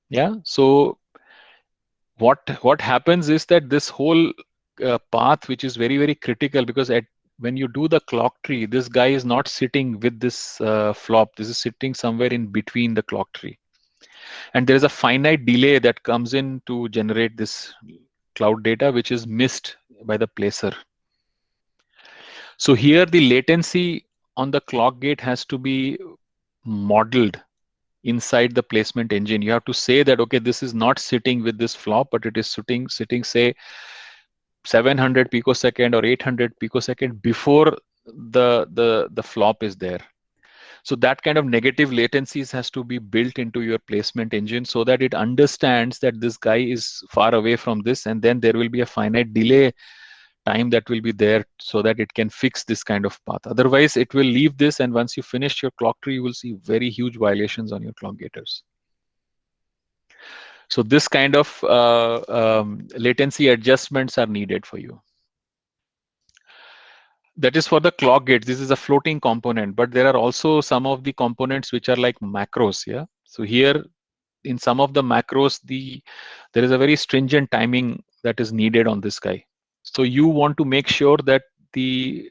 [SPEAKER 1] Yeah. So what happens is that this whole path, which is very, very critical, because when you do the clock tree, this guy is not sitting with this flop. This is sitting somewhere in between the clock tree. And there is a finite delay that comes in to generate this cloud data, which is missed by the placer. So here the latency on the clock gate has to be modeled inside the placement engine. You have to say that, okay, this is not sitting with this flop, but it is sitting say 700 picosecond or 800 picosecond before the flop is there. So that kind of negative latencies has to be built into your placement engine, so that it understands that this guy is far away from this, and then there will be a finite delay time that will be there, so that it can fix this kind of path. Otherwise, it will leave this, and once you finish your clock tree, you will see very huge violations on your clock gators. So this kind of latency adjustments are needed for you. That is for the clock gates. This is a floating component, but there are also some of the components which are like macros. Yeah. So here in some of the macros, there is a very stringent timing that is needed on this guy. So you want to make sure that the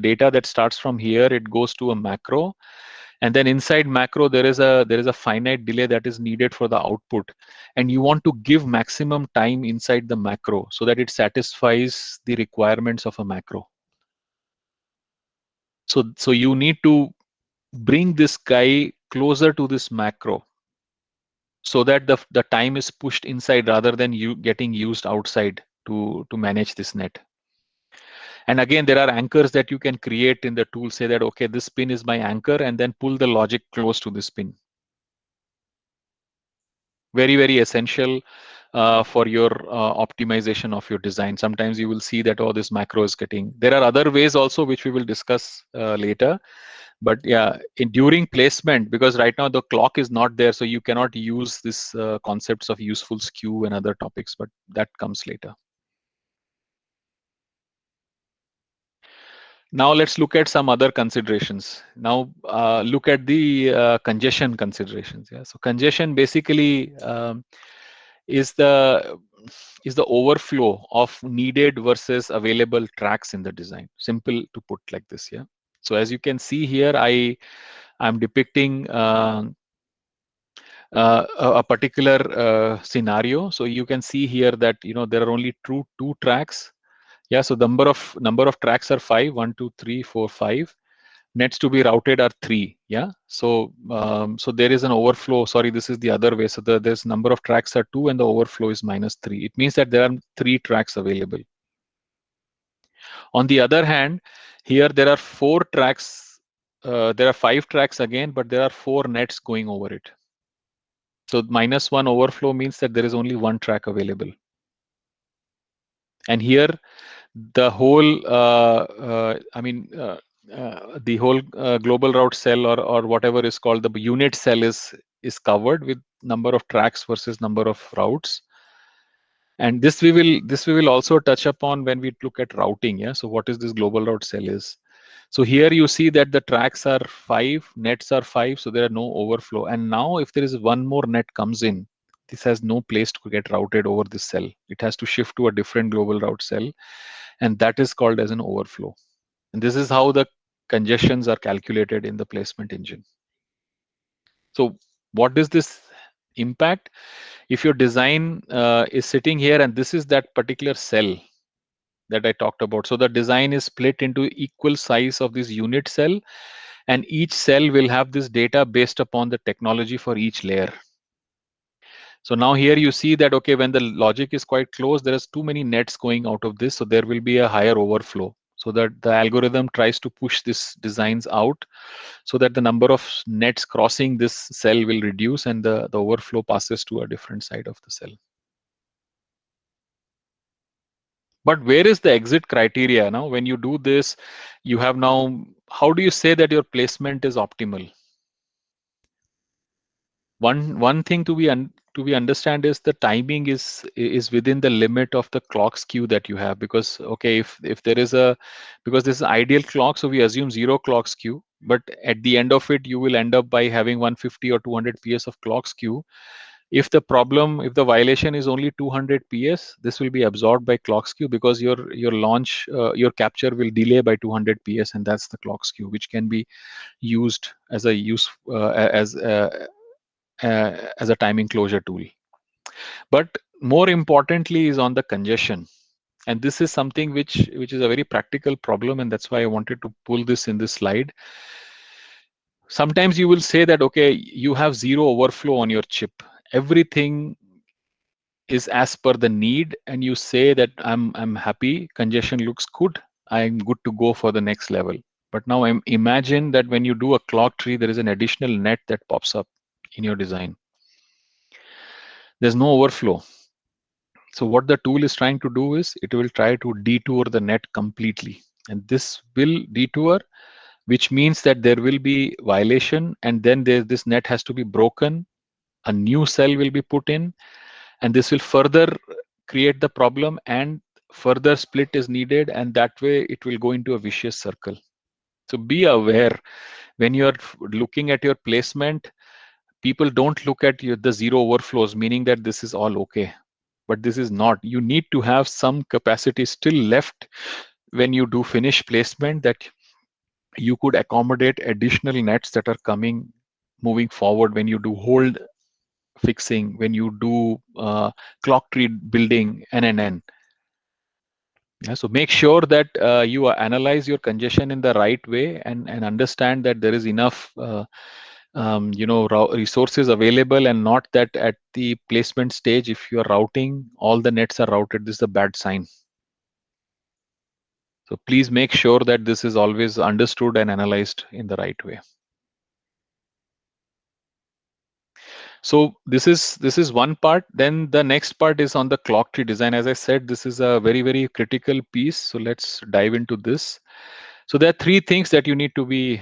[SPEAKER 1] data that starts from here, it goes to a macro, and then inside macro there is a finite delay that is needed for the output, and you want to give maximum time inside the macro so that it satisfies the requirements of a macro. So you need to bring this guy closer to this macro so that the time is pushed inside rather than you getting used outside to manage this net. And again, there are anchors that you can create in the tool. Say that, okay, this pin is my anchor, and then pull the logic close to this pin. Very, very essential for your optimization of your design. Sometimes you will see that, oh, this macro is getting. There are other ways also which we will discuss later. But yeah, during placement, because right now the clock is not there, so you cannot use this concepts of useful skew and other topics, but that comes later. Now let's look at some other considerations. Now look at the congestion considerations. Yeah, so congestion basically is the overflow of needed versus available tracks in the design. Simple to put like this. Yeah. So as you can see here, I'm depicting a particular scenario. So you can see here that there are only two tracks. Yeah, so number of tracks are 5, 1, 2, 3, 4, 5. Nets to be routed are 3. Yeah, so there is an overflow. Sorry, this is the other way. So there's number of tracks are 2 and the overflow is -3. It means that there are 3 tracks available. On the other hand, here there are 4 tracks. There are 5 tracks again, but there are 4 nets going over it. So -1 overflow means that there is only 1 track available. And here the whole, the whole global route cell or whatever is called the unit cell is covered with number of tracks versus number of routes. And this we will also touch upon when we look at routing. Yeah. So what is this global route cell is? So here you see that the tracks are 5, nets are 5, so there are no overflow. And now if there is one more net comes in, this has no place to get routed over this cell. It has to shift to a different global route cell, and that is called as an overflow. And this is how the congestions are calculated in the placement engine. So what does this impact? If your design is sitting here and this is that particular cell that I talked about. So the design is split into equal size of this unit cell, and each cell will have this data based upon the technology for each layer. So now here you see that, okay, when the logic is quite close, there is too many nets going out of this, so there will be a higher overflow. So that the algorithm tries to push this designs out so that the number of nets crossing this cell will reduce and the overflow passes to a different side of the cell. But where is the exit criteria now? When you do this, you have now, how do you say that your placement is optimal? One thing to be understand is the timing is within the limit of the clock skew that you have, because okay, if there is a, because this is ideal clock, so we assume 0 clock skew, but at the end of it you will end up by having 150 or 200 ps of clock skew. If the violation is only 200 ps, this will be absorbed by clock skew because your launch your capture will delay by 200 ps, and that's the clock skew, which can be used as a as a timing closure tool. But more importantly is on the congestion, and this is something which is a very practical problem, and that's why I wanted to pull this in this slide. Sometimes you will say that, okay, you have 0 overflow on your chip, everything is as per the need, and you say that I'm happy, congestion looks good, I'm good to go for the next level. But now imagine that when you do a clock tree, there is an additional net that pops up in your design. There's no overflow. So what the tool is trying to do is it will try to detour the net completely, and this will detour, which means that there will be violation, and then this net has to be broken, a new cell will be put in, and this will further create the problem, and further split is needed, and that way it will go into a vicious circle. So be aware when you're looking at your placement. People don't look at the zero overflows, meaning that this is all okay. But this is not. You need to have some capacity still left when you do finish placement, that you could accommodate additional nets that are coming moving forward when you do hold fixing, when you do clock tree building, NNN. Yeah, so make sure that you analyze your congestion in the right way, and understand that there is enough resources available, and not that at the placement stage, if you are routing, all the nets are routed. This is a bad sign. So please make sure that this is always understood and analyzed in the right way. So this is one part. Then the next part is on the clock tree design. As I said, this is a very, very critical piece. So let's dive into this. So there are three things that you need to be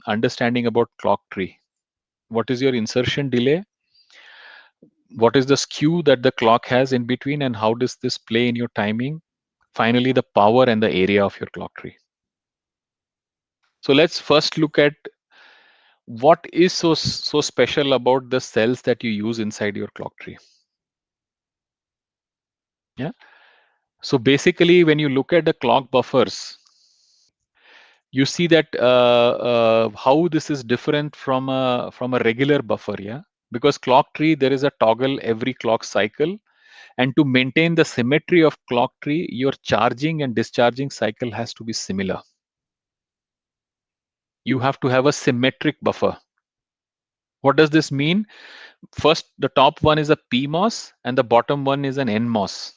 [SPEAKER 1] understanding about clock tree. What is your insertion delay? What is the skew that the clock has in between, and how does this play in your timing? Finally, the power and the area of your clock tree. So let's first look at what is so special about the cells that you use inside your clock tree. Yeah. So basically, when you look at the clock buffers, you see that how this is different from a regular buffer. Yeah, because clock tree, there is a toggle every clock cycle, and to maintain the symmetry of clock tree, your charging and discharging cycle has to be similar. You have to have a symmetric buffer. What does this mean? First, the top one is a PMOS and the bottom one is an NMOS.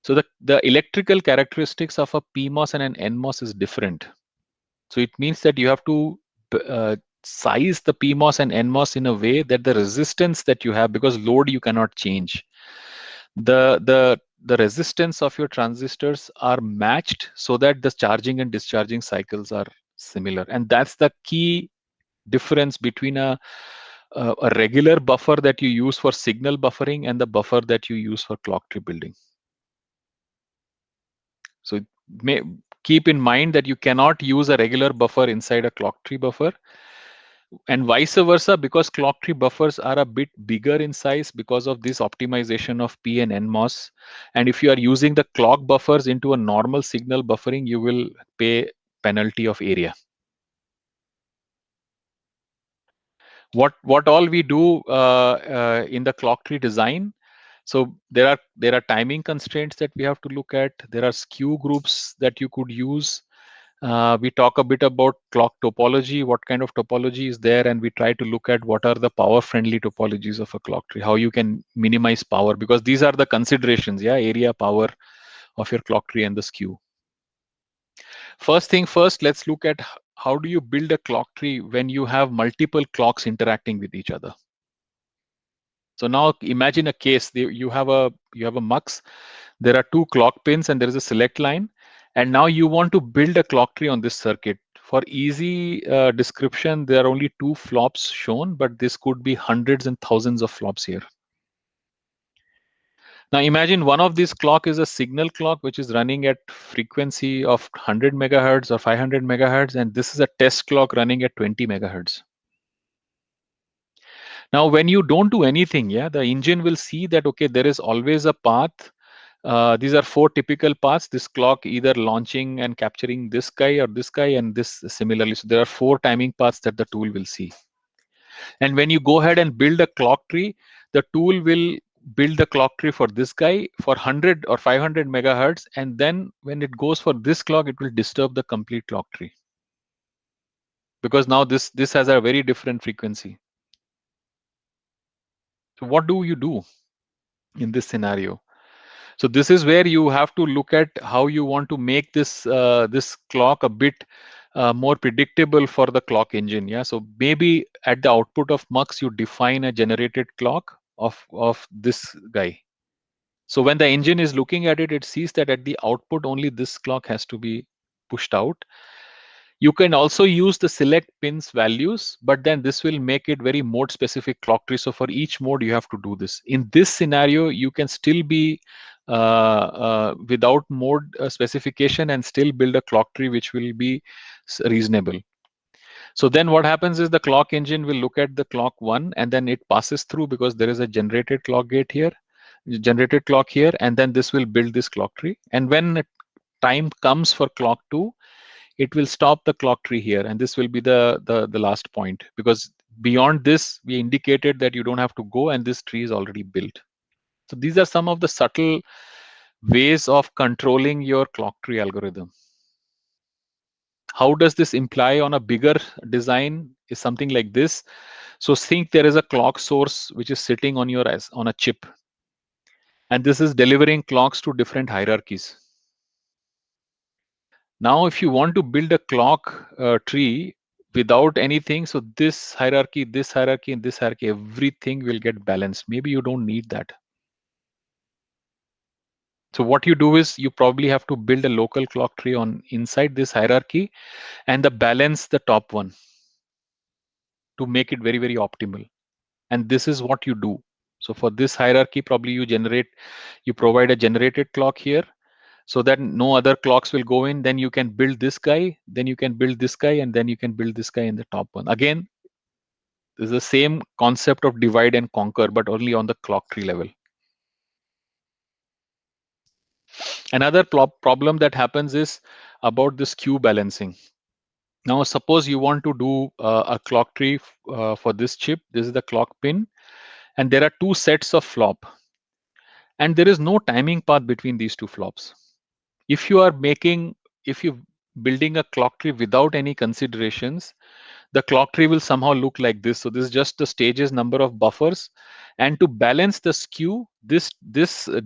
[SPEAKER 1] So the electrical characteristics of a PMOS and an NMOS is different. So it means that you have to size the PMOS and NMOS in a way that the resistance that you have, because load you cannot change, the resistance of your transistors are matched, so that the charging and discharging cycles are similar. And that's the key difference between a regular buffer that you use for signal buffering and the buffer that you use for clock tree building. So may, keep in mind that you cannot use a regular buffer inside a clock tree buffer, and vice versa, because clock tree buffers are a bit bigger in size because of this optimization of P and NMOS. And if you are using the clock buffers into a normal signal buffering, you will pay penalty of area. What all we do in the clock tree design? So there are timing constraints that we have to look at. There are skew groups that you could use. We talk a bit about clock topology, what kind of topology is there, and we try to look at what are the power friendly topologies of a clock tree, how you can minimize power, because these are the considerations. Yeah, area, power of your clock tree, and the skew. First thing first, let's look at how do you build a clock tree when you have multiple clocks interacting with each other. So now imagine a case. You have a mux. There are two clock pins and there is a select line, and now you want to build a clock tree on this circuit. For easy description, there are only two flops shown, but this could be hundreds and thousands of flops here. Now imagine one of these clock is a signal clock which is running at frequency of 100 megahertz or 500 megahertz, and this is a test clock running at 20 megahertz. Now, when you don't do anything, yeah, the engine will see that, okay, there is always a path. These are four typical paths. This clock either launching and capturing this guy or this guy, and this similarly. So there are four timing paths that the tool will see. And when you go ahead and build a clock tree, the tool will build the clock tree for this guy for 100 or 500 megahertz. And then when it goes for this clock, it will disturb the complete clock tree, because now this has a very different frequency. So what do you do in this scenario? So this is where you have to look at how you want to make this clock a bit more predictable for the clock engine. Yeah. So maybe at the output of mux, you define a generated clock of this guy. So when the engine is looking at it, it sees that at the output only this clock has to be pushed out. You can also use the select pins values, but then this will make it very mode specific clock tree. So for each mode, you have to do this. In this scenario, you can still be without mode specification and still build a clock tree which will be reasonable. So then what happens is the clock engine will look at the clock 1 and then it passes through because there is a generated clock gate here, generated clock here, and then this will build this clock tree. And when time comes for clock 2, it will stop the clock tree here, and this will be the last point, because beyond this we indicated that you don't have to go and this tree is already built. So these are some of the subtle ways of controlling your clock tree algorithm. How does this imply on a bigger design is something like this. So think there is a clock source which is sitting on your on a chip, and this is delivering clocks to different hierarchies. Now, if you want to build a clock tree without anything, so this hierarchy, and this hierarchy, everything will get balanced. Maybe you don't need that. So what you do is you probably have to build a local clock tree on inside this hierarchy and the balance the top one to make it very, very optimal. And this is what you do. So for this hierarchy, probably you provide a generated clock here so that no other clocks will go in. Then you can build this guy, then you can build this guy, and then you can build this guy in the top one. Again, this is the same concept of divide and conquer, but only on the clock tree level. Another problem that happens is about this skew balancing. Now, suppose you want to do a clock tree for this chip. This is the clock pin, and there are two sets of flop, and there is no timing path between these two flops. If you building a clock tree without any considerations, the clock tree will somehow look like this. So this is just the stages number of buffers, and to balance the skew, this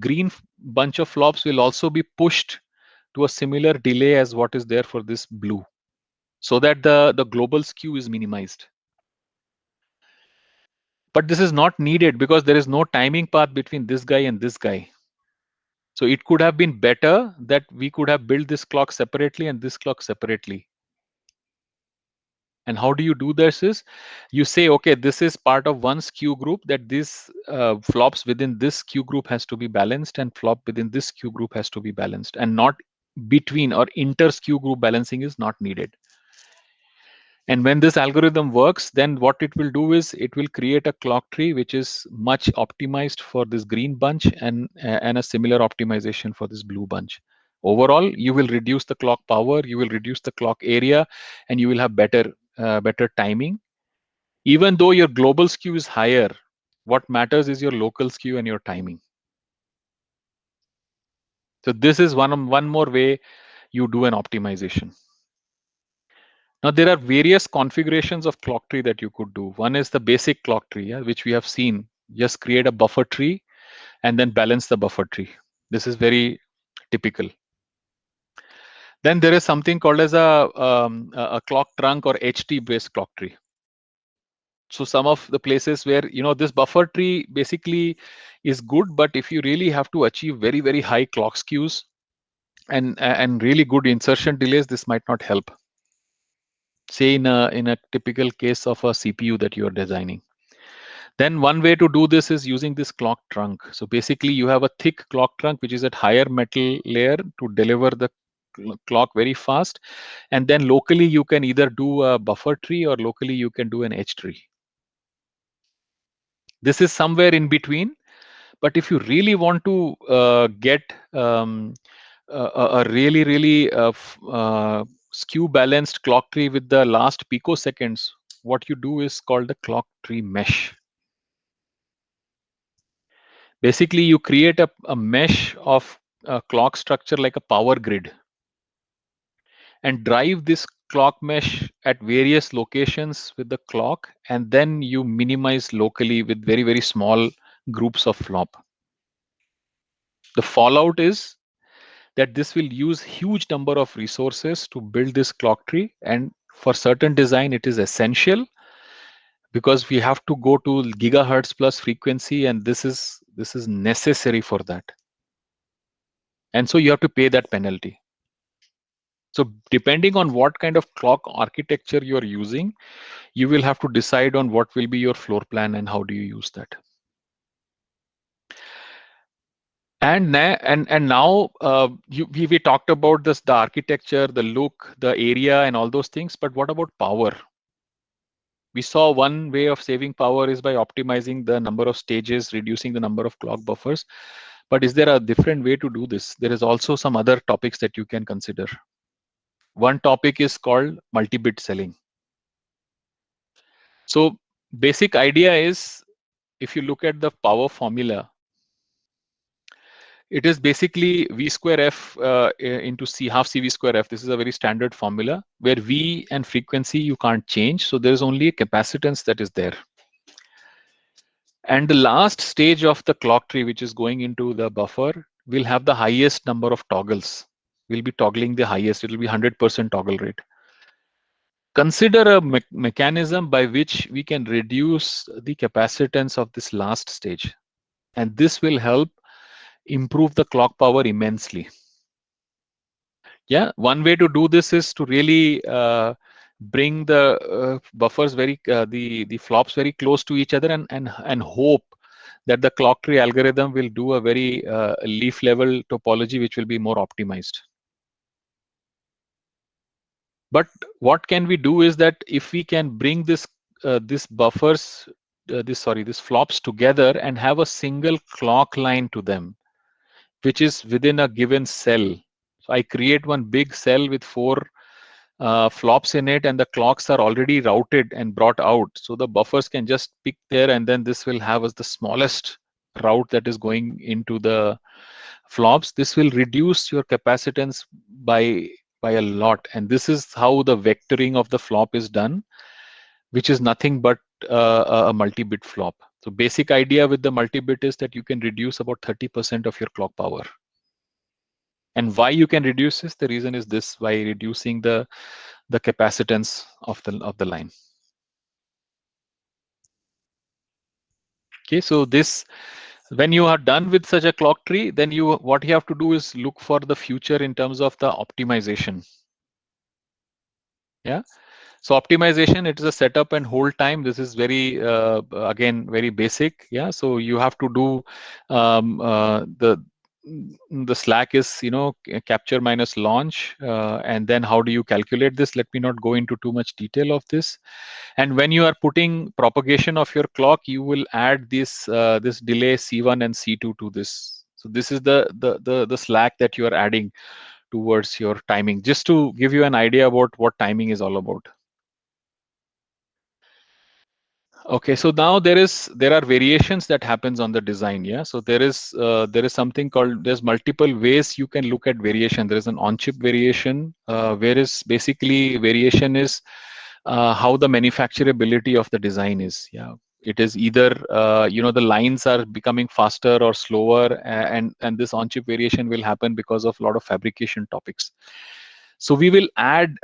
[SPEAKER 1] green bunch of flops will also be pushed to a similar delay as what is there for this blue, so that the global skew is minimized. But this is not needed because there is no timing path between this guy and this guy. So it could have been better that we could have built this clock separately and this clock separately. And how do you do this is you say, okay, this is part of one skew group, that this flops within this skew group has to be balanced and flop within this skew group has to be balanced, and not between or inter skew group balancing is not needed. And when this algorithm works, then what it will do is it will create a clock tree which is much optimized for this green bunch and a similar optimization for this blue bunch. Overall, you will reduce the clock power, you will reduce the clock area, and you will have better timing. Even though your global skew is higher, what matters is your local skew and your timing. So this is one more way you do an optimization. Now, there are various configurations of clock tree that you could do. One is the basic clock tree, yeah, which we have seen. Just create a buffer tree and then balance the buffer tree. This is very typical. Then there is something called as a clock trunk or HT based clock tree. So some of the places where this buffer tree basically is good, but if you really have to achieve very, very high clock skews and really good insertion delays, this might not help. Say in a typical case of a CPU that you are designing. Then one way to do this is using this clock trunk. So basically you have a thick clock trunk which is at higher metal layer to deliver the clock very fast, and then locally you can either do a buffer tree or locally you can do an H tree. This is somewhere in between, but if you really want to get a really skew balanced clock tree with the last picoseconds, what you do is called the clock tree mesh. Basically, you create a mesh of a clock structure like a power grid and drive this clock mesh at various locations with the clock, and then you minimize locally with very, very small groups of flop. The fallout is that this will use huge number of resources to build this clock tree, and for certain design it is essential because we have to go to gigahertz plus frequency, and this is necessary for that, and so you have to pay that penalty. So depending on what kind of clock architecture you are using, you will have to decide on what will be your floor plan and how do you use that. And now we talked about this, the architecture, the look, the area, and all those things. But what about power? We saw one way of saving power is by optimizing the number of stages, reducing the number of clock buffers. But is there a different way to do this? There is also some other topics that you can consider. One topic is called multi-bit selling. So basic idea is, if you look at the power formula, it is basically V square F into C, half CV square F. This is a very standard formula where V and frequency you can't change. So there is only a capacitance that is there. And the last stage of the clock tree, which is going into the buffer, will have the highest number of toggles. We'll be toggling the highest. It will be 100% toggle rate. Consider a mechanism by which we can reduce the capacitance of this last stage. And this will help improve the clock power immensely. Yeah, one way to do this is to really bring the buffers the flops very close to each other, and hope that the clock tree algorithm will do a very leaf level topology which will be more optimized. But what can we do is that if we can bring this buffers this flops together and have a single clock line to them, which is within a given cell. So I create one big cell with 4 flops in it, and the clocks are already routed and brought out. So the buffers can just pick there, and then this will have as the smallest route that is going into the flops. This will reduce your capacitance by a lot. And this is how the vectoring of the flop is done, which is nothing but a multi-bit flop. So basic idea with the multi-bit is that you can reduce about 30% of your clock power. And why you can reduce this? The reason is this: by reducing the capacitance of the line. Okay, so this, when you are done with such a clock tree, then what you have to do is look for the future in terms of the optimization. Yeah. So optimization, it is a setup and hold time. This is very again very basic. Yeah. So you have to do the slack is capture minus launch, and then how do you calculate this? Let me not go into too much detail of this. And when you are putting propagation of your clock, you will add this this delay C1 and C2 to this. So this is the slack that you are adding towards your timing, just to give you an idea about what timing is all about. Okay, so now there are variations that happens on the design. Yeah, so there is something called, there's multiple ways you can look at variation. There is an on-chip variation, whereas basically variation is how the manufacturability of the design is. Yeah, it is either the lines are becoming faster or slower, and this on-chip variation will happen because of a lot of fabrication topics. So we will add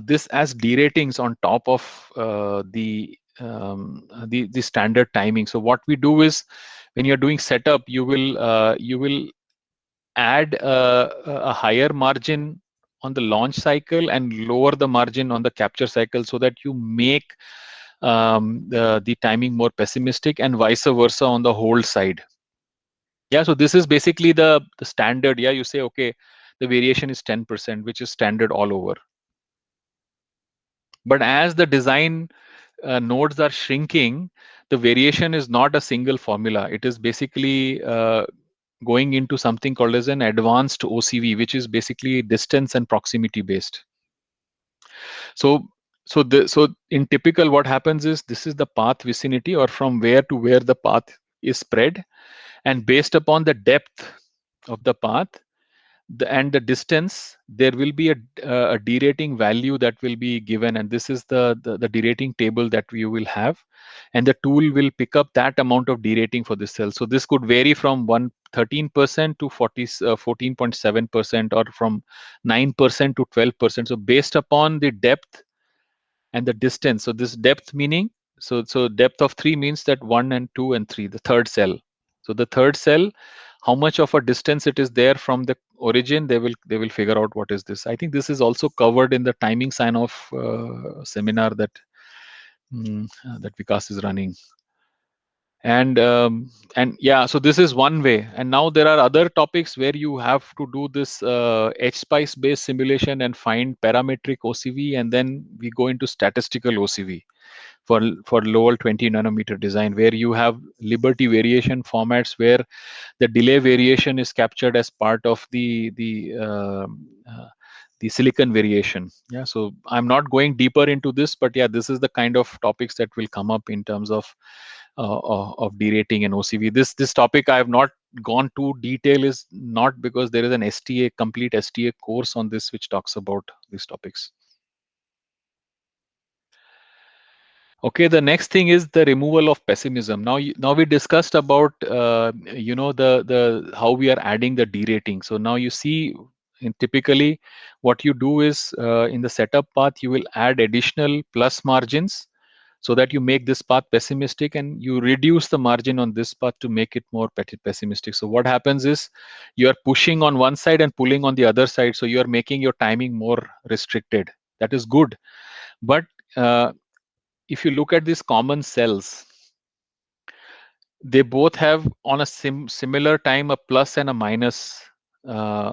[SPEAKER 1] this as deratings on top of the standard timing. So what we do is, when you're doing setup, you will add a higher margin on the launch cycle and lower the margin on the capture cycle, so that you make the timing more pessimistic, and vice versa on the hold side. Yeah, so this is basically the standard. Yeah, you say, okay, the variation is 10%, which is standard all over. But as the design nodes are shrinking, the variation is not a single formula. It is basically going into something called as an advanced OCV, which is basically distance and proximity based. So in typical, what happens is, this is the path vicinity, or from where to where the path is spread, and based upon the depth of the path and the distance, there will be a derating value that will be given, and this is the derating table that we will have, and the tool will pick up that amount of derating for this cell. So this could vary from 13% to 14.7%, or from 9% to 12%. So based upon the depth and the distance. So this depth meaning, so depth of 3 means that 1 and 2 and 3, the third cell. So the third cell, how much of a distance it is there from the origin, they will figure out what is this. I think this is also covered in the timing sign off seminar that that Vikas is running. And yeah, so this is one way. And now there are other topics where you have to do this HSpice based simulation and find parametric OCV, and then we go into statistical OCV for lower 20 nanometer design, where you have liberty variation formats where the delay variation is captured as part of the silicon variation. Yeah, so I'm not going deeper into this, but yeah, this is the kind of topics that will come up in terms of derating and OCV. This topic I have not gone too detail is not because there is an STA complete STA course on this which talks about these topics. Okay, the next thing is the removal of pessimism. Now we discussed about the how we are adding the derating. So now you see, typically what you do is in the setup path you will add additional plus margins so that you make this path pessimistic, and you reduce the margin on this path to make it more pessimistic. So what happens is you are pushing on one side and pulling on the other side. So you are making your timing more restricted. That is good, but if you look at these common cells, they both have on a similar time a plus and a minus uh,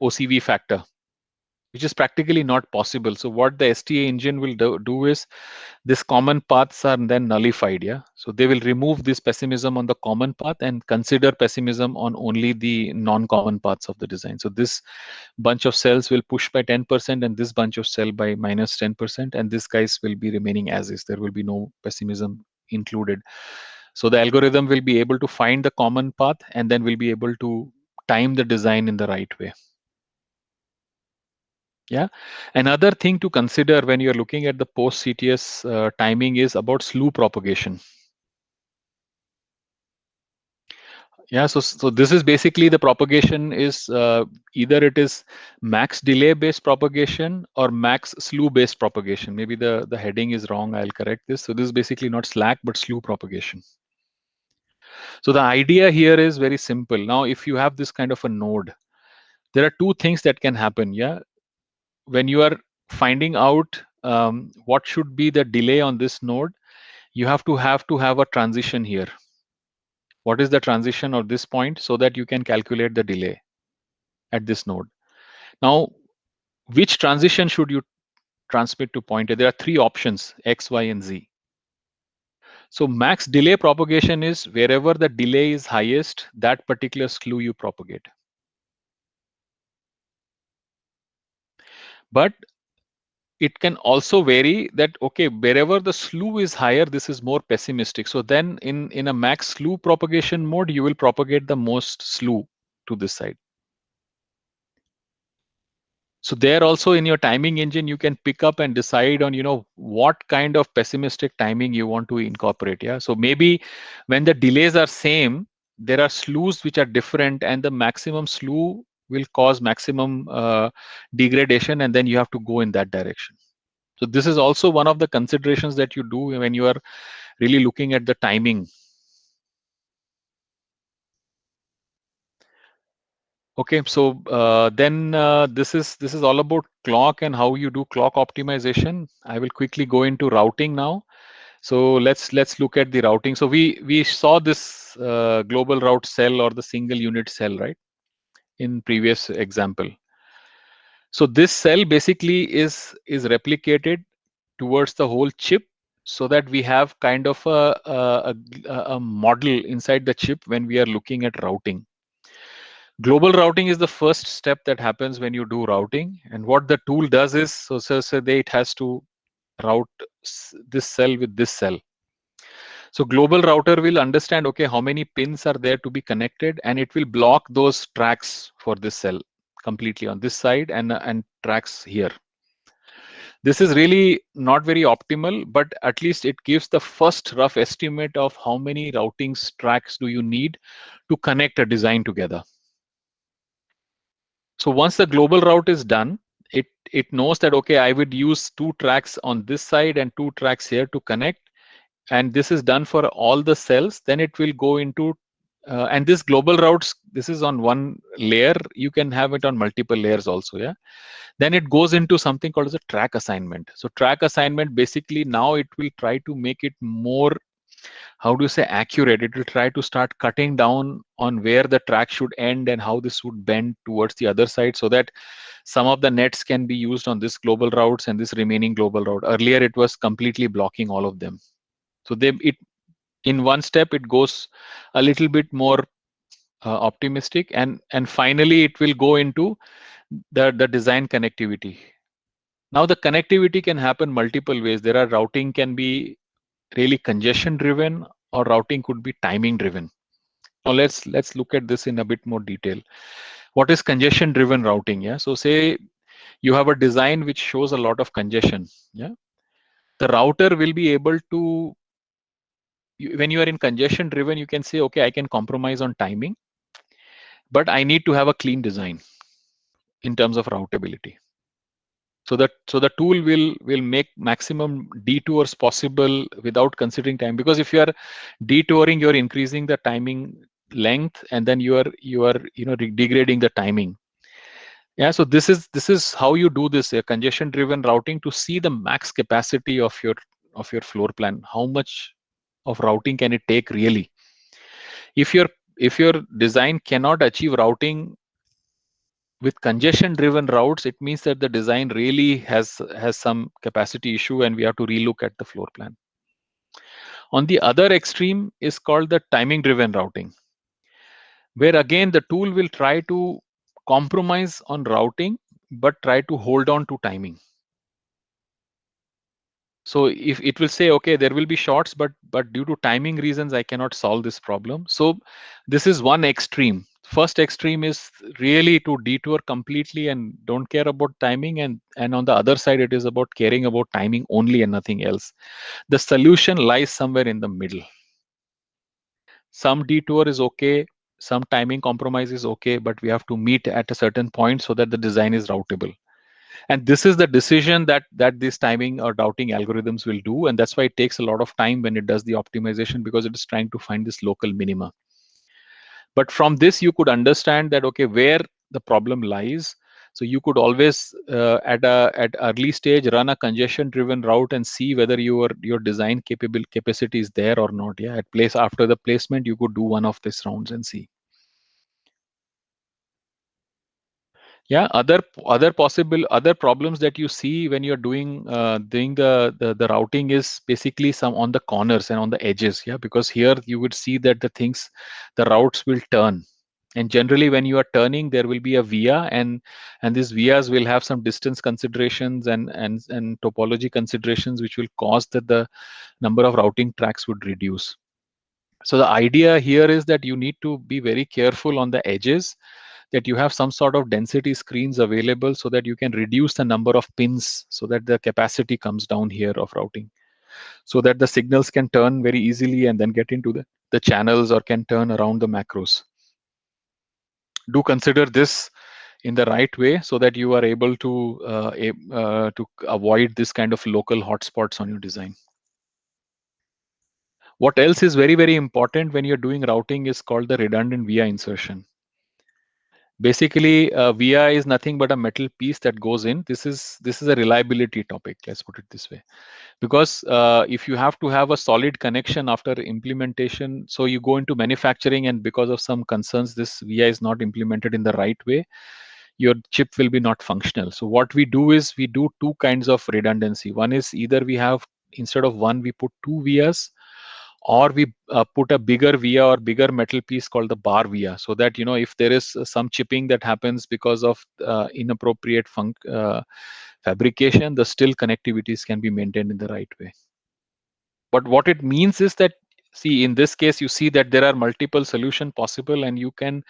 [SPEAKER 1] OCV factor, which is practically not possible. So what the STA engine will do is these common paths are then nullified. Yeah, so they will remove this pessimism on the common path and consider pessimism on only the non-common paths of the design. So this bunch of cells will push by 10% and this bunch of cell by minus 10%, and these guys will be remaining as is. There will be no pessimism included. So the algorithm will be able to find the common path and then will be able to time the design in the right way. Yeah. Another thing to consider when you're looking at the post CTS timing is about slew propagation. Yeah, so this is basically the propagation is either it is max delay based propagation or max slew based propagation. Maybe the heading is wrong. I'll correct this. So this is basically not slack but slew propagation. So the idea here is very simple. Now, if you have this kind of a node, there are two things that can happen. Yeah, when you are finding out what should be the delay on this node, you have to have a transition here. What is the transition or this point, so that you can calculate the delay at this node. Now, which transition should you transmit to point A? There are three options, X, Y, and Z. So max delay propagation is wherever the delay is highest, that particular slew you propagate. But it can also vary that, okay, wherever the slew is higher, this is more pessimistic. So then in a max slew propagation mode, you will propagate the most slew to this side. So there also in your timing engine, you can pick up and decide on, what kind of pessimistic timing you want to incorporate. Yeah. So maybe when the delays are same, there are slews which are different, and the maximum slew will cause maximum degradation, and then you have to go in that direction. So this is also one of the considerations that you do when you are really looking at the timing. Okay, so then this is all about clock and how you do clock optimization. I will quickly go into routing now. So let's look at the routing. So we saw this global route cell or the single unit cell, right, in previous example. So this cell basically is replicated towards the whole chip, so that we have kind of a model inside the chip when we are looking at routing. Global routing is the first step that happens when you do routing, and what the tool does is, so it has to route this cell with this cell. So global router will understand, okay, how many pins are there to be connected, and it will block those tracks for this cell completely on this side and tracks here. This is really not very optimal, but at least it gives the first rough estimate of how many routing tracks do you need to connect a design together. So once the global route is done, it knows that, okay, I would use 2 tracks on this side and 2 tracks here to connect, and this is done for all the cells. Then it will go into And this global routes, this is on one layer. You can have it on multiple layers also. Yeah. Then it goes into something called as a track assignment. So track assignment, basically now it will try to make it more, how do you say, accurate. It will try to start cutting down on where the track should end and how this would bend towards the other side, so that some of the nets can be used on this global routes and this remaining global route. Earlier it was completely blocking all of them. So they, it, in one step it goes a little bit more optimistic, and finally it will go into the design connectivity. Now the connectivity can happen multiple ways. There are, routing can be really congestion driven, or routing could be timing driven. Now let's look at this in a bit more detail. What is congestion driven routing? Yeah, so say you have a design which shows a lot of congestion. Yeah, the router will be able to, when you are in congestion driven, you can say, okay, I can compromise on timing, but I need to have a clean design in terms of routability. So the tool will make maximum detours possible without considering time, because if you are detouring, you're increasing the timing length, and then you are degrading the timing. Yeah, so this is how you do this congestion driven routing, to see the max capacity of your floor plan. How much of routing can it take really? If your design cannot achieve routing with congestion driven routes, it means that the design really has some capacity issue, and we have to relook at the floor plan. On the other extreme is called the timing driven routing, where again the tool will try to compromise on routing but try to hold on to timing. So if it will say, okay, there will be shorts, but due to timing reasons I cannot solve this problem. So this is one extreme. First extreme is really to detour completely and don't care about timing, and on the other side it is about caring about timing only and nothing else. The solution lies somewhere in the middle. Some detour is okay, some timing compromise is okay, but we have to meet at a certain point so that the design is routable. And this is the decision that this timing or routing algorithms will do, and that's why it takes a lot of time when it does the optimization, because it is trying to find this local minima. But from this you could understand that, okay, where the problem lies. So you could always at early stage run a congestion driven route and see whether your design capacity is there or not. Yeah, at place, after the placement you could do one of these rounds and see. Yeah, other problems that you see when you're doing the routing is basically some on the corners and on the edges. Yeah, because here you would see that the routes will turn, and generally when you are turning there will be a via, and these vias will have some distance considerations and topology considerations, which will cause that the number of routing tracks would reduce. So the idea here is that you need to be very careful on the edges, that you have some sort of density screens available so that you can reduce the number of pins, so that the capacity comes down here of routing, so that the signals can turn very easily and then get into the channels, or can turn around the macros. Do consider this in the right way so that you are able to avoid this kind of local hotspots on your design. What else is very, very important when you're doing routing is called the redundant via insertion. Basically, via is nothing but a metal piece that goes in. This is a reliability topic. Let's put it this way, because if you have to have a solid connection after implementation, so you go into manufacturing, and because of some concerns, this via is not implemented in the right way, your chip will be not functional. So what we do is we do two kinds of redundancy. One is either we have, instead of one, we put two vias, or we put a bigger via or bigger metal piece called the bar via, so that if there is some chipping that happens because of inappropriate fabrication, the still connectivities can be maintained in the right way. But what it means is that, see, in this case you see that there are multiple solution possible, and you can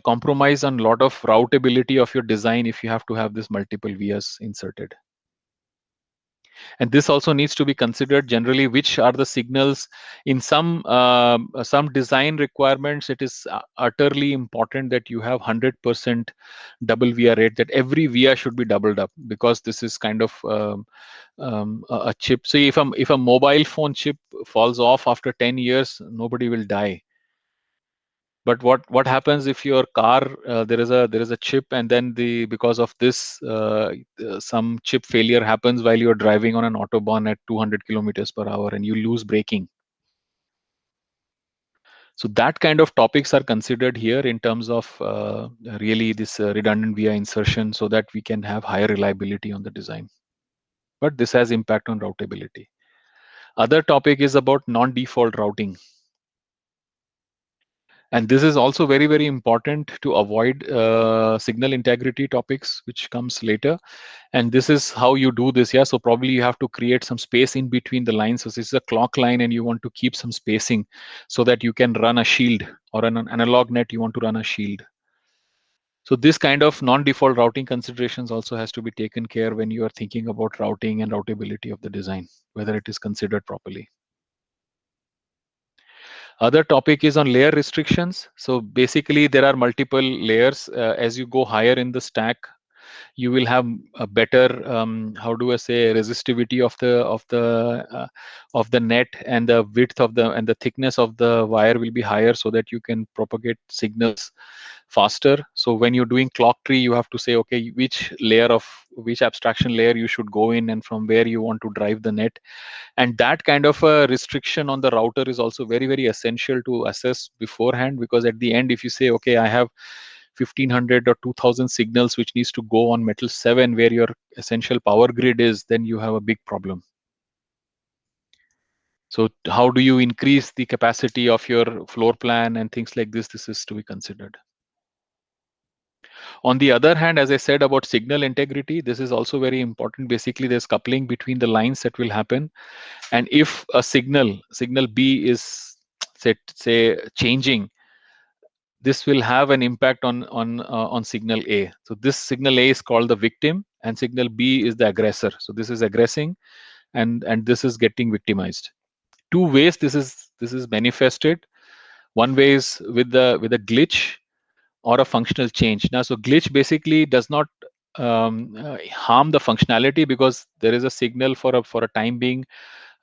[SPEAKER 1] compromise on a lot of routability of your design if you have to have this multiple vias inserted. And this also needs to be considered generally, which are the signals. In some design requirements, it is utterly important that you have 100% double via rate, that every via should be doubled up, because this is kind of a chip. So if a mobile phone chip falls off after 10 years, nobody will die. But what happens if your car, there is a chip, and then the because of this some chip failure happens while you're driving on an autobahn at 200 kilometers per hour and you lose braking. So that kind of topics are considered here in terms of really this redundant via insertion, so that we can have higher reliability on the design. But this has impact on routability. Other topic is about non-default routing. And this is also very, very important to avoid signal integrity topics, which comes later. And this is how you do this. Yeah. So probably you have to create some space in between the lines. So this is a clock line and you want to keep some spacing so that you can run a shield, or an analog net, you want to run a shield. So this kind of non-default routing considerations also has to be taken care when you are thinking about routing and routability of the design, whether it is considered properly. Other topic is on layer restrictions. So basically there are multiple layers. As you go higher in the stack, you will have a better, how do I say, resistivity of the net, and the width of the and the thickness of the wire will be higher, so that you can propagate signals faster. So when you're doing clock tree, you have to say, okay, which abstraction layer you should go in, and from where you want to drive the net. And that kind of a restriction on the router is also very, very essential to assess beforehand, because at the end, if you say, okay, I have 1500 or 2000 signals which needs to go on metal 7 where your essential power grid is, then you have a big problem. So how do you increase the capacity of your floor plan and things like this is to be considered. On the other hand, as I said about signal integrity, this is also very important. Basically, there's coupling between the lines that will happen. And if a signal B is say changing, this will have an impact on signal A. So this signal A is called the victim, and signal B is the aggressor. So this is aggressing, and this is getting victimized. Two ways this is manifested. One way is with a glitch or a functional change. Now, so glitch basically does not harm the functionality, because there is a signal for a time being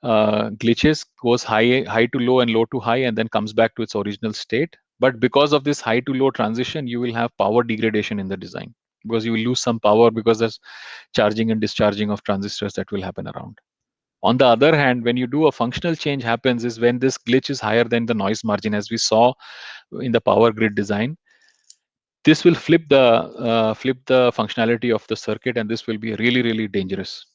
[SPEAKER 1] glitches, goes high to low and low to high, and then comes back to its original state. But because of this high to low transition, you will have power degradation in the design, because you will lose some power because there's charging and discharging of transistors that will happen around. On the other hand, when you do a functional change happens is when this glitch is higher than the noise margin, as we saw in the power grid design. This will flip the functionality of the circuit, and this will be really, really dangerous.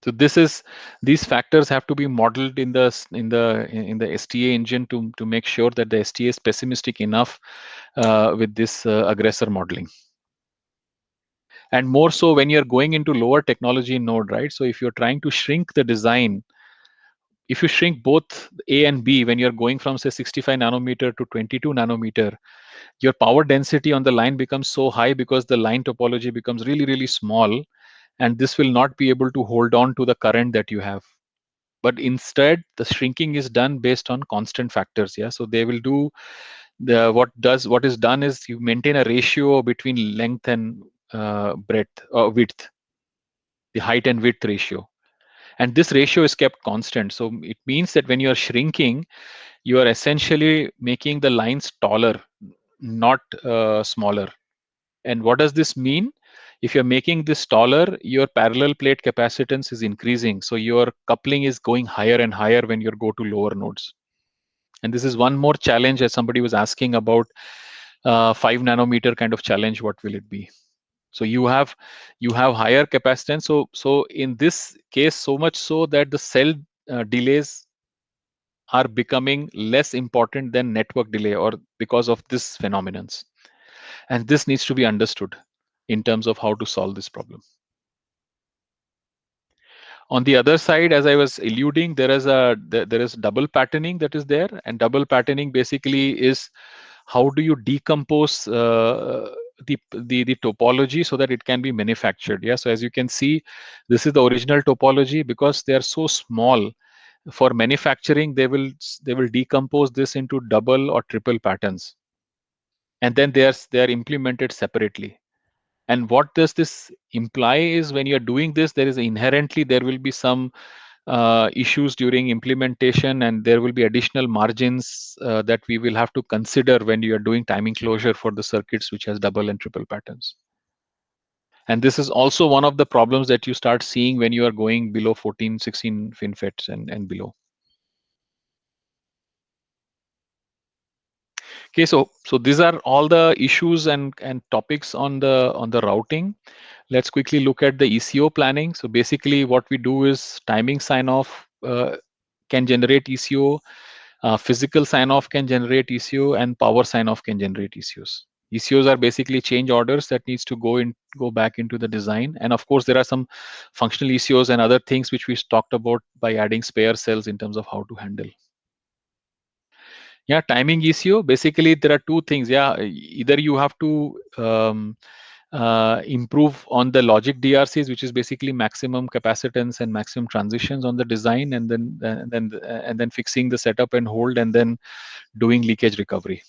[SPEAKER 1] So these factors have to be modeled in the STA engine to make sure that the STA is pessimistic enough with this aggressor modeling. And more so when you're going into lower technology node, right? So if you're trying to shrink the design, if you shrink both A and B, when you're going from say 65 nanometer to 22 nanometer, your power density on the line becomes so high because the line topology becomes really, really small, and this will not be able to hold on to the current that you have. But instead, the shrinking is done based on constant factors. Yeah, so they will do what is done is you maintain a ratio between length and breadth or width, the height and width ratio, and this ratio is kept constant. So it means that when you are shrinking, you are essentially making the lines taller, not smaller. And what does this mean? If you're making this taller, your parallel plate capacitance is increasing. So your coupling is going higher and higher when you go to lower nodes. And this is one more challenge, as somebody was asking about 5 nanometer kind of challenge. What will it be? So you have higher capacitance. So in this case, so much so that the cell delays are becoming less important than network delay, or because of this phenomenons. And this needs to be understood in terms of how to solve this problem. On the other side, as I was alluding, there is double patterning that is there, and double patterning basically is how do you decompose the topology so that it can be manufactured. Yeah, so as you can see, this is the original topology. Because they are so small, for manufacturing they will decompose this into double or triple patterns, and then they are implemented separately. And what does this imply is when you're doing this, there will be some issues during implementation, and there will be additional margins that we will have to consider when you are doing timing closure for the circuits which has double and triple patterns. And this is also one of the problems that you start seeing when you are going below 14, 16 FinFETs and below. Okay, so these are all the issues and topics on the routing. Let's quickly look at the ECO planning. So basically, what we do is timing sign off can generate ECO, physical sign off can generate ECO, and power sign off can generate ECOs. ECOs are basically change orders that needs to go back into the design. And of course, there are some functional ECOs and other things which we talked about by adding spare cells in terms of how to handle. Yeah, timing ECO, basically there are two things. Yeah, either you have to improve on the logic DRCs, which is basically maximum capacitance and maximum transitions on the design, and then fixing the setup and hold, and then doing leakage recovery.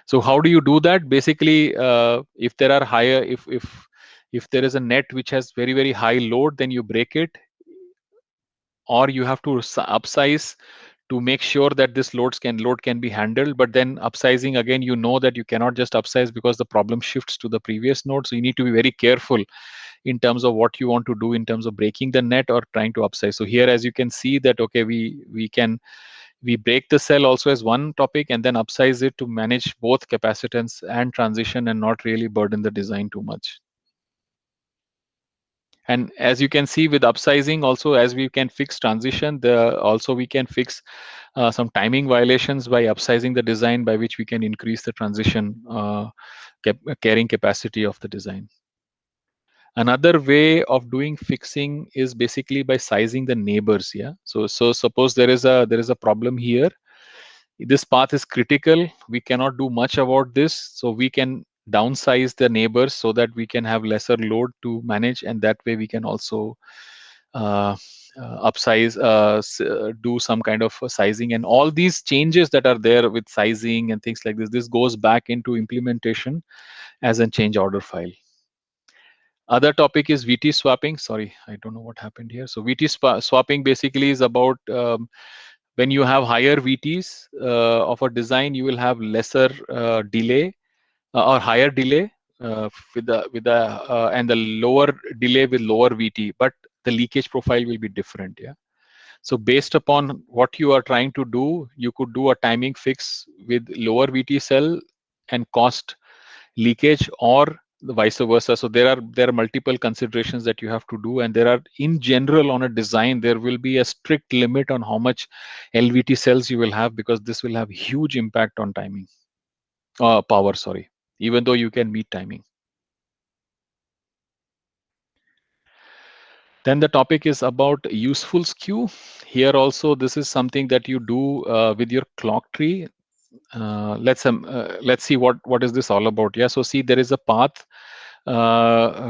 [SPEAKER 1] So how do you do that? Basically, if there are higher, if there is a net which has very high load, then you break it, or you have to upsize to make sure that this load can be handled. But then upsizing again, you know that you cannot just upsize because the problem shifts to the previous node. So you need to be very careful in terms of what you want to do in terms of breaking the net or trying to upsize. So here, as you can see that, okay, we break the cell also as one topic and then upsize it to manage both capacitance and transition and not really burden the design too much. And as you can see with upsizing also, as we can fix transition, also we can fix some timing violations by upsizing the design, by which we can increase the transition carrying capacity of the design. Another way of doing fixing is basically by sizing the neighbors. Yeah. So suppose there is a problem here. This path is critical. We cannot do much about this. So we can downsize the neighbors so that we can have lesser load to manage, and that way we can also uh, upsize, do some kind of sizing, and all these changes that are there with sizing and things like this. This goes back into implementation as a change order file. Other topic is VT swapping. Sorry, I don't know what happened here. So VT swapping basically is about when you have higher VTs of a design, you will have lesser delay or higher delay and the lower delay with lower VT, but the leakage profile will be different. Yeah. So based upon what you are trying to do, you could do a timing fix with lower VT cell and cost leakage, or the vice versa. So there are multiple considerations that you have to do, and there are, in general, on a design there will be a strict limit on how much LVT cells you will have, because this will have huge impact on timing, power, sorry, even though you can meet timing. Then the topic is about useful skew. Here also, this is something that you do with your clock tree. Let's see what is this all about. Yeah, so see, there is a path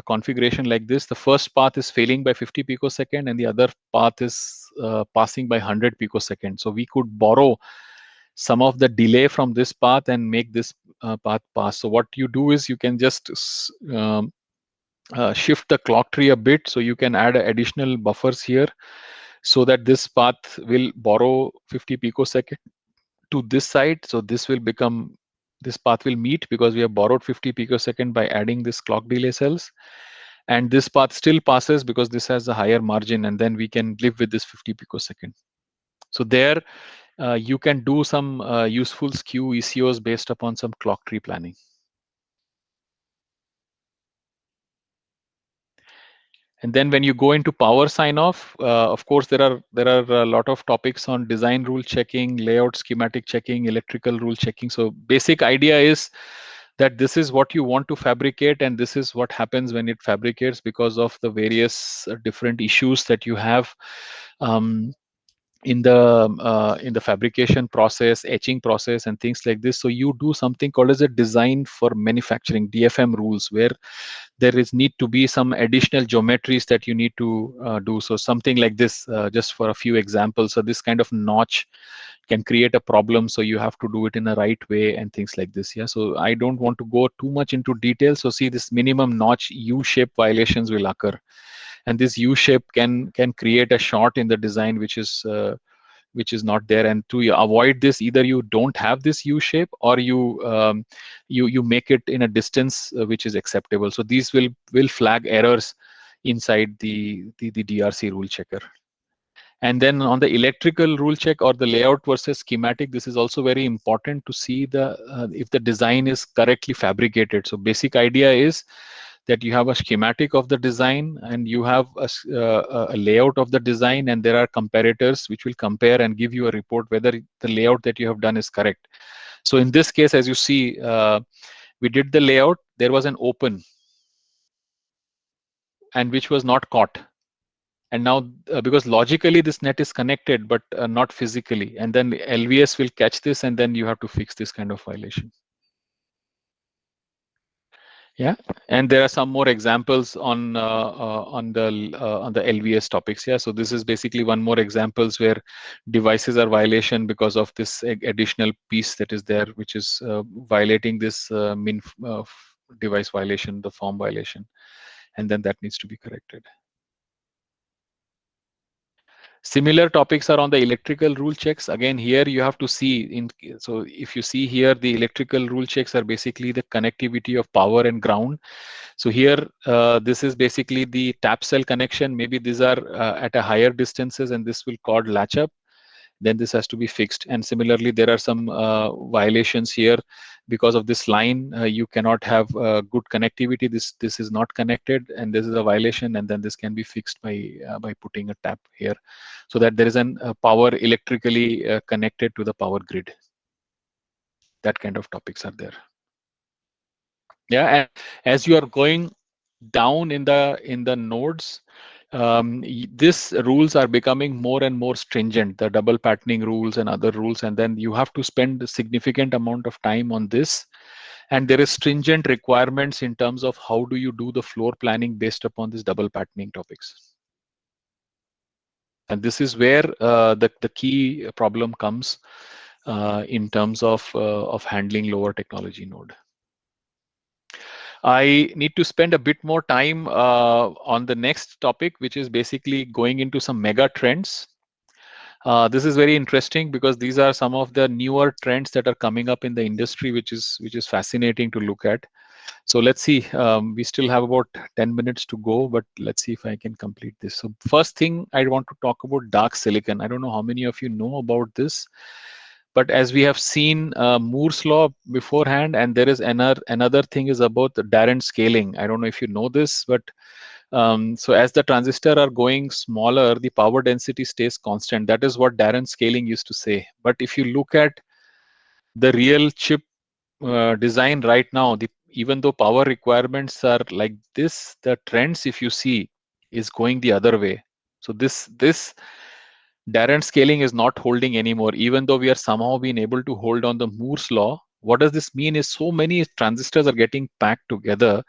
[SPEAKER 1] configuration like this. The first path is failing by 50 picosecond, and the other path is passing by 100 picosecond. So we could borrow some of the delay from this path and make this path pass. So what you do is you can just shift the clock tree a bit, so you can add additional buffers here, so that this path will borrow 50 picosecond to this side. So this path will meet because we have borrowed 50 picosecond by adding this clock delay cells, and this path still passes because this has a higher margin, and then we can live with this 50 picosecond. So there you can do some useful skew ECOs based upon some clock tree planning. And then when you go into power sign off, of course, there are a lot of topics on design rule checking, layout schematic checking, electrical rule checking. So basic idea is that this is what you want to fabricate, and this is what happens when it fabricates, because of the various different issues that you have in the fabrication process, etching process, and things like this. So you do something called as a design for manufacturing, DFM rules, where there is need to be some additional geometries that you need to do. So something like this, just for a few examples. So this kind of notch can create a problem, so you have to do it in a right way and things like this. Yeah, so I don't want to go too much into detail. So see, this minimum notch U-shape violations will occur, and this U shape can create a short in the design which is not there. And to avoid this, either you don't have this U shape, or you make it in a distance which is acceptable. So these will flag errors inside the DRC rule checker. And then on the electrical rule check or the layout versus schematic, this is also very important to see if the design is correctly fabricated. So basic idea is that you have a schematic of the design, and you have a layout of the design, and there are comparators which will compare and give you a report whether the layout that you have done is correct. So in this case, as you see, we did the layout, there was an open, and which was not caught. And now, because logically this net is connected, but not physically, and then LVS will catch this, and then you have to fix this kind of violation. Yeah, and there are some more examples on the LVS topics. Yeah, so this is basically one more examples where devices are violation because of this additional piece that is there, which is violating this device violation, the form violation, and then that needs to be corrected. Similar topics are on the electrical rule checks. Again, here you have to see so if you see here, the electrical rule checks are basically the connectivity of power and ground. So here, this is basically the tap cell connection. Maybe these are at a higher distances, and this will cause latch up. Then this has to be fixed. And similarly, there are some violations here because of this line. You cannot have good connectivity. This is not connected, and this is a violation. And then this can be fixed by putting a tap here, so that there is an power electrically connected to the power grid. That kind of topics are there. Yeah, and as you are going down in the nodes, these rules are becoming more and more stringent, the double patterning rules and other rules, and then you have to spend a significant amount of time on this. And there is stringent requirements in terms of how do you do the floor planning based upon these double patterning topics. And this is where the key problem comes in terms of handling lower technology node. I need to spend a bit more time on the next topic, which is basically going into some mega trends. This is very interesting because these are some of the newer trends that are coming up in the industry, which is fascinating to look at. So let's see. We still have about 10 minutes to go, but let's see if I can complete this. So first thing I want to talk about dark silicon. I don't know how many of you know about this. But as we have seen Moore's law beforehand, and there is another thing is about the Darren scaling. I don't know if you know this, but so as the transistor are going smaller, the power density stays constant. That is what Darren scaling used to say. But if you look at the real chip design right now, even though power requirements are like this, the trends, if you see, is going the other way. So this Darren scaling is not holding anymore, even though we are somehow being able to hold on the Moore's law. What does this mean is so many transistors are getting packed together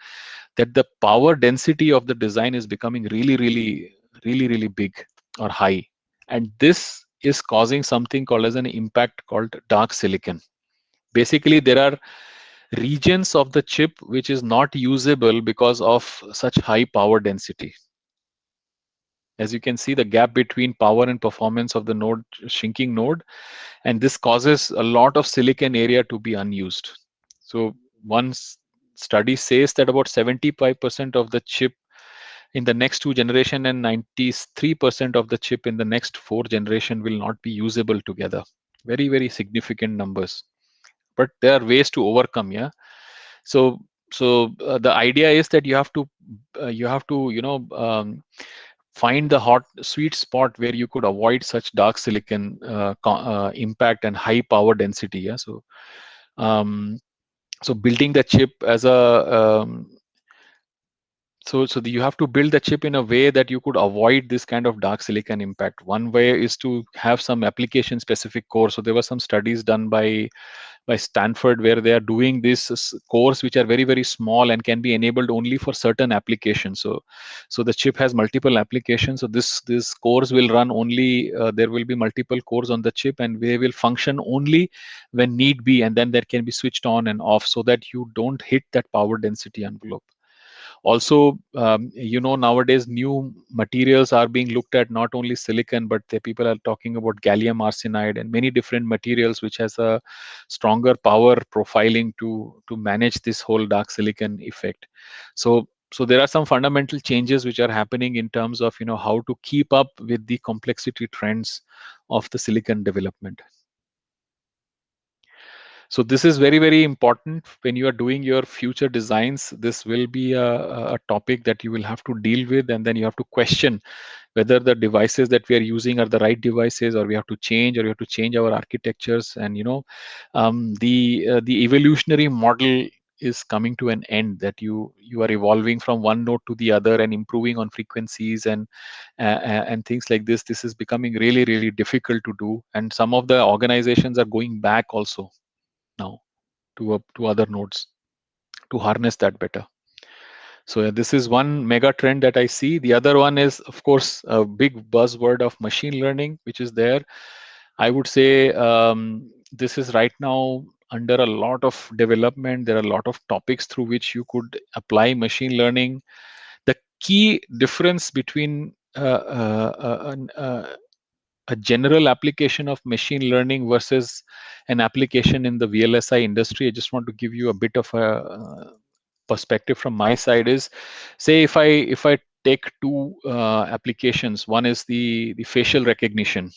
[SPEAKER 1] that the power density of the design is becoming really big or high. And this is causing something called as an impact called dark silicon. Basically, there are regions of the chip which is not usable because of such high power density. As you can see, the gap between power and performance of the node, shrinking node, and this causes a lot of silicon area to be unused. So one study says that about 75% of the chip in the next 2 generation and 93% of the chip in the next 4 generation will not be usable together. Very significant numbers. But there are ways to overcome. Yeah. So the idea is that you have to find the hot sweet spot where you could avoid such dark silicon impact and high power density. Yeah. So building the chip as a so you have to build the chip in a way that you could avoid this kind of dark silicon impact. One way is to have some application specific core. So there were some studies done by Stanford where they are doing these cores which are very small and can be enabled only for certain applications. So the chip has multiple applications. So this cores will run only, there will be multiple cores on the chip, and they will function only when need be, and then there can be switched on and off so that you don't hit that power density envelope. Also, nowadays new materials are being looked at, not only silicon, but the people are talking about gallium arsenide and many different materials which has a stronger power profiling to manage this whole dark silicon effect. So there are some fundamental changes which are happening in terms of how to keep up with the complexity trends of the silicon development. So this is very, very important when you are doing your future designs. This will be a topic that you will have to deal with, and then you have to question whether the devices that we are using are the right devices, or we have to change, or we have to change our architectures. And the evolutionary model is coming to an end, that you are evolving from one node to the other and improving on frequencies and things like this. This is becoming really, really difficult to do, and some of the organizations are going back also now to other nodes to harness that better. So yeah, this is one mega trend that I see. The other one is, of course, a big buzzword of machine learning, which is there. I would say this is right now under a lot of development. There are a lot of topics through which you could apply machine learning. The key difference between a general application of machine learning versus an application in the VLSI industry, I just want to give you a bit of a perspective from my side. Is, say, if I take two applications, one is the facial recognition,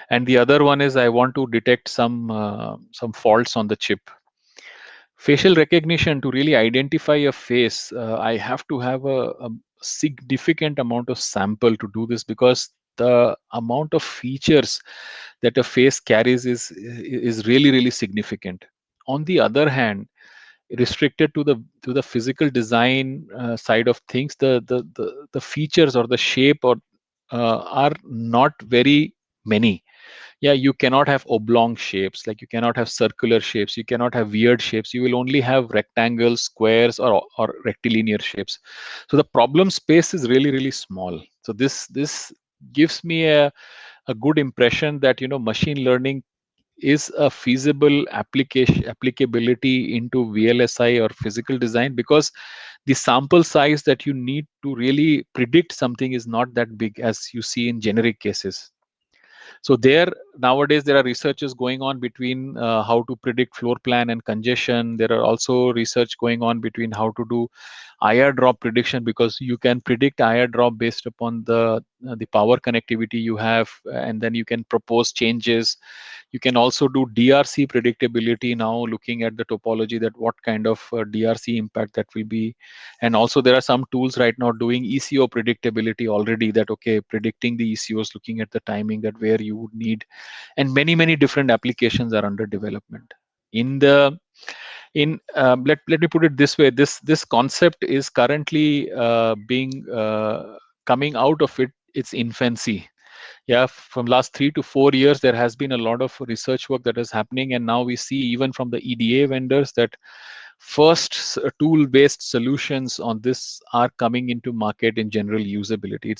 [SPEAKER 1] and the other one is I want to detect some faults on the chip. Facial recognition, to really identify a face, I have to have a significant amount of sample to do this, because the amount of features that a face carries is really, really significant. On the other hand, restricted to the physical design side of things, the features or the shape or are not very many. Yeah, you cannot have oblong shapes, like you cannot have circular shapes, you cannot have weird shapes. You will only have rectangles, squares, or rectilinear shapes. So the problem space is really, really small. So this gives me a good impression that machine learning is a feasible applicability into VLSI or physical design, because the sample size that you need to really predict something is not that big as you see in generic cases. So there, nowadays there are researches going on between how to predict floor plan and congestion. There are also research going on between how to do IR drop prediction, because you can predict IR drop based upon the power connectivity you have, and then you can propose changes. You can also do DRC predictability now, looking at the topology, that what kind of DRC impact that will be. And also there are some tools right now doing ECO predictability already, that okay, predicting the ECOs, looking at the timing, that where you would need. And many, many different applications are under development. Let me put it this way: this concept is currently being coming out of its infancy. Yeah, from last 3 to 4 years there has been a lot of research work that is happening, and now we see even from the EDA vendors that first tool based solutions on this are coming into market in general usability.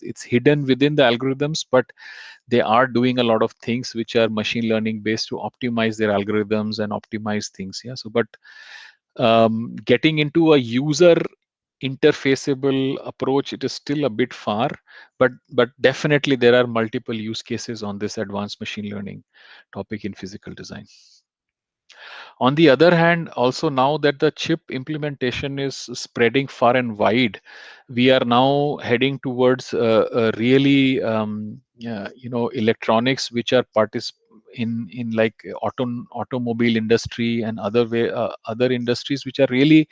[SPEAKER 1] It's hidden within the algorithms, but they are doing a lot of things which are machine learning based to optimize their algorithms and optimize things. Yeah, so but getting into a user interfaceable approach, it is still a bit far, but definitely there are multiple use cases on this advanced machine learning topic in physical design. On the other hand, also now that the chip implementation is spreading far and wide, we are now heading towards really yeah, electronics which are in like automobile industry and other industries which are really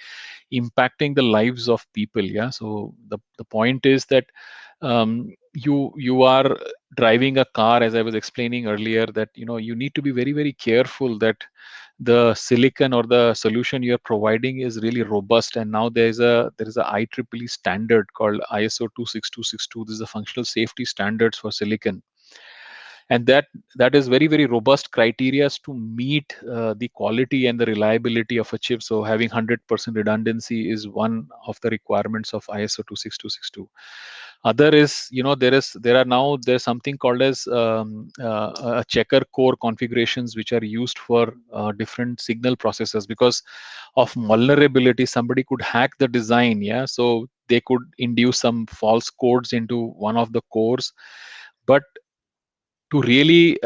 [SPEAKER 1] impacting the lives of people. Yeah, so the point is that you are driving a car, as I was explaining earlier, that you need to be very, very careful that the silicon or the solution you're providing is really robust. And now there is a IEEE standard called ISO 26262. This is a functional safety standards for silicon. and that is very very robust criteria to meet the quality and the reliability of a chip. So having 100% redundancy is one of the requirements of ISO 26262. Other is, there's something called as a checker core configurations which are used for different signal processors, because of vulnerability somebody could hack the design. Yeah, so they could induce some false codes into one of the cores. But to really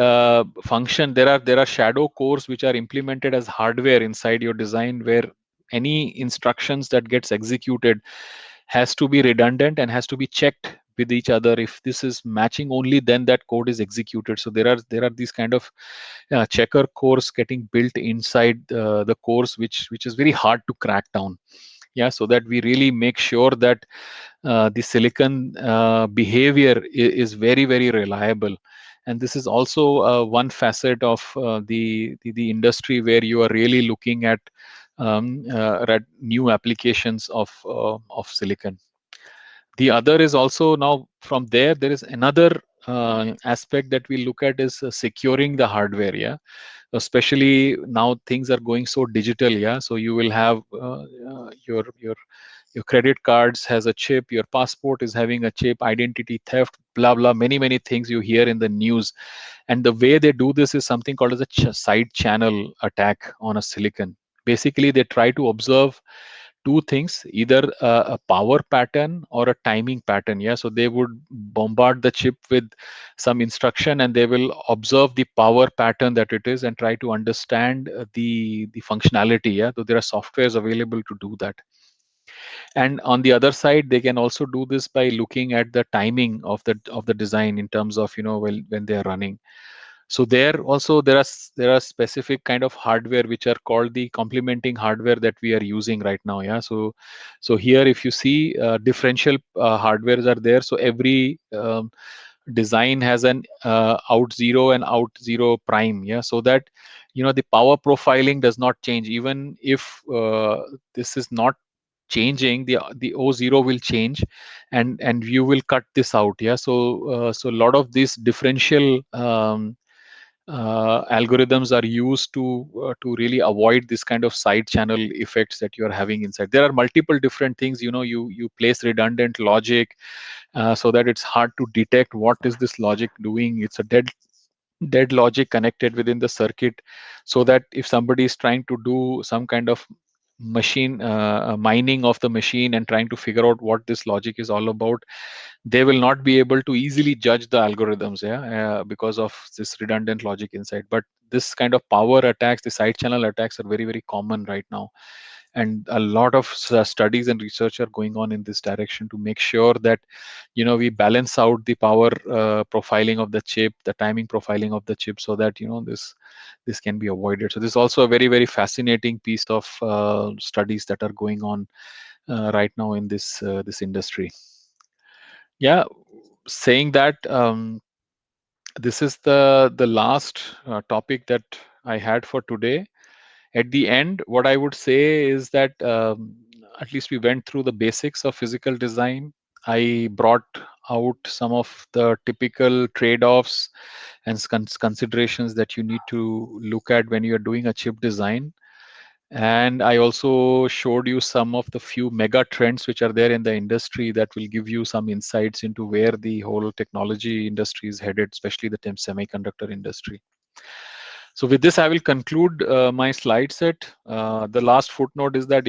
[SPEAKER 1] function, there are shadow cores which are implemented as hardware inside your design, where any instructions that gets executed has to be redundant and has to be checked with each other. If this is matching, only then that code is executed. So there are these kind of checker cores getting built inside the cores, which is very hard to crack down. Yeah, so that we really make sure that the silicon behavior is very very reliable. And this is also one facet of the industry where you are really looking at new applications of silicon. The other is also, now from there is another aspect that we look at, is securing the hardware. Yeah, especially now things are going so digital. Yeah, so you will have your credit cards has a chip, your passport is having a chip, identity theft, blah blah, many many things you hear in the news. And the way they do this is something called as a side channel attack on a silicon. Basically they try to observe two things, either a power pattern or a timing pattern. Yeah, so they would bombard the chip with some instruction, and they will observe the power pattern that it is and try to understand the functionality. Yeah, so there are softwares available to do that. And on the other side, they can also do this by looking at the timing of the design in terms of, when they are running. So there also there are specific kind of hardware which are called the complementing hardware that we are using right now. Yeah, so here if you see, differential hardwares are there. So every design has an out zero and out zero prime. Yeah, so that the power profiling does not change. Even if this is not changing, the O0 will change, and you will cut this out. Yeah, so a lot of these differential algorithms are used to really avoid this kind of side channel effects that you are having inside. There are multiple different things. You place redundant logic so that it's hard to detect what is this logic doing. It's a dead logic connected within the circuit, so that if somebody is trying to do some kind of machine mining of the machine and trying to figure out what this logic is all about, they will not be able to easily judge the algorithms. Yeah, because of this redundant logic inside. But this kind of power attacks, the side channel attacks, are very very common right now. And a lot of studies and research are going on in this direction to make sure that we balance out the power profiling of the chip, the timing profiling of the chip, so that this can be avoided. So this is also a very very fascinating piece of studies that are going on right now in this industry. Yeah, saying that, this is the last topic that I had for today. At the end, what I would say is that, at least we went through the basics of physical design. I brought out some of the typical trade-offs and considerations that you need to look at when you are doing a chip design. And I also showed you some of the few mega trends which are there in the industry that will give you some insights into where the whole technology industry is headed, especially the semiconductor industry. So with this, I will conclude my slide set. The last footnote is that,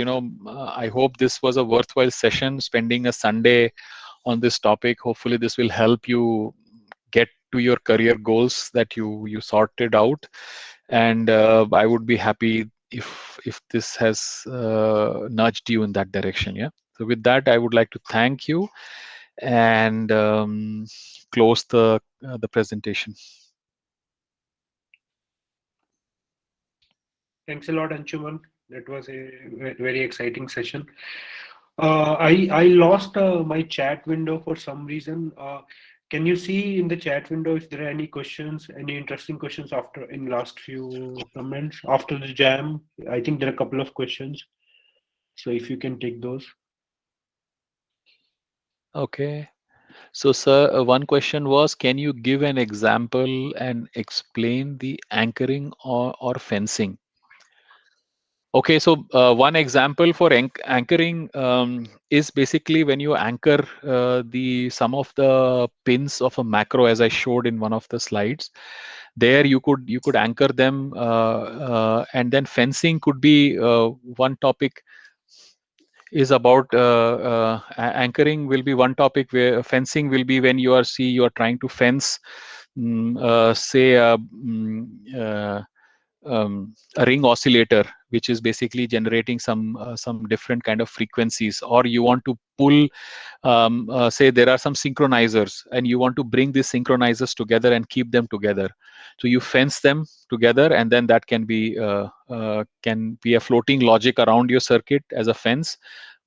[SPEAKER 1] I hope this was a worthwhile session, spending a Sunday on this topic. Hopefully this will help you get to your career goals that you sorted out. And I would be happy if this has nudged you in that direction. Yeah. So with that, I would like to thank you and close the presentation.
[SPEAKER 2] Thanks a lot, Anshuman. That was a very exciting session. I lost my chat window for some reason. Can you see in the chat window if there are any questions, any interesting questions after in last few comments after the jam? I think there are a couple of questions. So if you can take those.
[SPEAKER 1] Okay. So, sir, one question was, can you give an example and explain the anchoring or fencing? Okay, so one example for anchoring is basically when you anchor the some of the pins of a macro, as I showed in one of the slides. There you could anchor them, and then fencing could be one topic is about anchoring will be one topic, where fencing will be when you are trying to fence, say a ring oscillator, which is basically generating some different kind of frequencies, or you want to pull, say there are some synchronizers and you want to bring these synchronizers together and keep them together. So you fence them together, and then that can be a floating logic around your circuit as a fence.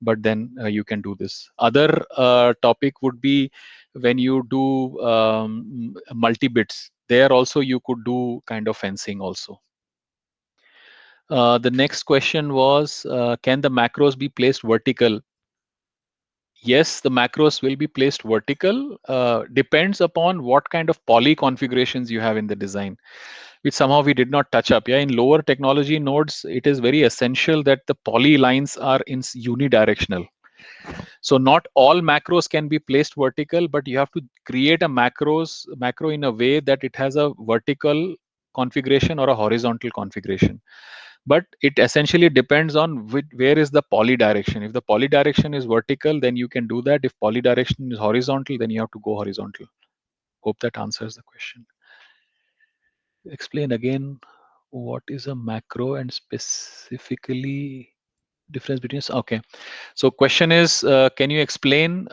[SPEAKER 1] But then you can do this. Other topic would be when you do multi bits. There also you could do kind of fencing also. The next question was, can the macros be placed vertical? Yes, the macros will be placed vertical. Depends upon what kind of poly configurations you have in the design, which somehow we did not touch up. Yeah, in lower technology nodes, it is very essential that the poly lines are unidirectional. So not all macros can be placed vertical, but you have to create a macro in a way that it has a vertical configuration or a horizontal configuration. But it essentially depends on where is the poly direction. If the poly direction is vertical, then you can do that. If poly direction is horizontal, then you have to go horizontal. Hope that answers the question. Explain again what is a macro and specifically difference between. Okay, so question is, can you explain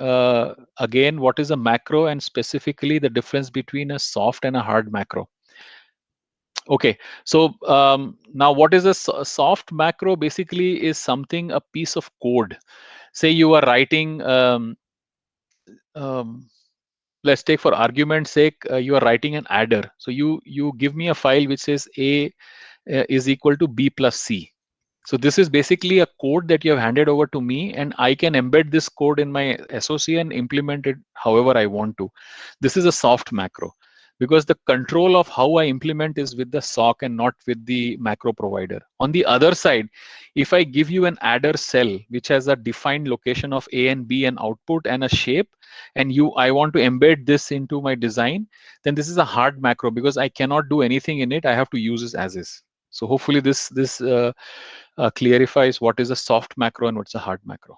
[SPEAKER 1] again what is a macro and specifically the difference between a soft and a hard macro? Okay, so now what is a soft macro? Basically is something, a piece of code. Say you are writing, um, let's take for argument's sake, you are writing an adder. So you give me a file which says a is equal to b plus c. So this is basically a code that you have handed over to me, and I can embed this code in my SOC and implement it however I want to. This is a soft macro, because the control of how I implement is with the SOC and not with the macro provider. On the other side, if I give you an adder cell which has a defined location of A and B and output and a shape, and I want to embed this into my design, then this is a hard macro, because I cannot do anything in it. I have to use this as is. So hopefully this clarifies what is a soft macro and what's a hard macro.